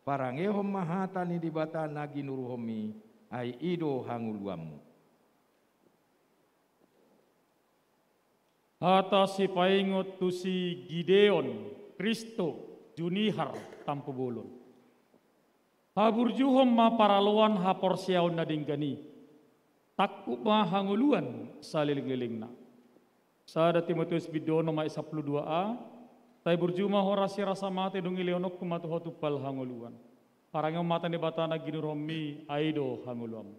Parangehom mahatani di bata nagi nuruhomi ai ido hanguluammu. Hata si paingot tu si Gideon Kristo Junihar tampu bolon. Haburjuhom ma paraluan haporsiaon na dinggani. Takku ma hanguluan saliling-lilingna. Sada Timotius bidono ma 12a. Tai burjuma horasi rasa mate dungi leonok kumatuhotu pal hanguluan. Parangyo mata ni batana ginuromi aido hanguluam.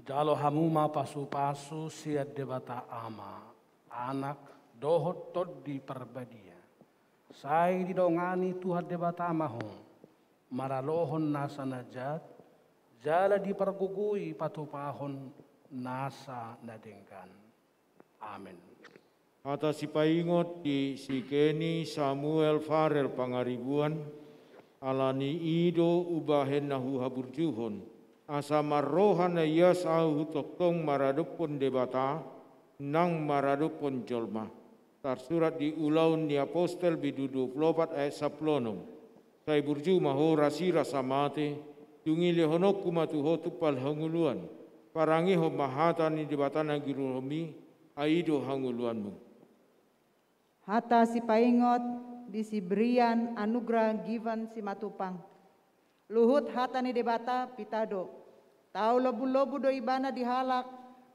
Jalo hamuma pasu-pasu siat debata ama anak dohot tod di perbadia. Sai didongani tuhat debata amaho maralohon nasa najat jala dipergugui patupahon nasa nadengkan. Amin. Hata si paingot di si Kenny Samuel Farel Pangaribuan alani ido ubahen nahu haburjuhon. Asa marrohan na yas au toktong maradupon debata nang maradupon jolma. Tersurat di ulaun ni apostel bidu 24 ayat 10. Sai burju maho rasira samate dungi lehonok kumatuho tupal hanguluan. Parangi ho mahatan ni debata na giruhomi aido hanguluanmu. Hata si paingot di si Brian Anugrah Givan si Matupang. Luhut hatani debata pitado. Tau lobu-lobu do ibana dihalak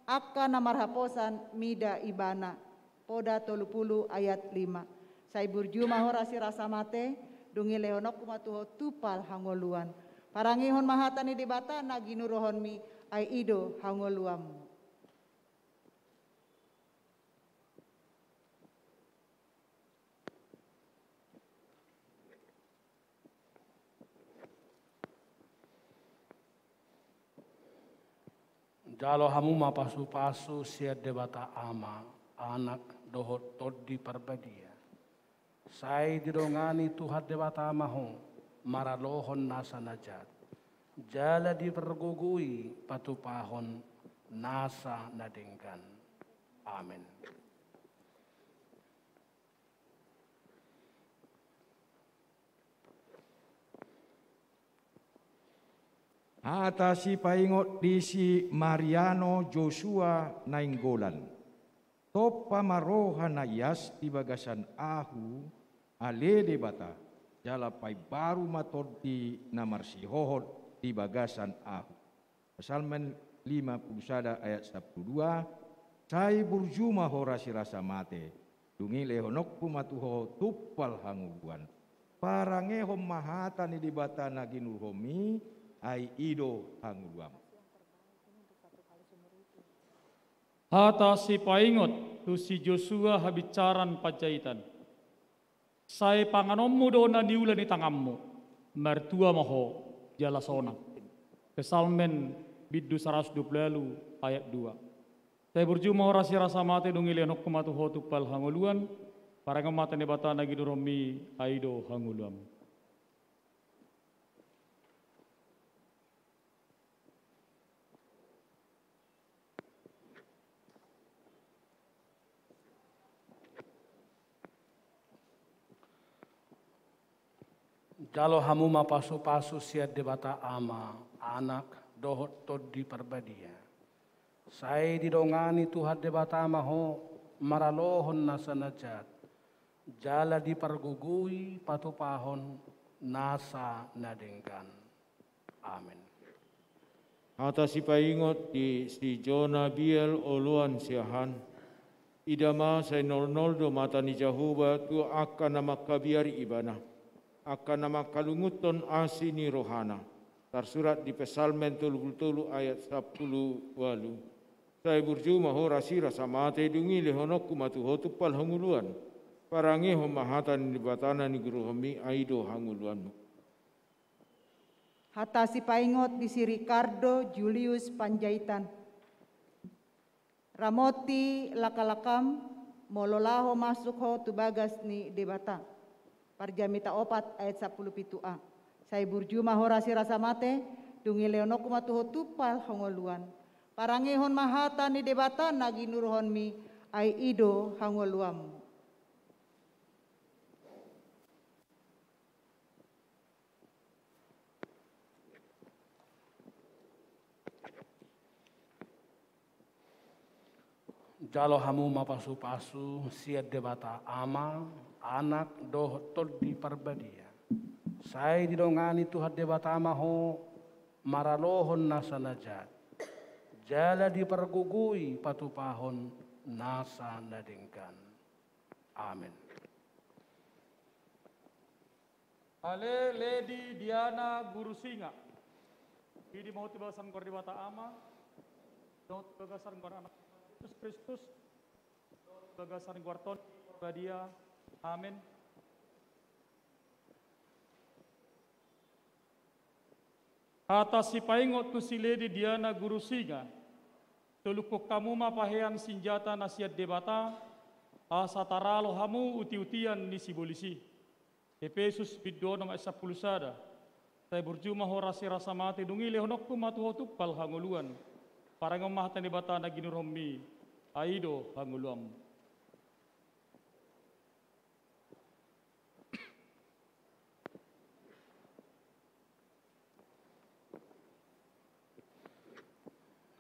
akka namarhaposan mida ibana poda 30 ayat 5. Sai burjuma horasi rasa mate dungi leonok kumatuho tupal hangoluan. Parangihon mahatani di bata naginurohon mi ai ido hangoluamu. Jalo hamu ma pasu-pasu siat debata ama anak dohot todi parbadia. Sai didongani Tuhan debata amaho maralohon nasa najat. Jala dipergugui patupahon nasa nadengkan. Amin. Atasi paingot di si Mariano Joshua Nainggolan. Topa maroha na yas di bagasan ahu ale de bata. Jala pai baru matod di namar si hohot di bagasan ahu. Psalmen 51 ayat 12. Sai burjuma horasi rasa mate. Dungi lehonok pumatuho tupal hanguluan. Parangehom mahata ni di bata naginurhomi. Ai ido hanguluam. Hata si paingot tu si Joshua habicaran pajaitan. Sai panganommu dona niula ni tangammu. Mertua moho jala sona. Kesalmen biddu 120 ayat 2. Sai burjuma horasi rasa mate dungi leonok kumatu hotu pal hanguluan. Parang mata ne bata nagi duromi aido hanguluam. Jalo hamu ma pasu-pasu siat debata ama anak dohot todi parbadia. Sai didongani Tuhan debata amaho maralohon nasa najat. Jala dipergugui patupahon nasa nadengkan. Amin. Hata si paingot di si Jona Biel oluan siahan. Idama say noldo mata ni Jahuba tu akan nama kabiari ibana. Akan nama kalunguton asini rohana. Tersurat di Psalmen 30 ayat 10 walu. Saya burjuma horasi rasa mate dungi lehonok kumatu hotupal hanguluan. Parangi homahatan di batana ni guru homi aido hanguluan. Hata si paingot di si Ricardo Julius Panjaitan. Ramoti lakalakam mololaho masuk ho tubagas ni debata. Parjamita 4 ayat 10 Sai burjuma horasi rasa mate dungi leonok kumatuho tupal hangoluan. Parangihon mahata ni debata nagi nuruhon mi ai ido hangoluam. Jalo hamu ma pasu-pasu siat debata ama anak doh todi parbadia. Sai didongani Tuhan debata amaho maralohon nasa najat. Jala dipergugui patupahon nasa nadengkan. Amin. Ale Lady Diana Guru Singa. Di mau tibasan kor debata ama. Dot bagasan kor anak Yesus Kristus. Dot bagasan kor ton badia. Amin. Atas si paingot tu si Lady Diana Guru Singa. Tulukok kamu mapahean senjata nasihat debata. Asa taralo hamu uti-utian ni si bolisi. Efesus biddo nama 10 sada. Saya berjumah horasi rasa mati dungi lehonok matuhotup pal hanguluan. Parang mahatan debata na ginurhomi. Aido hanguluam.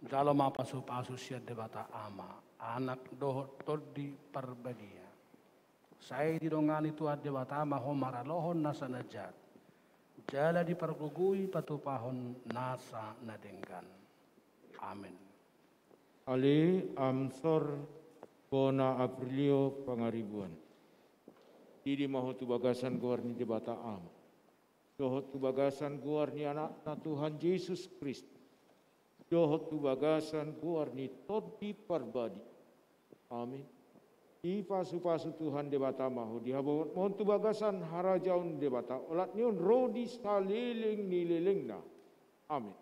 Jalo ma pasu-pasu siat debata ama anak dohot todi parbadia. Sai didongani Tuhan debata ama homara lohon nasa najat. Jala dipergugui patupahon nasa nadengkan. Amin. Ale Amsor Bona Aprilio Pangaribuan. Didi mahotu bagasan guarni debata am. Dohot tu bagasan guarni anak Tuhan Yesus Kristus. Dohot tu bagasan guarni todi parbadi. Amin. Di pasu-pasu Tuhan debata mahu dihabot mohon tu bagasan harajaun debata olat niun rodi saliling nililingna. Amin.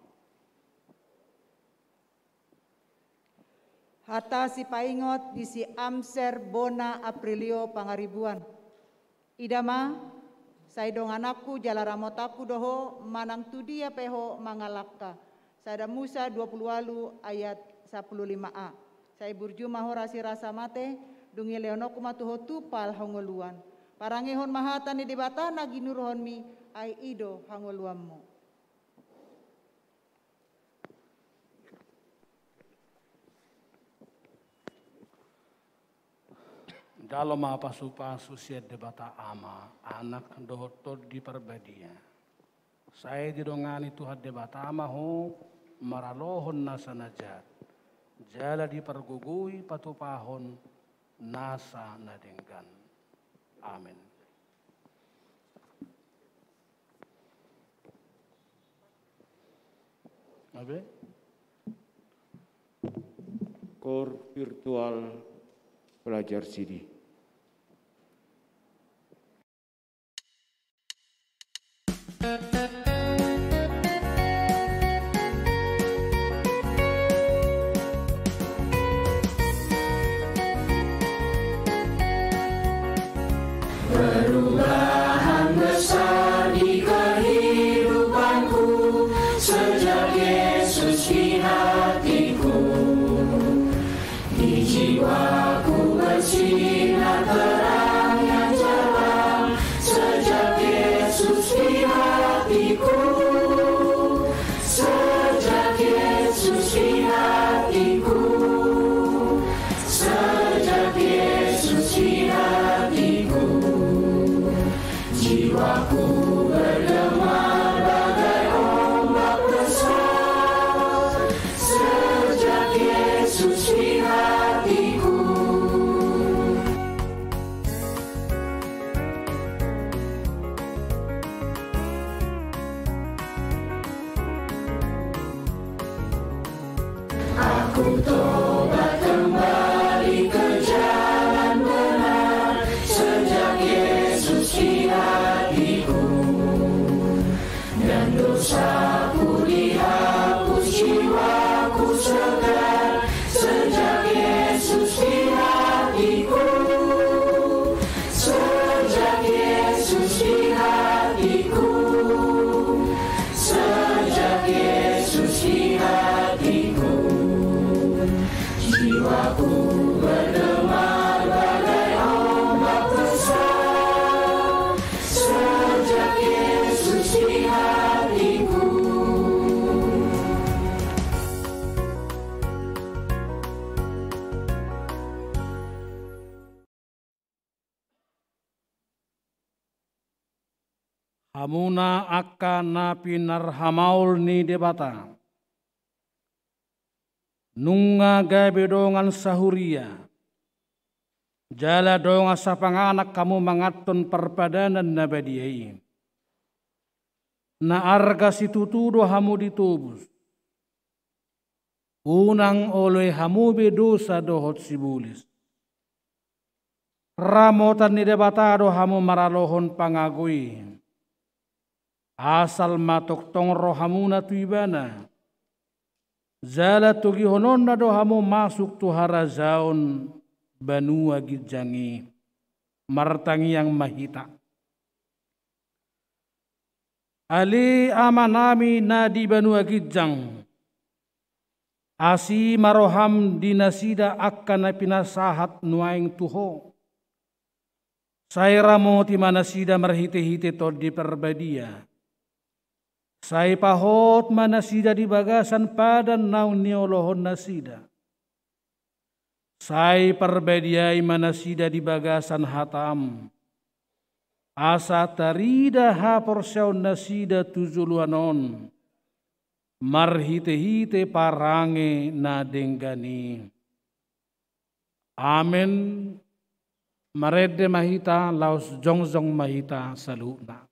Hata si paingot di si Amser Bona Aprilio Pangaribuan. Idama, saidong anakku jala ramotaku doho manang tudia peho mangalakka. Sada Musa 20 walu ayat 15a. Saya burjuma horasi rasa mate, dungi leonoku matuho tupal hongoluan. Parangehon mahatan di debata nagi nurhon mi ai ido hongoluanmu. Dalam pasu-pasu siat debata ama, anak dohotor di perbadia. Saya didongani Tuhan debata ama ho, maralohon nasa najat. Jala di pergugui patupahon, nasa nadenggan. Amin. Abe? Kor virtual pelajar sidi. Perubahan besar di kehidupanku sejak Yesus di hatiku. Di jiwaku bersinar terang yang cerah sejak Yesus di hatiku. Sejak Yesus di hatiku. Sejak Yesus di hatiku. Jiwaku bergema bagai ombak besar sejak Yesus di hatiku. Aku tobat kembali ke jalan benar sejak Yesus di hatiku, dan dosaku dihapus, jiwaku segar sejak Yesus di hatiku. Sejak Yesus di hatiku. Sejak Yesus di hatiku. Jiwaku bergema bagai ombak besar sejak Yesus di hatiku. Hamuna akka napi narhamaul ni debata. Nunga gabe dongan sahuria. Jala donga sapanganak kamu mangaton perpadanan nabadiai. Na arga situtudo hamu ditubus. Unang oleh hamu bedosa dohot sibulis. Ramotan ni debatado hamu maralohon pangagui. Asal matok tong rohamuna tuibana. Zala tugi honon na dohamu masuk tu harazaon banua gijangi martangi yang mahita. Ali amanami na di banua gijang. Asi maroham dinasida akan na pinasahat nuaing tuho. Saya ramo ti manasida marhite-hite to di perbadia. Saya pahot manasida di bagasan padan naun niolohon nasida. Saya perbediai manasida di bagasan hatam. Asa tarida hapor syaun nasida tuzuluanon. marhite-hite parange na denggani. Amen. Marede mahita laus jongjong mahita saluna.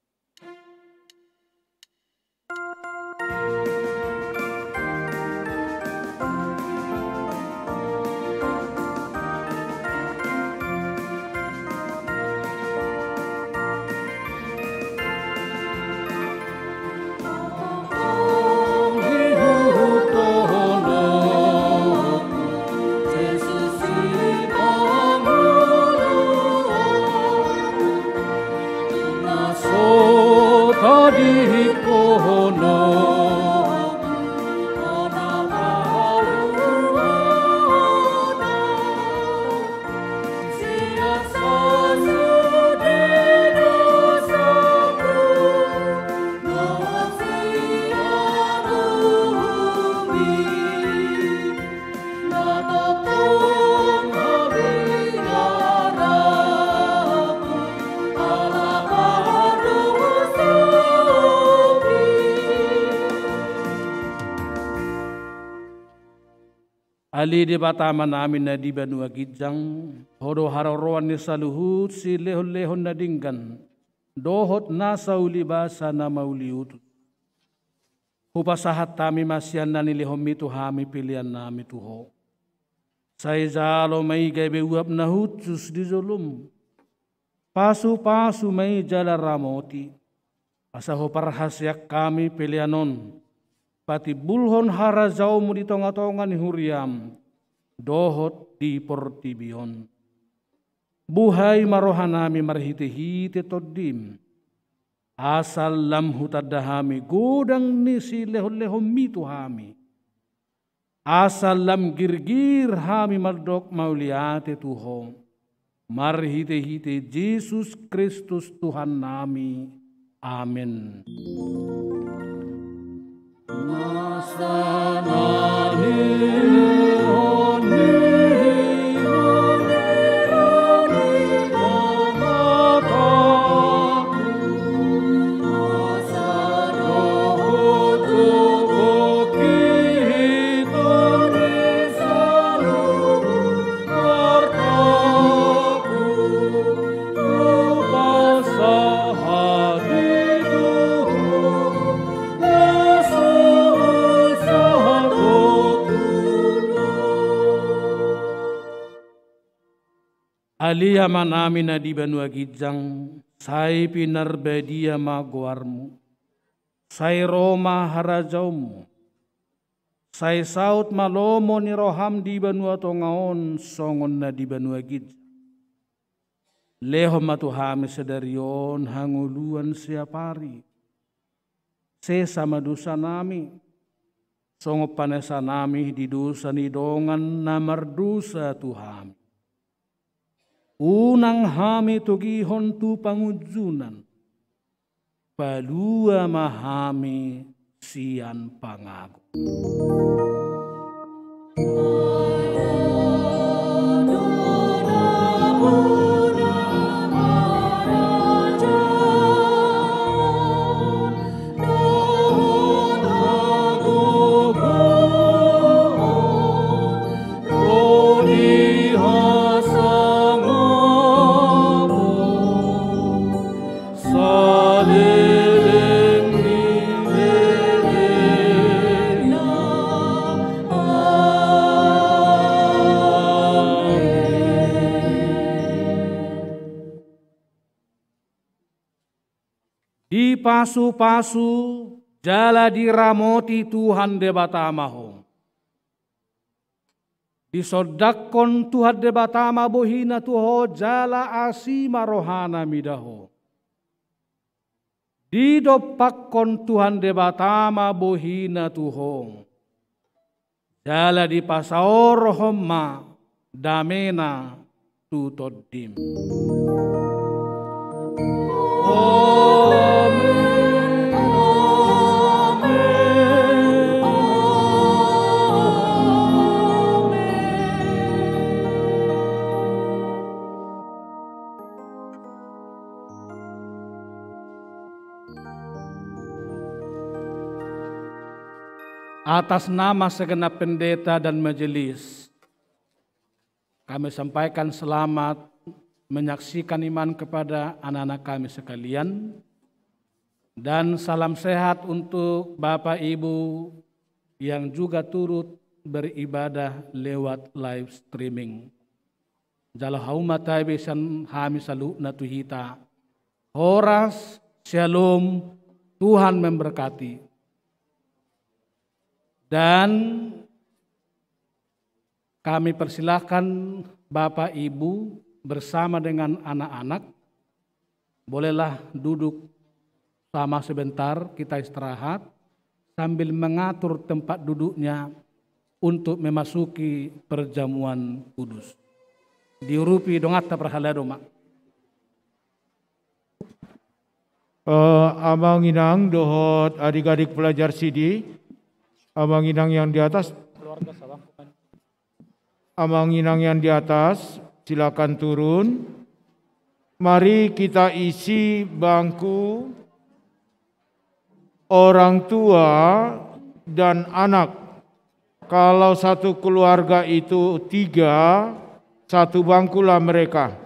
Ali di batama namin na di banua gijang, hodo haroroan ni saluhut si lehon-lehon na dinggan, dohot nasa ulibasa na mauliut. Hupasahat tami masyan na nilihom itu hami pilihan nami tuho. Say jalo may gaybe uap na hutsus di zulum. Pasu-pasu may jala ramoti. Asaho parhasyak kami pilihanon. Pati bulhon harazau mu di tonga-tonga ni huriam, dohot di portibion. Buhay marohanami marhite-hite todim, asal lam hutadahami godang ni si lehon-lehon mitu hami. Asal lam girgir hami mardok mauliate tuho, marhite-hite Yesus Kristus Tuhan nami. Amen. Alia manami na di banua gijang, say pinarbedia maguarmu, say Roma harajaumu, say saut malomo ni roham di banua tongaon songon na di banua gijang. Lehom matuhami sedarion hanguluan siapari, sesama dosa nami, songop panesa nami di dosa ni dongan namar dosa Tuhami. Unang hami tugihon tu pangujunan, palua mahami sian pangago. Di pasu-pasu jala diramoti Tuhan debatamaho. Disodakon Tuhan debatama bohina tuho jala asima rohana midaho. Didopakon Tuhan debatama bohina tuho. Jala di pasaor homma damena tutodim. atas nama segenap pendeta dan majelis, kami sampaikan selamat menyaksikan iman kepada anak-anak kami sekalian, dan salam sehat untuk Bapak Ibu yang juga turut beribadah lewat live streaming. Jalo hauma taibe san hami salu natuhita. Horas, shalom, Tuhan memberkati. Dan kami persilahkan Bapak Ibu bersama dengan anak-anak, bolehlah duduk sama sebentar, kita istirahat sambil mengatur tempat duduknya untuk memasuki perjamuan kudus. Diurupi dongata prahaladoma. Abang Inang dohot adik-adik pelajar Sidi, Abang Inang yang di atas, Abang Inang yang di atas, silakan turun. Mari kita isi bangku orang tua dan anak. Kalau satu keluarga itu 3, satu bangkulah mereka.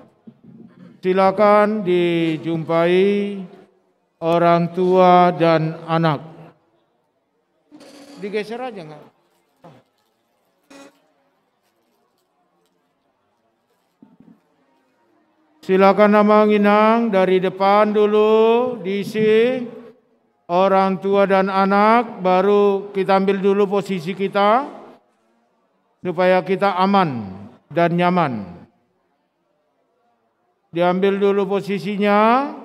Silakan dijumpai orang tua dan anak. Digeser aja nggak? Silakan Abang Inang dari depan dulu diisi orang tua dan anak, baru kita ambil dulu posisi kita supaya kita aman dan nyaman. Diambil dulu posisinya.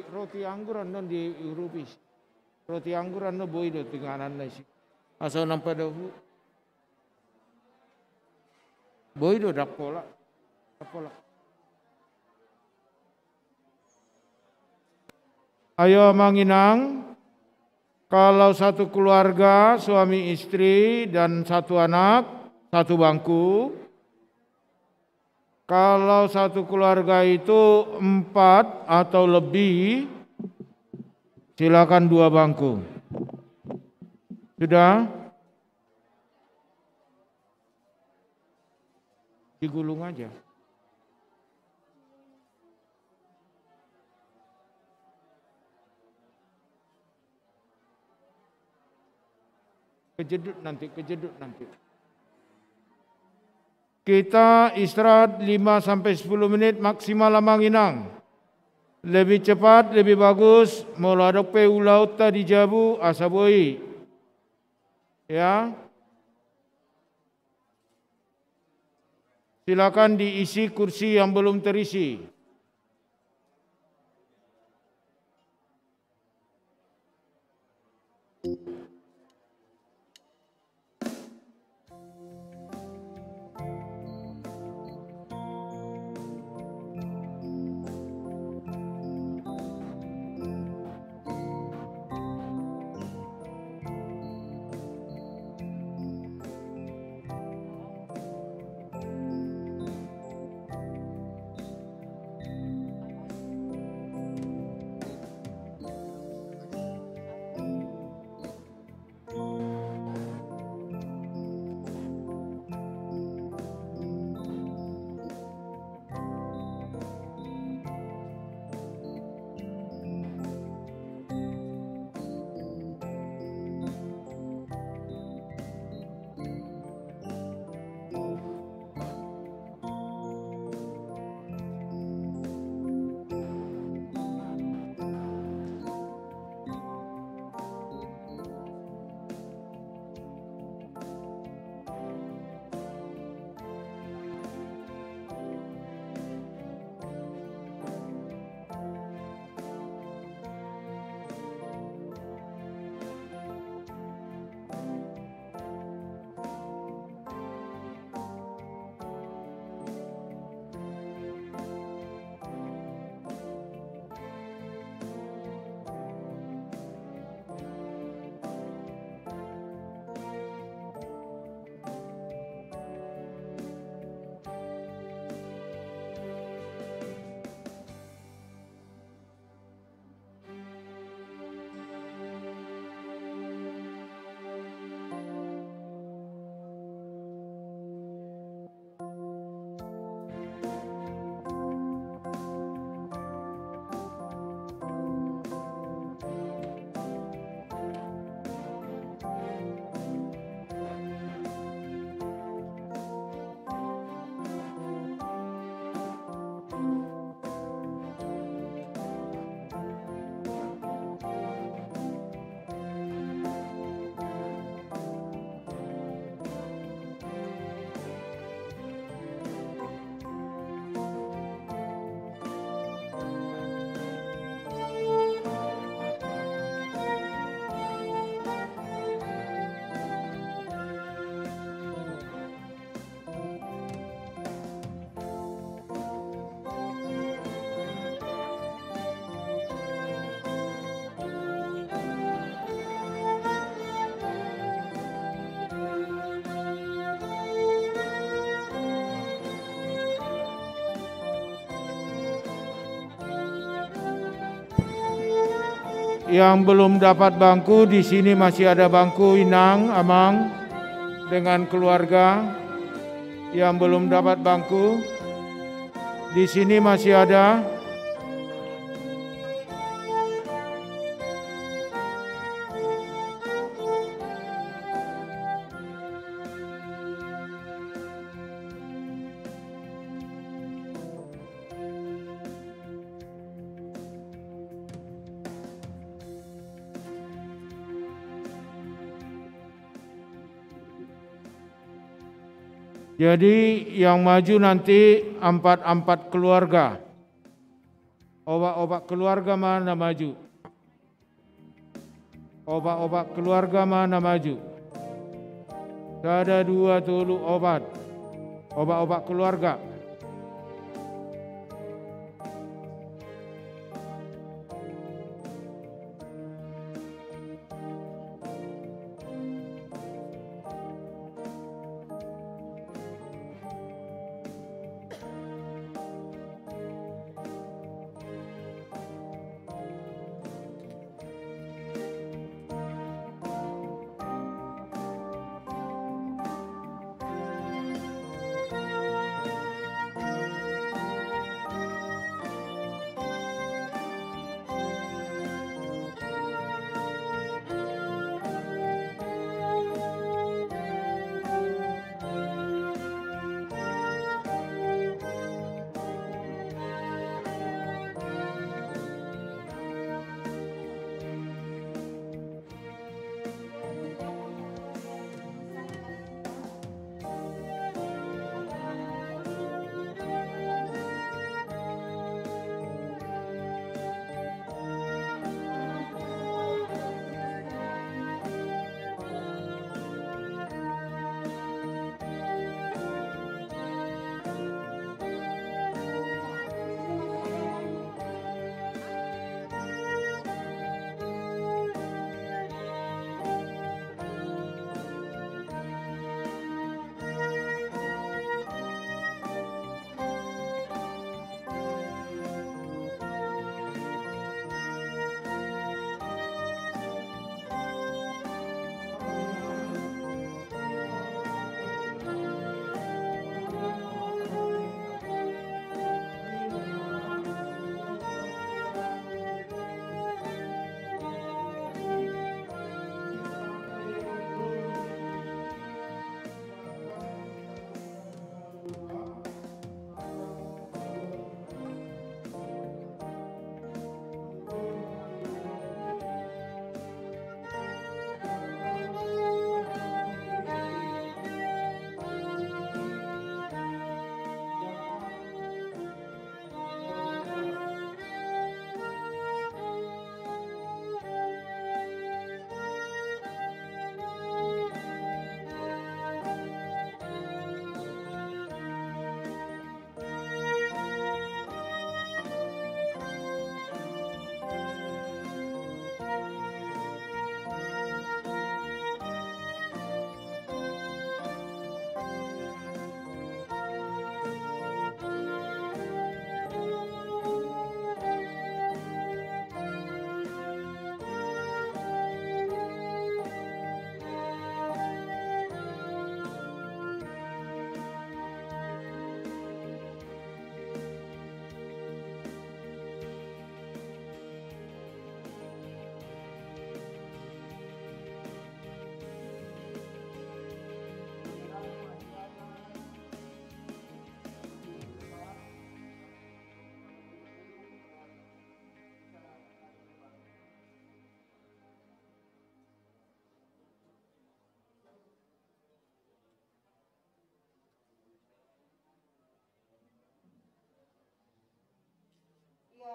Roti angguran non di Europis. Roti angguran no boy do tinganan na si. Asal nampak dahu. Boy do dapola. Ayo Manginang, kalau satu keluarga suami istri dan satu anak, satu bangku. Kalau satu keluarga itu 4 atau lebih, silakan 2 bangku. Sudah? Digulung aja. Kejedut nanti. Kita istirahat 5-10 menit maksimal Manginang. Lebih cepat, lebih bagus. Moladok pe ulaut di jabu asaboi. Ya. Silakan diisi kursi yang belum terisi. yang belum dapat bangku, di sini masih ada bangku Inang, Amang, dengan keluarga yang belum dapat bangku. Di sini masih ada. Jadi yang maju nanti 4 keluarga. Obat keluarga mana maju? Obat keluarga mana maju? Ada 2 dulu obat keluarga.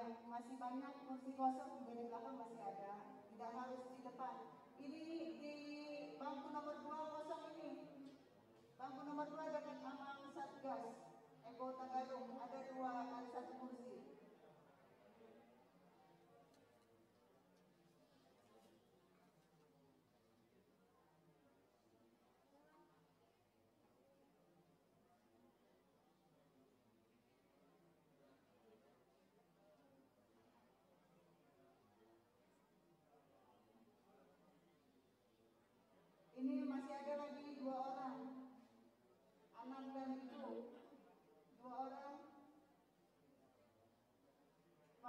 Masih banyak kursi kosong juga di belakang masih ada, tidak harus di depan. Ini di bangku nomor 2 kosong ini. Bangku nomor 2 dekat Amang Satgas, Eko Tagalung, ada 1 kursi.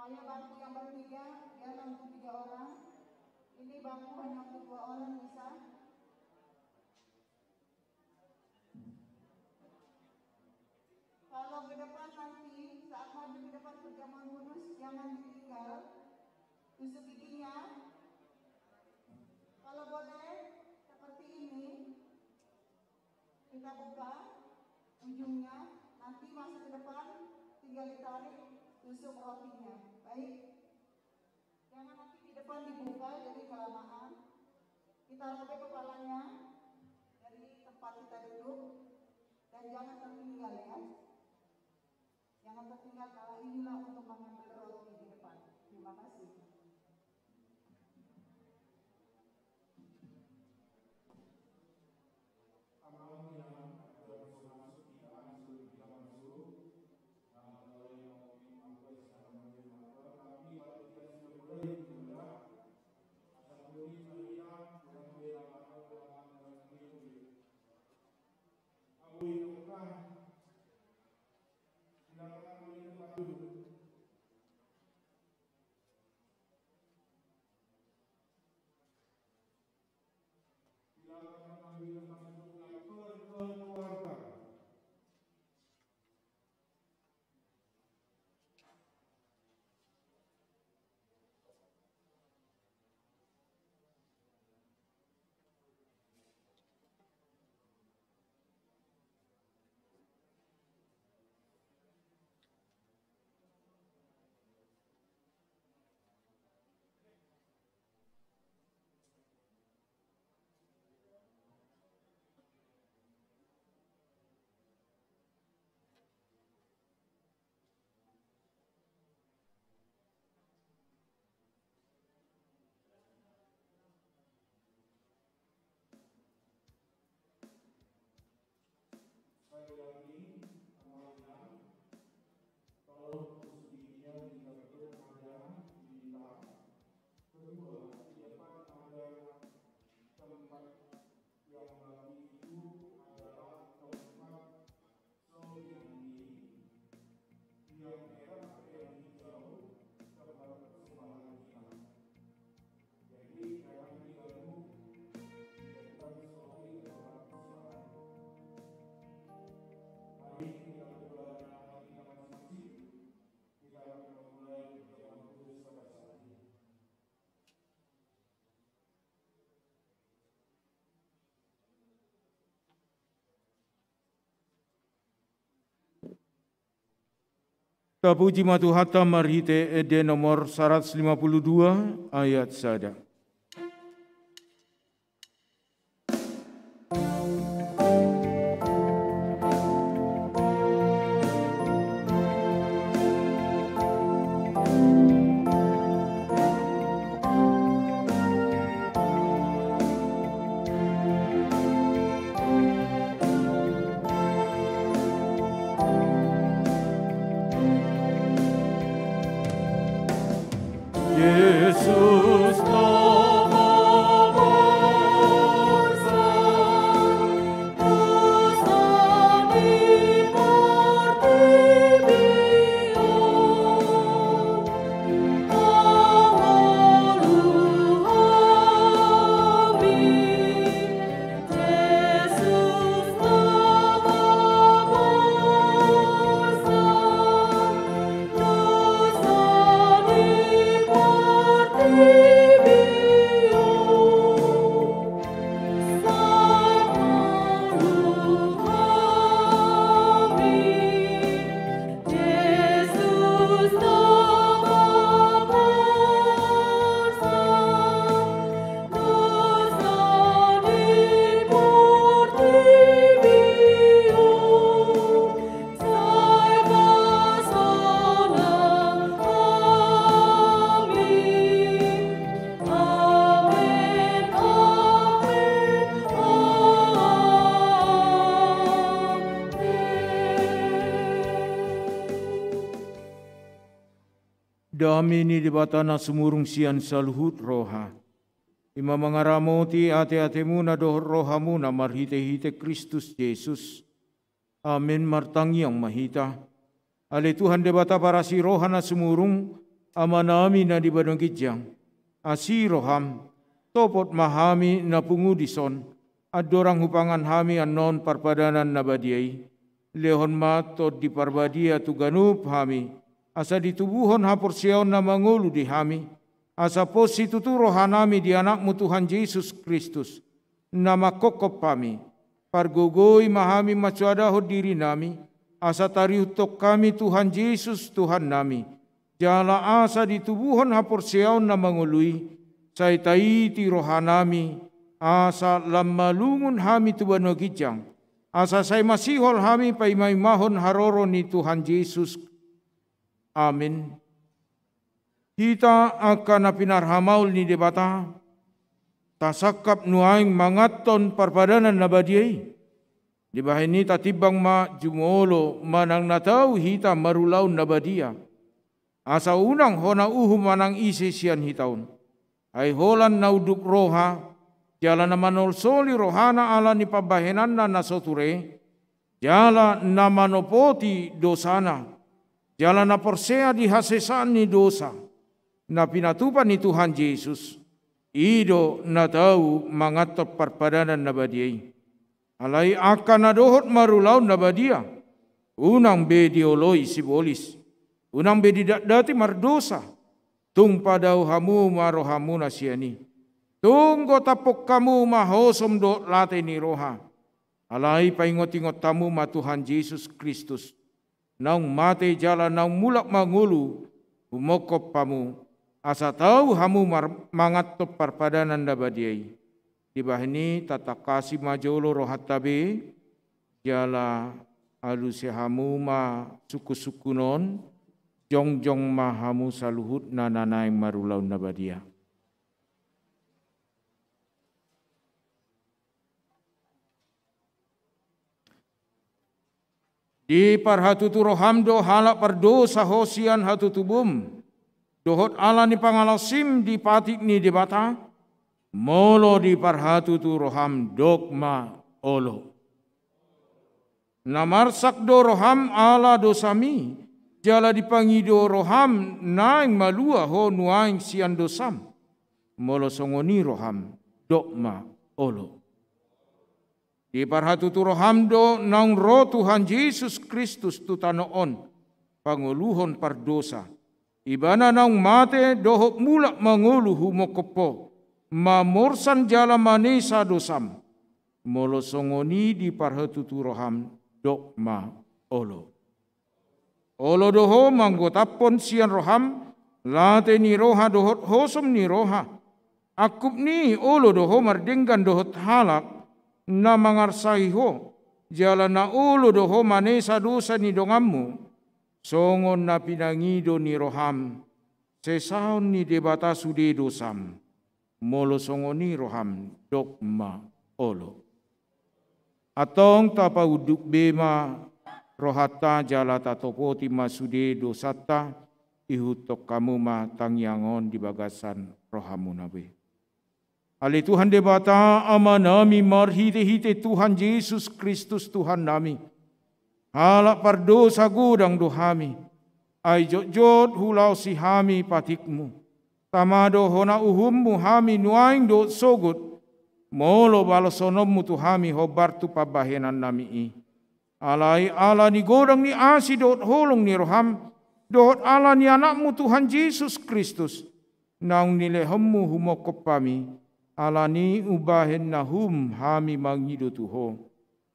Supaya bangku yang bertiga, biar untuk 3 orang. Ini bangku hanya untuk 2 orang bisa. Kalau ke depan nanti, saat maju ke depan perjamuan kudus, jangan ditinggal. Tusuk giginya. Kalau boleh, seperti ini. Kita buka ujungnya, nanti masuk ke depan, tinggal ditarik, tusuk rotinya. Baik. Jangan nanti di depan dibuka, jadi kelamaan. Kita robek kepalanya dari tempat kita duduk, dan jangan tertinggal ya. Jangan tertinggal, kalau inilah untuk mengambil roti di depan. Terima kasih. Tapuji matuhata marhite ede nomor 152 ayat sada. Yesus Damini di batana sumurung sian saluhut roha. Ima mangaramoti ate-atemu na doh rohamu na marhite-hite Kristus Yesus. Amin martangi yang mahita. Ale Tuhan debata parasi rohana sumurung amanami na di badong kijang, asiroham, topot mahami na pungudison, adorang hupangan hami anon parpadanan na badiay, lehon mato di parbadia tu ganup hami, asa ditubuhon hapursiaon na mangulu di hami, asa posi tuturo hanami di anakmu Tuhan Yesus Kristus, na makokop kami, pargogoy mahami macuadaho diri nami, asa tariutok kami Tuhan Yesus Tuhan nami, jala asa ditubuhon hapursiaon na mangului, say taiti rohanami, asa lamalungun hami tubano kijang, asa say masihol hami paimaymahon haroro ni Tuhan Yesus. Amin. Kita akan pinarhamaul ni debata, tasakap nuaing mangaton parpadanan na badiay. Di bahay ni tatibang ma jumolo manang nataw hita marulaw na badia. Asa unang hona manang isi siyan hitaon. Ay holan nauduk roha, jala na manolsoli rohana ala ni pabahenan na nasoture, jala na manopoti dosana, jala na porsea di hasesan ni dosa, na pinatupan ni Tuhan Yesus, ido na tahu mangatot parpadanan na badiyay. Alay akan na dohot marulaw na badia, unang bedioloy sibolis, unang bedidati mardosa, tung padaw hamu marohamu na siyani. Tung tapok kamu mahosom do late ni roha. Alay paingot-ingot tamu ma Tuhan Yesus Kristus. Naung mate jala naung mulak mangulu, humokop pamu. Asa tahu hamu mangatop parpadanan da badiay. Di bahini tatakasi majolo rohat tabe, jala alusi hamu ma suku-sukunon, jong-jong mahamu saluhut na nanay marulaw na badia. Di parhatutu rohamdo halak pardosa hosian hatutubum, dohot ala ni pangalasim di patik ni debata, molo di parhatutu roham dogma olo. Namarsak do roham ala dosami, jala dipangido roham naing malua ho nuaing sian dosam. Molo songoni roham dogma olo. Di parhatutu roham do naung roh Tuhan Yesus Kristus tutanoon panguluhon pardosa. Ibana naung mate dohok mulak mangulu humokopo mamorsan jala manesa dosam. Molo songoni di parhatutu roham dogma olo. Olo doho manggotapon sian roham, late ni roha dohot hosom ni roha. Akup ni olo doho mardenggan dohot halak, na mangarsai ho, jala na olo doho manesa dosa ni dongammu, songon na pinangido ni roham, sesaon ni debata sude dosam, molo songoni roham dogma olo. Atong tapa uduk bema, rohata jala tatopoti masude dosata ihutok kamu ma tangyangon di bagasan rohamu nabe. Ali Tuhan debata ama nami marhite-hite Tuhan Yesus Kristus Tuhan nami. Halak pardosa gudang dohami. Ay jot-jot hulau si hami patikmu. Tamado hona uhummu hami nuaing do sogut. Molo balosonommu tuhami hobartu pabahenan nami i. Alai ala ni godang ni asi dot holong ni roham, dot ala ni anakmu Tuhan Yesus Kristus, naung nilehemmu humokop kami, ala ni ubahen nahum hami mangido tuho,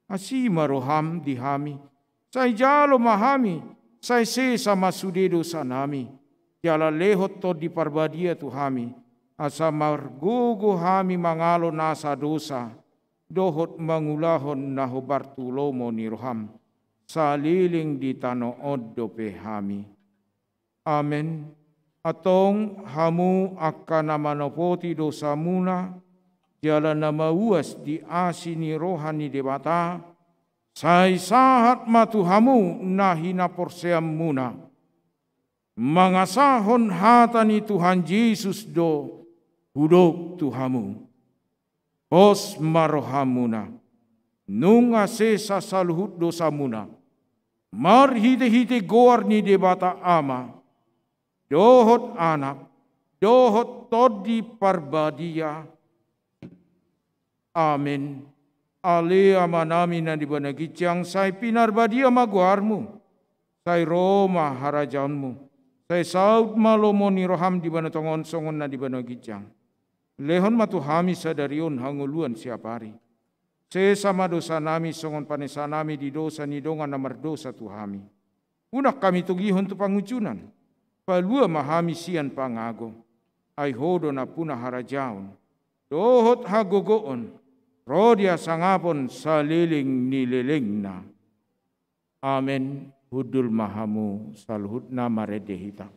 asima roham di hami, say jalo mahami, say sesa masudedo sanami, jala lehot to di parbadia tuhami, asa margogo hami mangalo nasa dosa, dohot mangulahon na hobartulomo ni roham, saliling di tanood dope hami. Amen. Atong hamu akan namanopoti dosa muna, jala na mauas di asi ni rohani debata, say sahat matu hamu na hinaporseam muna. Mangasahon hata ni Tuhan Yesus do, hudok tuhamu. Pos marohamuna, nunga sesa saluhut dosa muna, marhite-hite goar ni debata ama, dohot anak, dohot todi parbadia. Amin. Ale amanami na di banagicang say pinarbadia maguarmu, say Roma harajanmu, say saud malomo ni roham di banatongon songon na di banagicang. Lehon matuhami sadarion hanguluan siapari. Se sama dosa nami songon panesa nami di dosa ni dongan namar dosa tuhami. Unak kami tugihon tu pangucunan. Palua mahami sian pangago. Ai hodo na puna harajaon. Dohot hagogoon. Rodia sangapon saliling nililingna. Amen. Hudul mahamu salhutna maredehita.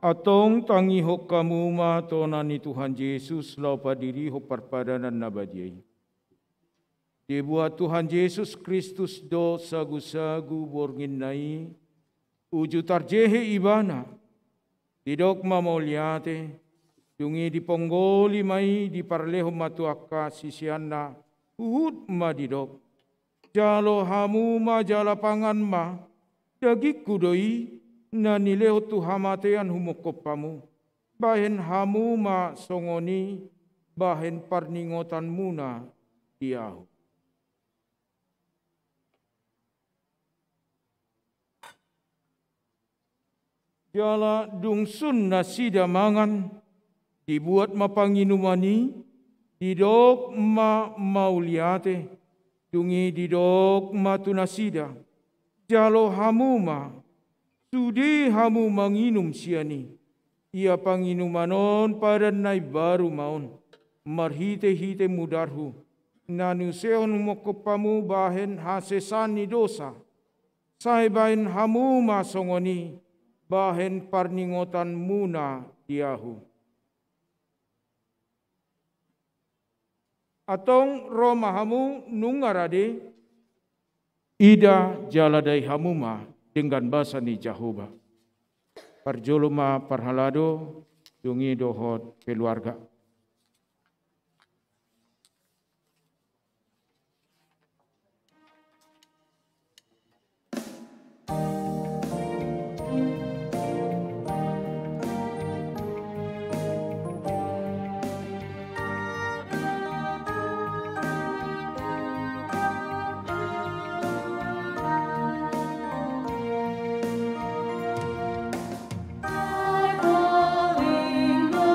Atong tangi hok kamu ma tonani Tuhan Yesus lau padiri hok perpadanan nabadiai. Dibuat Tuhan Yesus Kristus do sagu-sagu borngin nai uju tarjehe ibana didok mamoliate dungi diponggoli mai di parleho matuaka sisianna uhud ma didok jalo hamu ma jala pangan ma dagik kudoi na nileho tu hamatean humokopamu, bahen hamu ma songoni, bahen parningotan muna diahu. Jala dungsun nasida mangan, dibuat mapanginumani, didok ma mauliate, dungi didok ma tunasida, jalo hamu ma, sudi hamu manginum siani, ia panginumanon pada nai baru maun, marhite-hite mudarhu, nanu seon mokopamu bahen hasesani dosa, sai bahen hamu masongoni, bahen parningotan muna diahu. Atong roma hamu nungarade, ida jaladai hamuma, dengan bahasa ni Jehovah. Parjoloma parhalado dungi dohot keluarga. Bolingo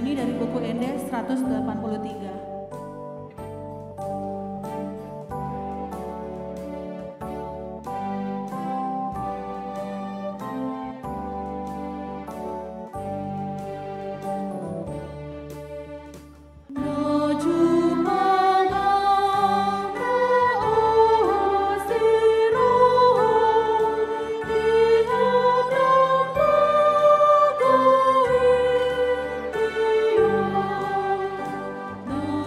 nyanyi dari buku Ende 183. No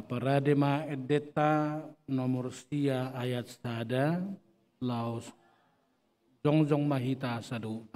Paradema edeta nomor sia ayat sada laos jongjong mahita sadu.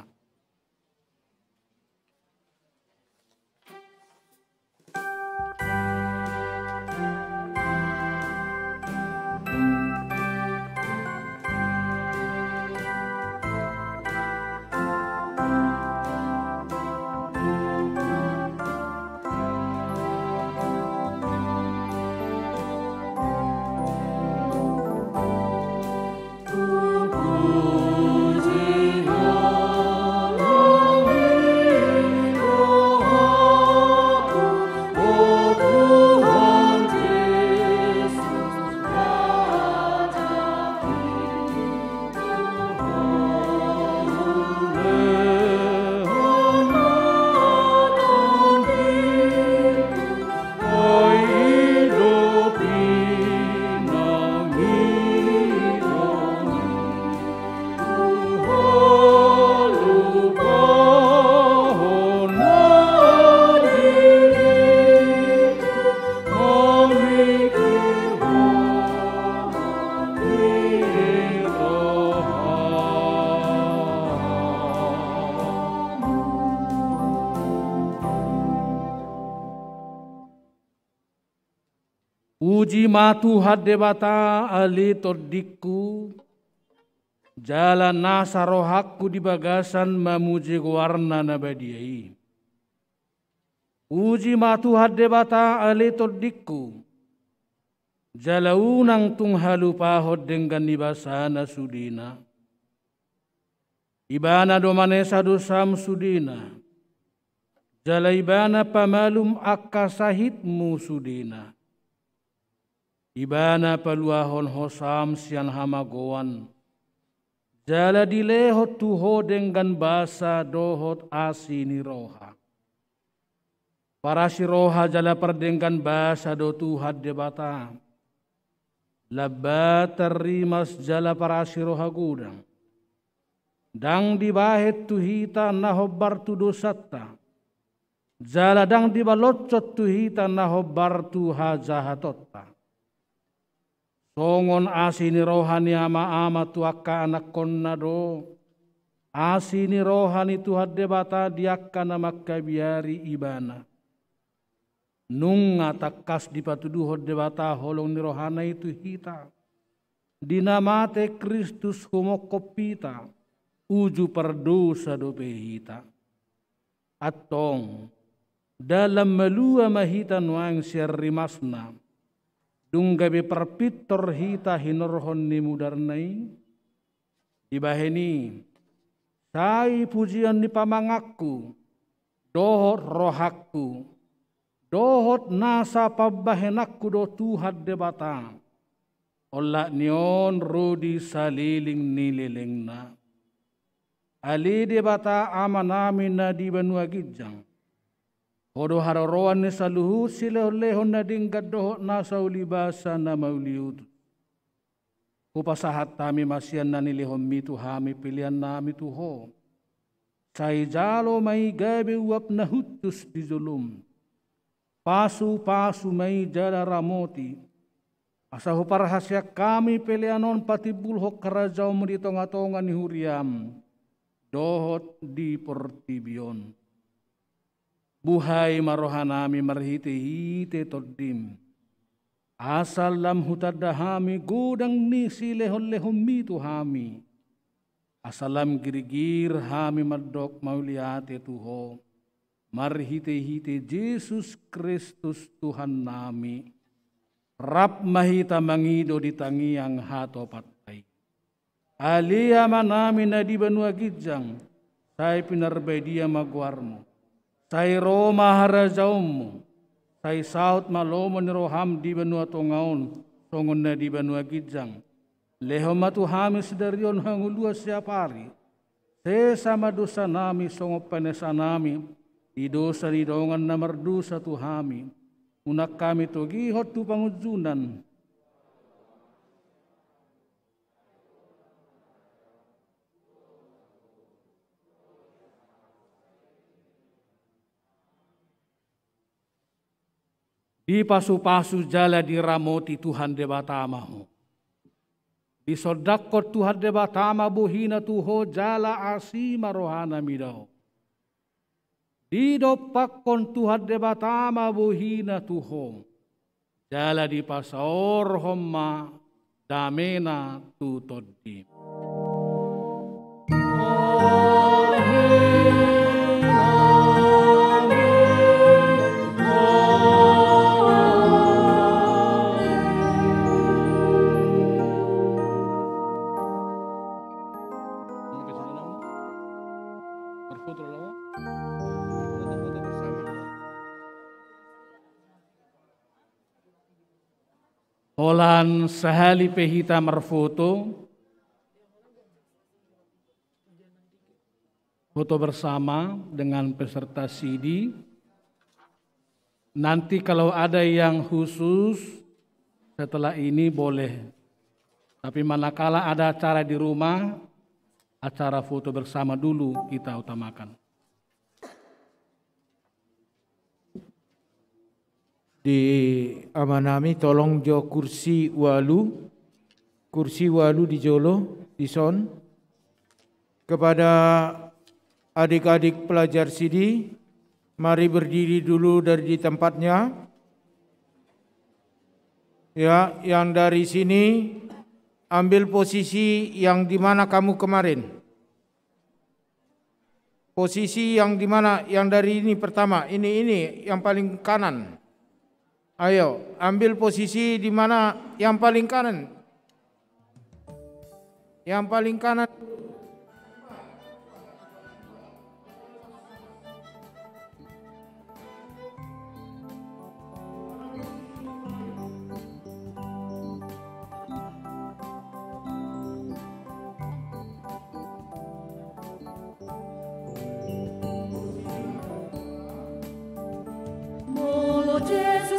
Puji matu hadde bata ali todiku jalan nasa rohakku di bagasan mamuji warna nabadiai. Puji matu hadde bata ali todiku jalaunang tung halupahod dengan nibasana sudina. Ibana domane sadusam sudina. Jala ibana pamalum akasahitmu sudina. Ibana paluahon hosam sian hamagoan. Jala dilehot tuho dengan basa dohot asini roha. Para si roha jala perdengkan basa do Tuhan debata. Labba terimas jala para si roha gudang. Dang dibahet tuhita nahobar tu dosata. Jala dang dibalocot tuhita nahobar tu hajahatota. Songon asini rohani ama tu akka anak konna do. Asini rohani tu hadde bata diakka nama kabiari ibana. Nunga takas dipatudu hodde bata holong ni rohana itu hita. Dinamate Kristus homokopita. Uju perdosa dope hita. Atong dalam melua mahita nuang syarrimasna. Dunggabe perpitor hita hinorhon ni mudarnai. Ibaheni, sai pujian ni pamangakku, dohot rohakku, dohot nasa pabahenakku do Tuhan debata. Ola nion rodi saliling nililingna. Ali debata amanami na di banua gijang. Hodo haroroan ni saluhu silehon na dinggat dohot nasa ulibasa na mauliut. Kupasahat tami masian na nilihom mitu hami pilihan nami tuho. Say jalo may gabi uap na hutus di zulum. Pasu-pasu may jala ramoti. Asahu parahasya kami pilihanon pati bulhok karajaw mo di tonga-tonga ni huriam. Dohot di portibion. Buhay marohanami marhite-hite todim. Asal lam hutadahami gudang ni silehon-lehon mitu hami. Asalam girigir hami madok mauliate tuho. Marhite-hite Yesus Kristus Tuhan nami. Rap mahita mangido di tangiang hato patay. Alia manami na di banua gijang. Say pinarbay dia magwarmo. Say Roma harajaumu, say saut malomo ni roham di benua tongaon, songon na di benua gijang. Leho matu hamis darion hangulua siapari. Sesama dosa nami songo panesa nami, di dosa di dongan na merdusa tuhami. Unak kami togihot tu pangujunan. Di pasu-pasu jala diramoti Tuhan debatamahu. Di sodakot Tuhan debatama buhina tuho jala asima rohana midau. Di dopakon Tuhan debatama buhina tuho jala di pasaor homma damena tutodi. Olan sehali pehita merfoto, foto bersama dengan peserta CD. Nanti kalau ada yang khusus setelah ini boleh. Tapi manakala ada acara di rumah, acara foto bersama dulu kita utamakan. Di amanami tolong jo kursi walu di jolo di son kepada adik-adik pelajar CD, mari berdiri dulu dari tempatnya. Ya, yang dari sini ambil posisi yang di mana kamu kemarin. Posisi yang di mana, yang dari ini pertama, ini yang paling kanan. Ayo, ambil posisi di mana yang paling kanan. Yang paling kanan. Jesus